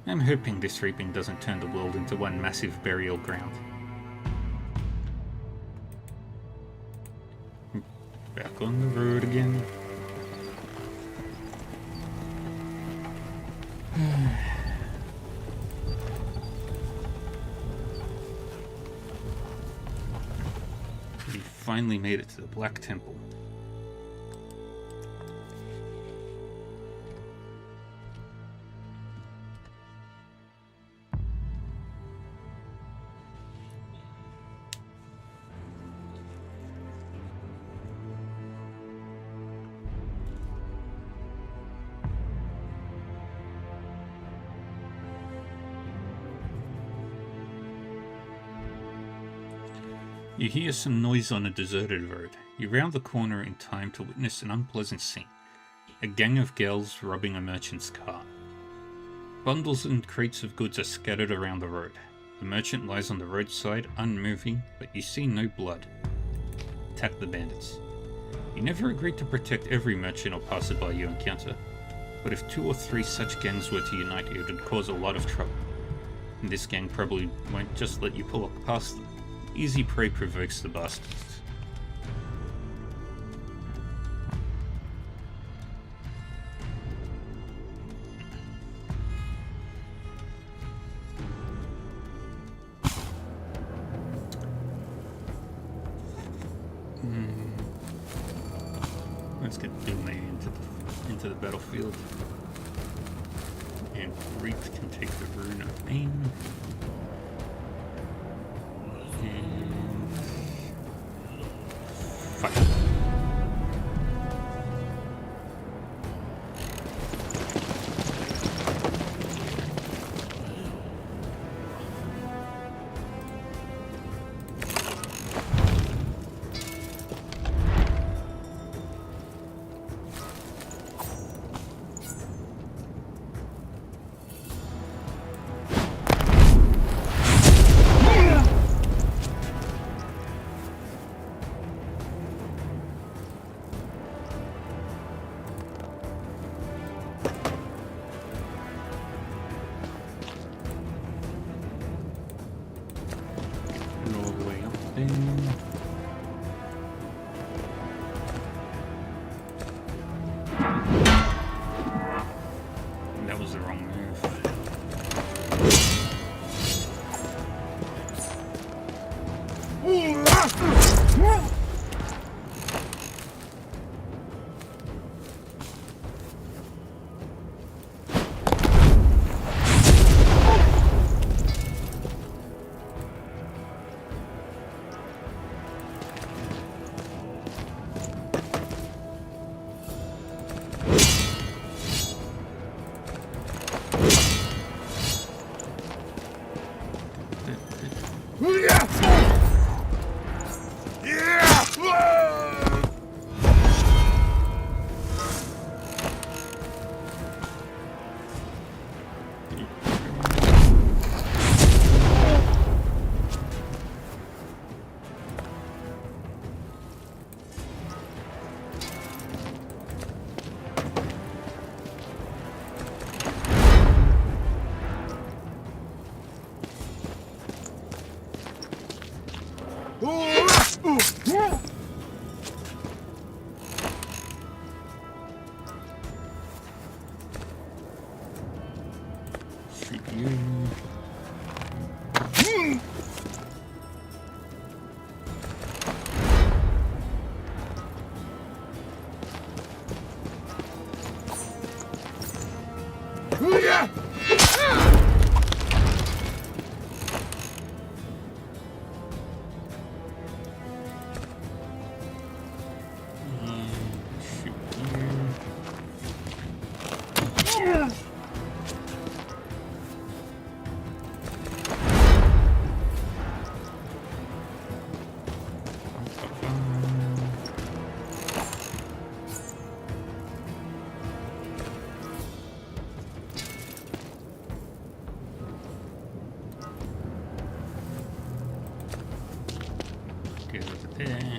I'm hoping this reaping doesn't turn the world into one massive burial ground. Back on the road again. We finally made it to the Black Temple. You hear some noise on a deserted road. You round the corner in time to witness an unpleasant scene. A gang of girls robbing a merchant's car. Bundles and crates of goods are scattered around the road. The merchant lies on the roadside, unmoving, but you see no blood. Attack the bandits. You never agreed to protect every merchant or passerby you encounter, but if 2 or 3 such gangs were to unite, it would cause a lot of trouble. And this gang probably won't just let you pull up past them. Easy prey provokes the bastards. Let's get Billy into the battlefield. And Reed can take the rune of aim. And fight. Shoot you. Shoot you. Get over there.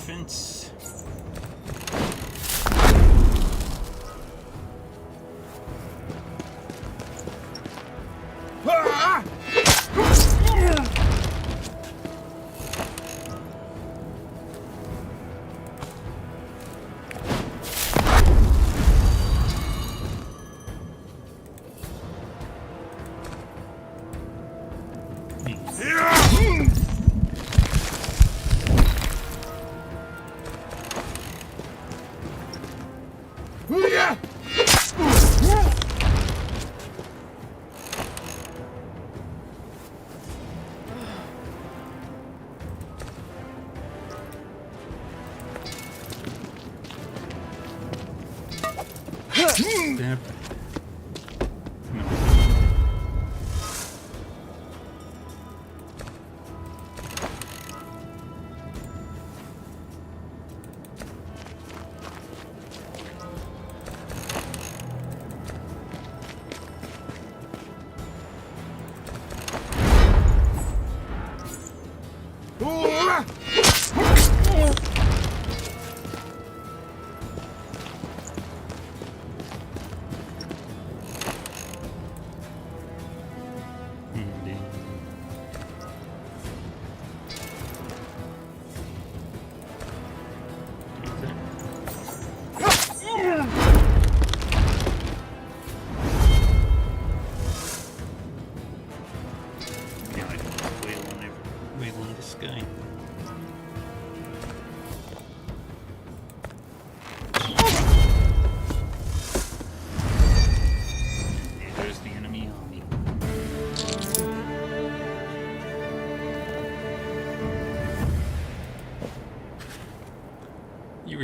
Fence. Stab. No.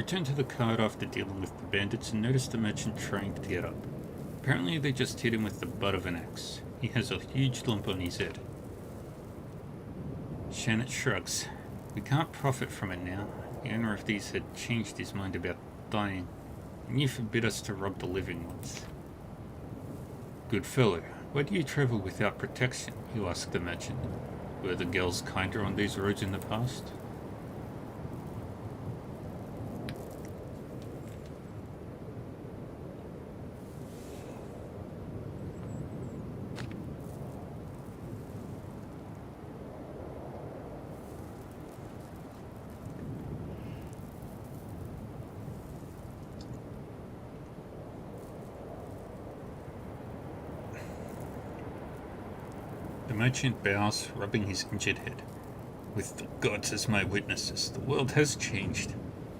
return to the cart after dealing with the bandits and notice the merchant trying to get up. Apparently they just hit him with the butt of an axe. He has a huge lump on his head. Shannon shrugs. We can't profit from it now. The owner of these had changed his mind about dying, and you forbid us to rob the living ones. Good fellow, why do you travel without protection? You ask the merchant. Were the girls kinder on these roads in the past? The merchant bows, rubbing his injured head. With the gods as my witnesses, the world has changed.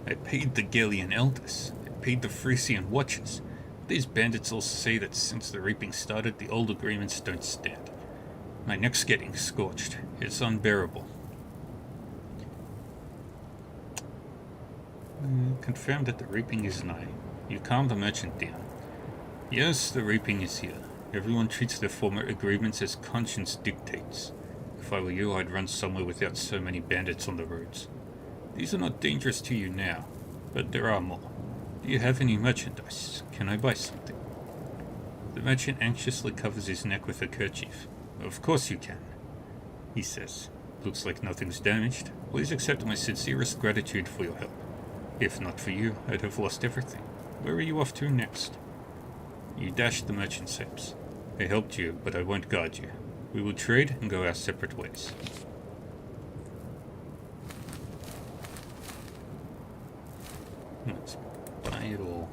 I paid the Gellian elders. I paid the Frisian watchers. These bandits all say that since the reaping started, the old agreements don't stand. My neck's getting scorched. It's unbearable. Confirmed that the reaping is nigh. You calm the merchant down. Yes, the reaping is here. Everyone treats their former agreements as conscience dictates. If I were you, I'd run somewhere without so many bandits on the roads. These are not dangerous to you now, but there are more. Do you have any merchandise? Can I buy something? The merchant anxiously covers his neck with a kerchief. Of course you can, he says. Looks like nothing's damaged. Please accept my sincerest gratitude for your help. If not for you, I'd have lost everything. Where are you off to next? You dash the merchant's hips. I helped you, but I won't guard you. We will trade and go our separate ways. Let's buy it all.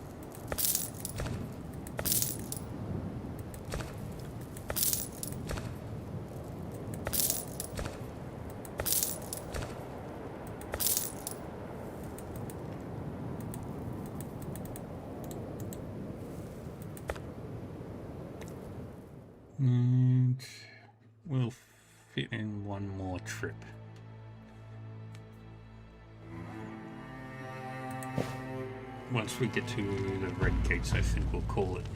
And we'll fit in one more trip. Once we get to the Red Gates, I think we'll call it.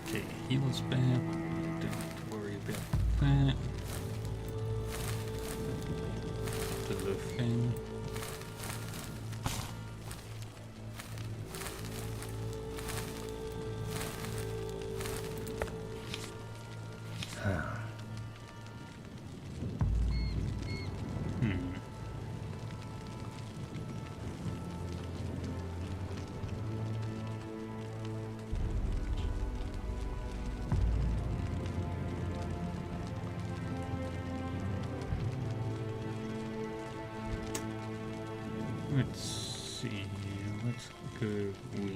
Okay, heal's back. Don't have to worry about that. To the thing. Let's see, let's go with...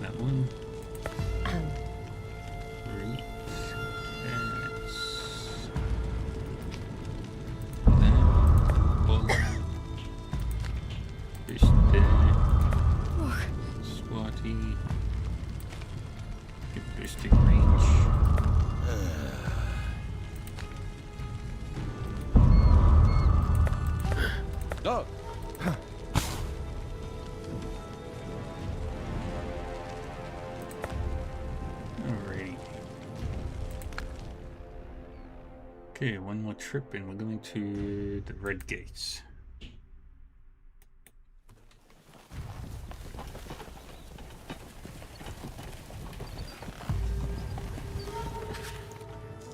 that one. Great. Swati. Get boosting range. Dog. Alrighty. Okay, one more trip and we're going to the Red Gates.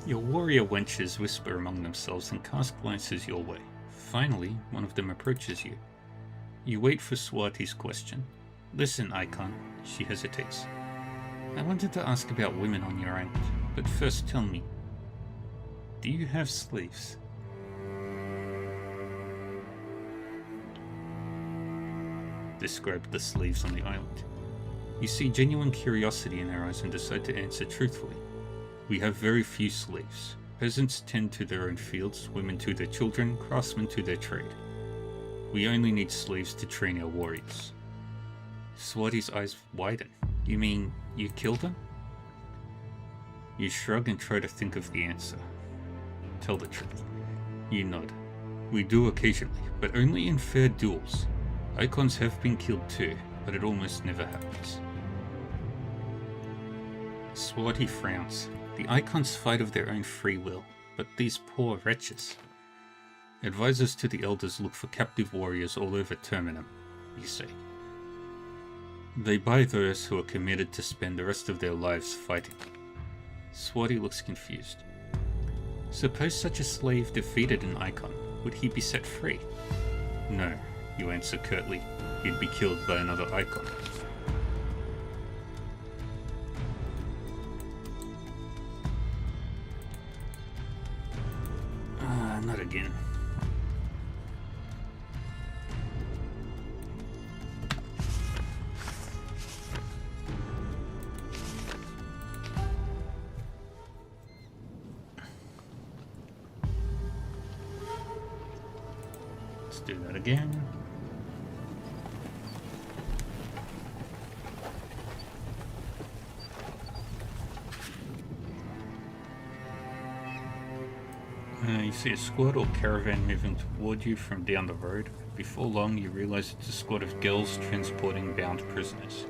Your warrior wenches whisper among themselves and cast glances your way. Finally, one of them approaches you. You wait for Swati's question. Listen, Icon. She hesitates. I wanted to ask about women on your island, but first tell me, do you have slaves? Describe the slaves on the island. You see genuine curiosity in her eyes and decide to answer truthfully. We have very few slaves. Peasants tend to their own fields, women to their children, craftsmen to their trade. We only need slaves to train our warriors. Swati's eyes widen. You mean you killed them? You shrug and try to think of the answer. Tell the truth. You nod. We do occasionally, but only in fair duels. Icons have been killed too, but it almost never happens. Swati frowns. The Icons fight of their own free will, but these poor wretches. Advisors to the elders look for captive warriors all over Terminum, you say. They buy those who are committed to spend the rest of their lives fighting. Swati looks confused. Suppose such a slave defeated an Icon, would he be set free? No, you answer curtly. He'd be killed by another Icon. Not again. Let's do that again. You see a squad or caravan moving toward you from down the road. Before long, you realize it's a squad of girls transporting bound prisoners.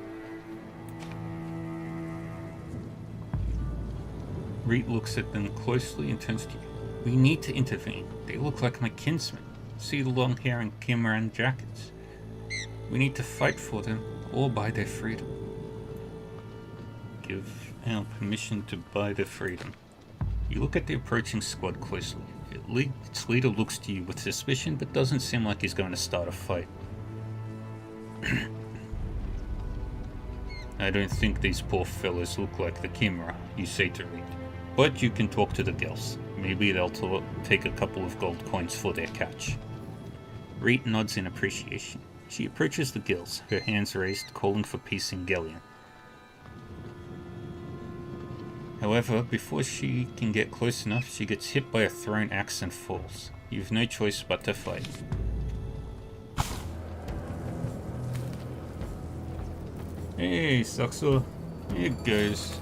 Reet looks at them closely and turns to you. We need to intervene. They look like my kinsmen. See the long hair and Kimaran jackets. We need to fight for them or buy their freedom. Give our permission to buy their freedom. You look at the approaching squad closely. Its leader looks to you with suspicion, but doesn't seem like he's going to start a fight. I don't think these poor fellows look like the Chimera, you say to Reed. But you can talk to the girls. Maybe they'll take a couple of gold coins for their catch. Reed nods in appreciation. She approaches the girls, her hands raised, calling for peace in Gellion. However, before she can get close enough, she gets hit by a thrown axe and falls. You've no choice but to fight. Hey, Saxo. Here it goes.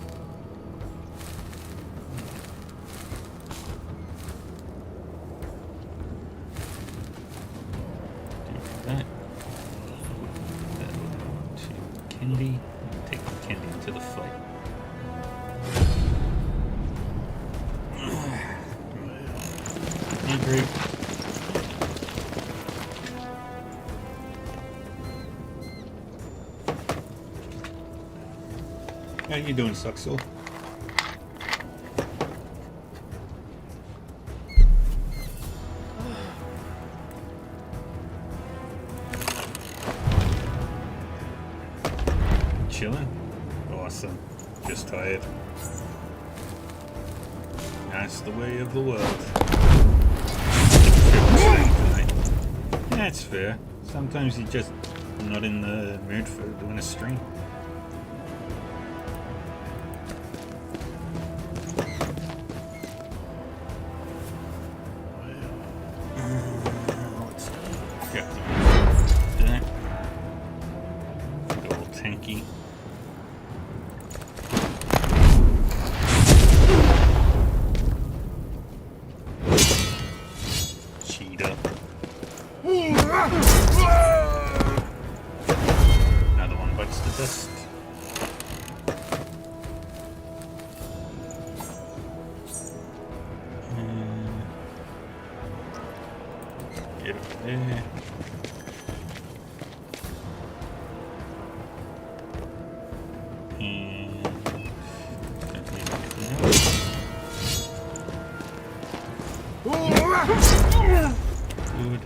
Do that. That to Kendi. Take Kendi into the fight. Great. How you doing, Saxo? Chilling? Awesome. Just tired. That's the way of the world. That's fair. Sometimes you're just not in the mood for doing a stream. Let's get that. Go all tanky. Another one bites the dust. Get over there. And don't need anything else. Good.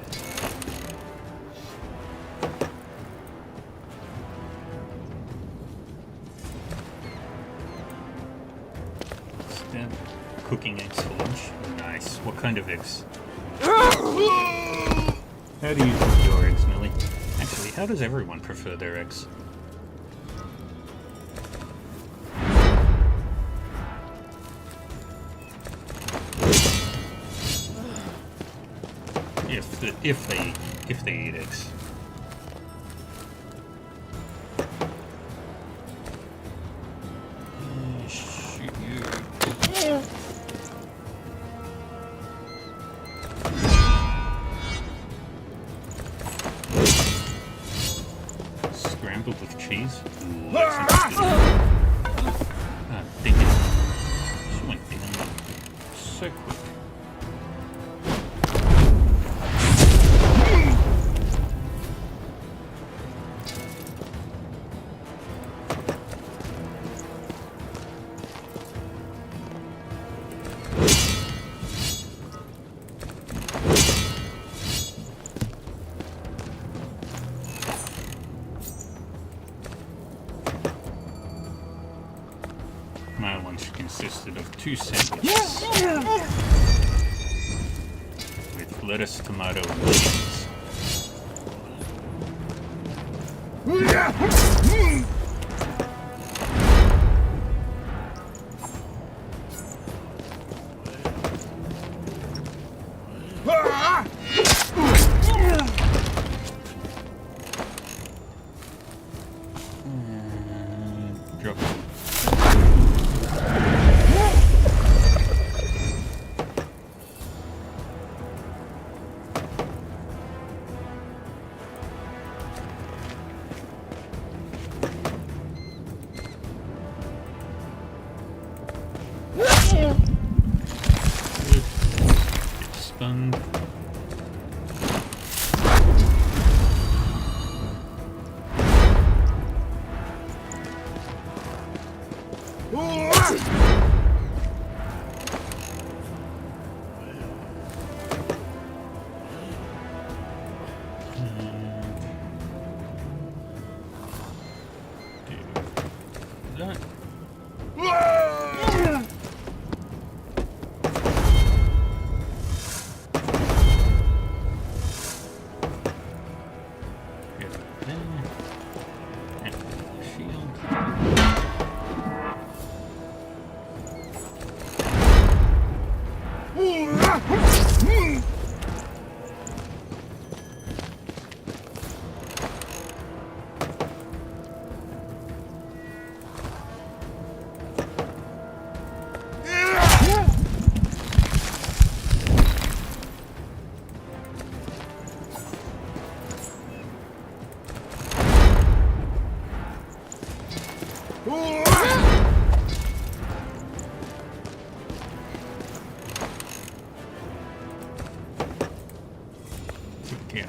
Cooking eggs for lunch. Nice. What kind of eggs? How do you cook your eggs, Millie? Actually, how does everyone prefer their eggs? If they eat eggs. Shoot you. Scrambled with cheese? Ooh, that's interesting. Ah, dang it. She went down so quick. My lunch consisted of 2 sandwiches with lettuce, tomato, and cheese. Drop it. Get stunned. That. Okay.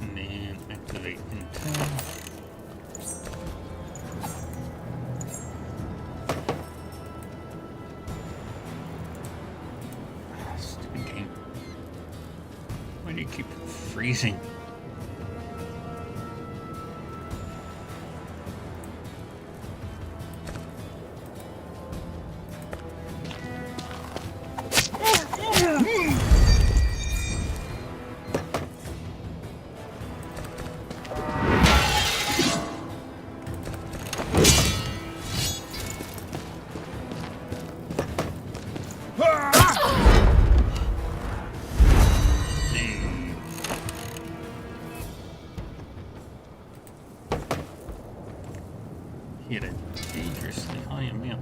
And then activate intel. Stupid game. Why do you keep freezing? Hit a dangerously high amount.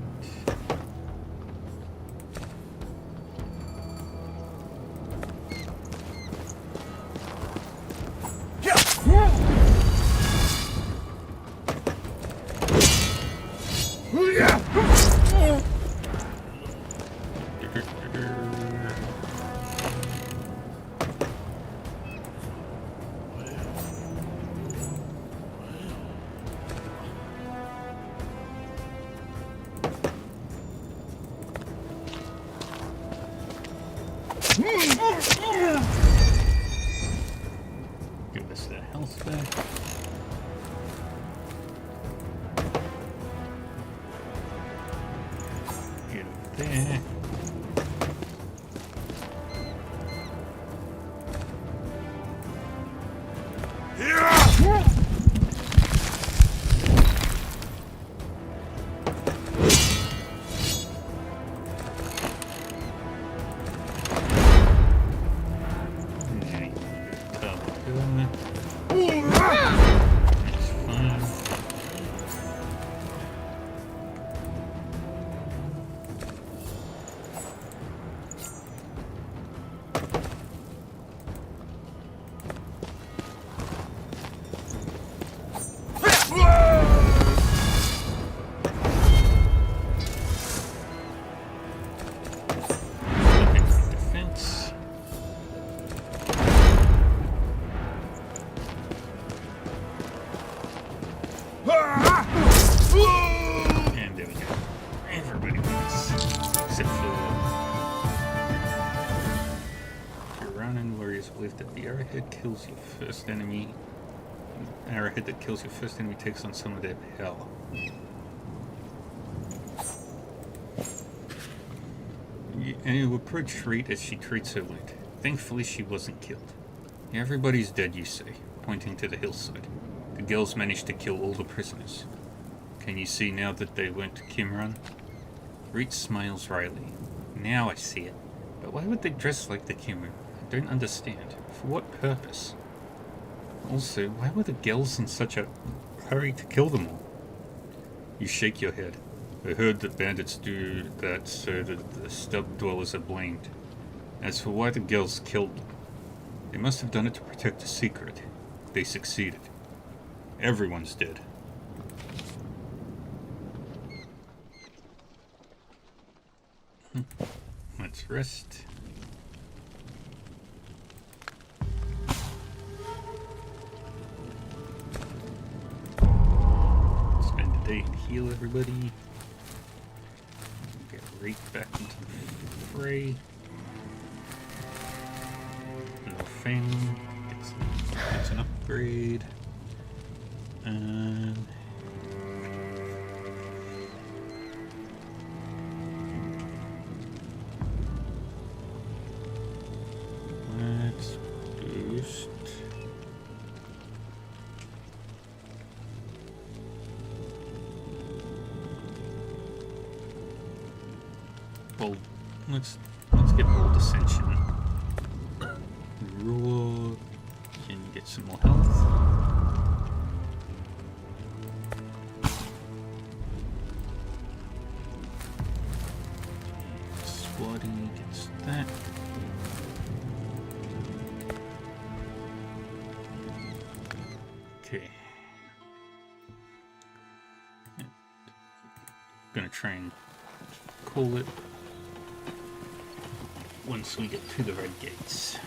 Give us the health back. Get up there. And there we go. Everybody wins. Except for Piranan warriors believe that the arrowhead kills your first enemy. An arrowhead that kills your first enemy takes on some of their power. And you approach Reed as she treats her wound. Thankfully she wasn't killed. Everybody's dead, you say, pointing to the hillside. The girls managed to kill all the prisoners. Can you see now that they went to Kimran? Reed smiles wryly. Now I see it. But why would they dress like the Kimran? I don't understand. For what purpose? Also, why were the girls in such a hurry to kill them all? You shake your head. I heard that bandits do that so that the stub dwellers are blamed. As for why the girls killed them, they must have done it to protect a secret. They succeeded. Everyone's dead. Let's rest. Spend the day and heal everybody. Get right back into the fray. No fame. Gets an upgrade. And let's boost. Well, let's get Bold Ascension. Raw can get some more health. Squatty gets that. Okay. Gonna try and call it once we get to the red gates.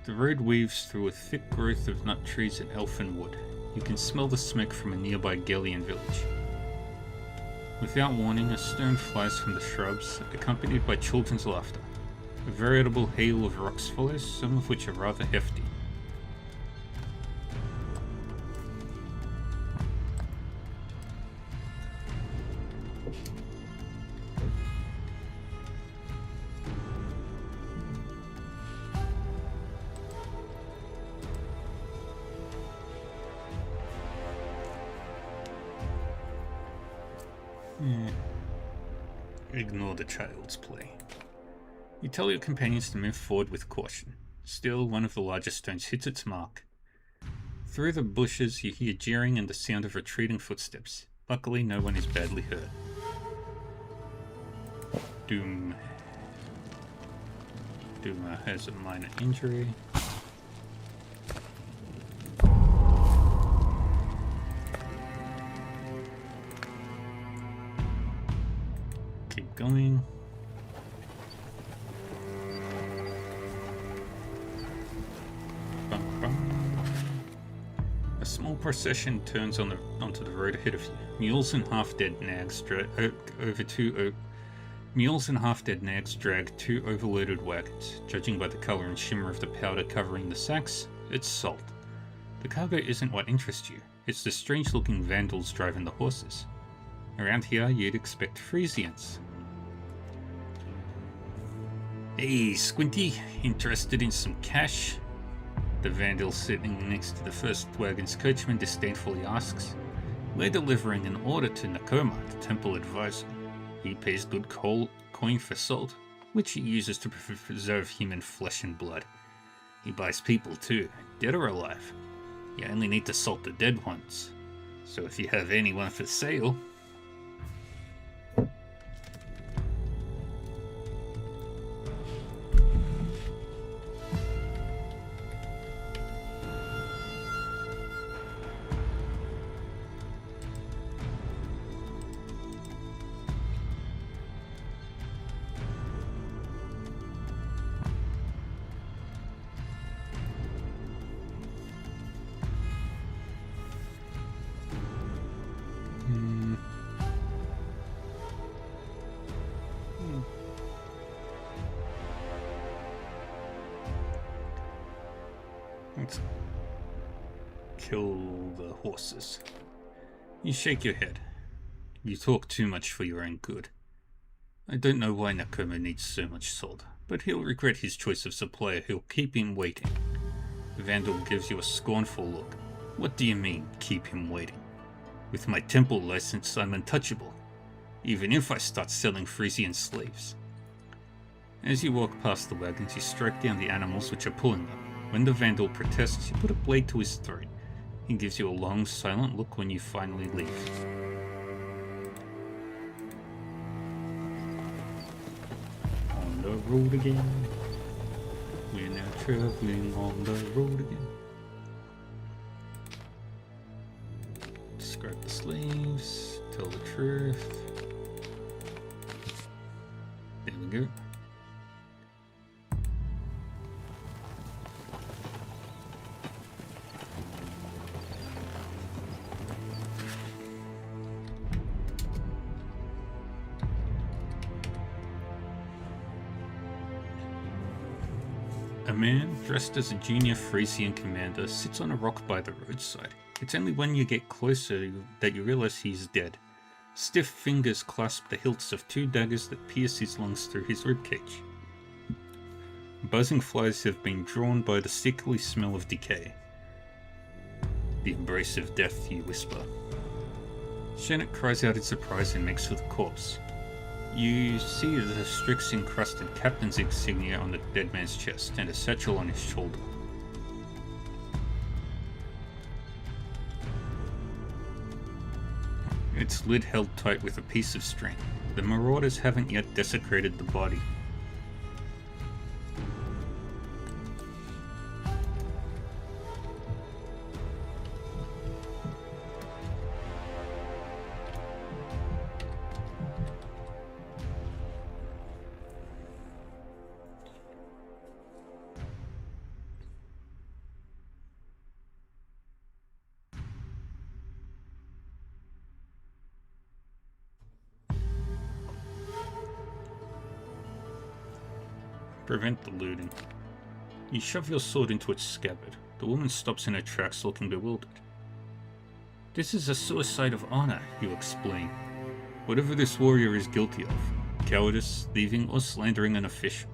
The road weaves through a thick growth of nut trees and elfin wood. You can smell the smoke from a nearby Gellian village. Without warning, a stone flies from the shrubs, accompanied by children's laughter. A veritable hail of rocks follows, some of which are rather hefty. Ignore the child's play. You tell your companions to move forward with caution. Still, one of the larger stones hits its mark. Through the bushes, you hear jeering and the sound of retreating footsteps. Luckily, no one is badly hurt. Doom has a minor injury. Keep going. A small procession turns onto the road ahead of you. Mules and half-dead nags drag two overloaded wagons. Judging by the color and shimmer of the powder covering the sacks, it's salt. The cargo isn't what interests you. It's the strange-looking vandals driving the horses. Around here, you'd expect Frisians. Hey, Squinty, interested in some cash? The vandal sitting next to the first wagon's coachman disdainfully asks. We're delivering an order to Nakoma, the temple advisor. He pays good coin for salt, which he uses to preserve human flesh and blood. He buys people too, dead or alive. You only need to salt the dead ones. So if you have anyone for sale... Let's kill the horses. You shake your head. You talk too much for your own good. I don't know why Nakoma needs so much salt, but he'll regret his choice of supplier who'll keep him waiting. Vandal gives you a scornful look. What do you mean, keep him waiting? With my temple license, I'm untouchable, even if I start selling Frisian slaves. As you walk past the wagons, you strike down the animals which are pulling them. When the Vandal protests, you put a blade to his throat. He gives you a long, silent look when you finally leave. On the road again. We're now traveling on the road again. Describe the slaves. Tell the truth. There we go. A man, dressed as a junior Frisian commander, sits on a rock by the roadside. It's only when you get closer that you realize he's dead. Stiff fingers clasp the hilts of two daggers that pierce his lungs through his ribcage. Buzzing flies have been drawn by the sickly smell of decay. The embrace of death, you whisper. Shannon cries out in surprise and makes for the corpse. You see the Strix-encrusted captain's insignia on the dead man's chest and a satchel on his shoulder. Its lid held tight with a piece of string. The marauders haven't yet desecrated the body. Prevent the looting. You shove your sword into its scabbard. The woman stops in her tracks looking bewildered. This is a suicide of honor, you explain. Whatever this warrior is guilty of, cowardice, thieving, or slandering an official,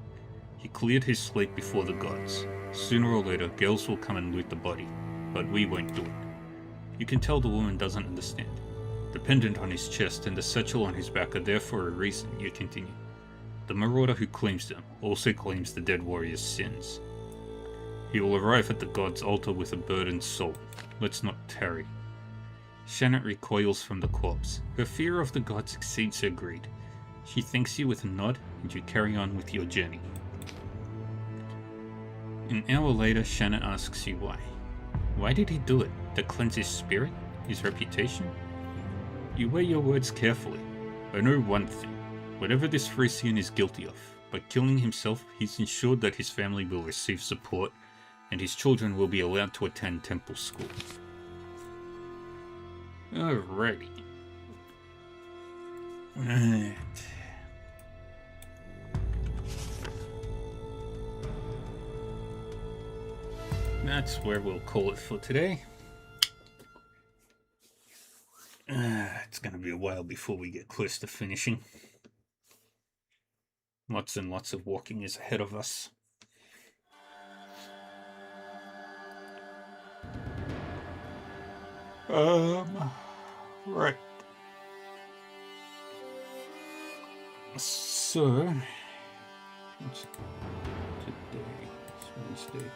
he cleared his slate before the gods. Sooner or later, girls will come and loot the body, but we won't do it. You can tell the woman doesn't understand. The pendant on his chest and the satchel on his back are there for a reason, you continue. The marauder who claims them also claims the dead warrior's sins. He will arrive at the god's altar with a burdened soul. Let's not tarry. Shannon recoils from the corpse. Her fear of the gods exceeds her greed. She thanks you with a nod, and you carry on with your journey. An hour later, Shannon asks you why. Why did he do it? To cleanse his spirit? His reputation? You weigh your words carefully. I know one thing. Whatever this Frisian is guilty of, by killing himself, he's ensured that his family will receive support, and his children will be allowed to attend temple school. Alrighty. Right. That's where we'll call it for today. It's gonna be a while before we get close to finishing. Lots and lots of walking is ahead of us. Right. So, what's today? It's Wednesday.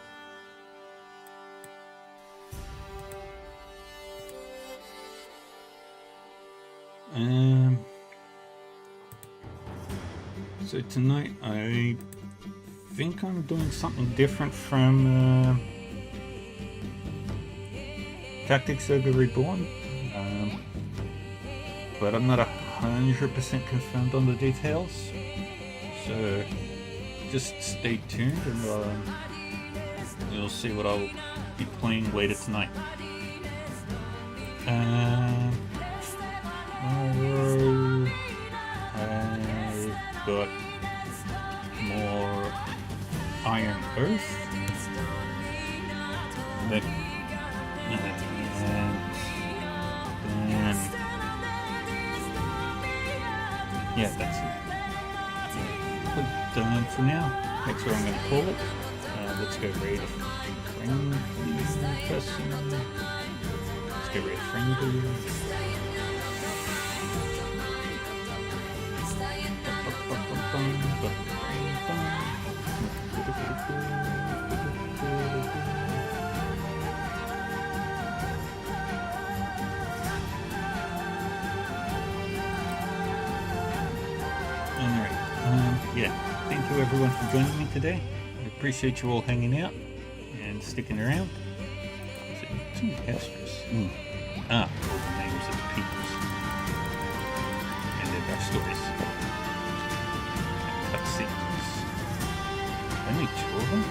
So tonight I think I'm doing something different from Tactics Ogre Reborn, but I'm not 100% confirmed on the details, so just stay tuned and you'll see what I'll be playing later tonight. Tomorrow I've got more Iron Earth, and then yeah, that's it. But for now, that's what I'm going to call it. Let's go raid a friendly person. Let's go raid a friendly. Yeah, thank you everyone for joining me today. I appreciate you all hanging out and sticking around. Is it two pastors? Ah, the names of the peoples and their backstories. Cutscenes. Only two of them?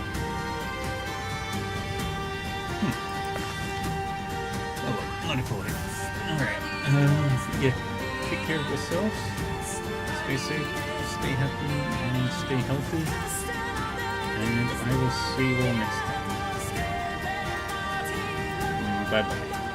Oh well, not important. Alright, yeah, take care of yourselves. Stay safe. Stay happy and stay healthy, and I will see you all next time. Bye bye.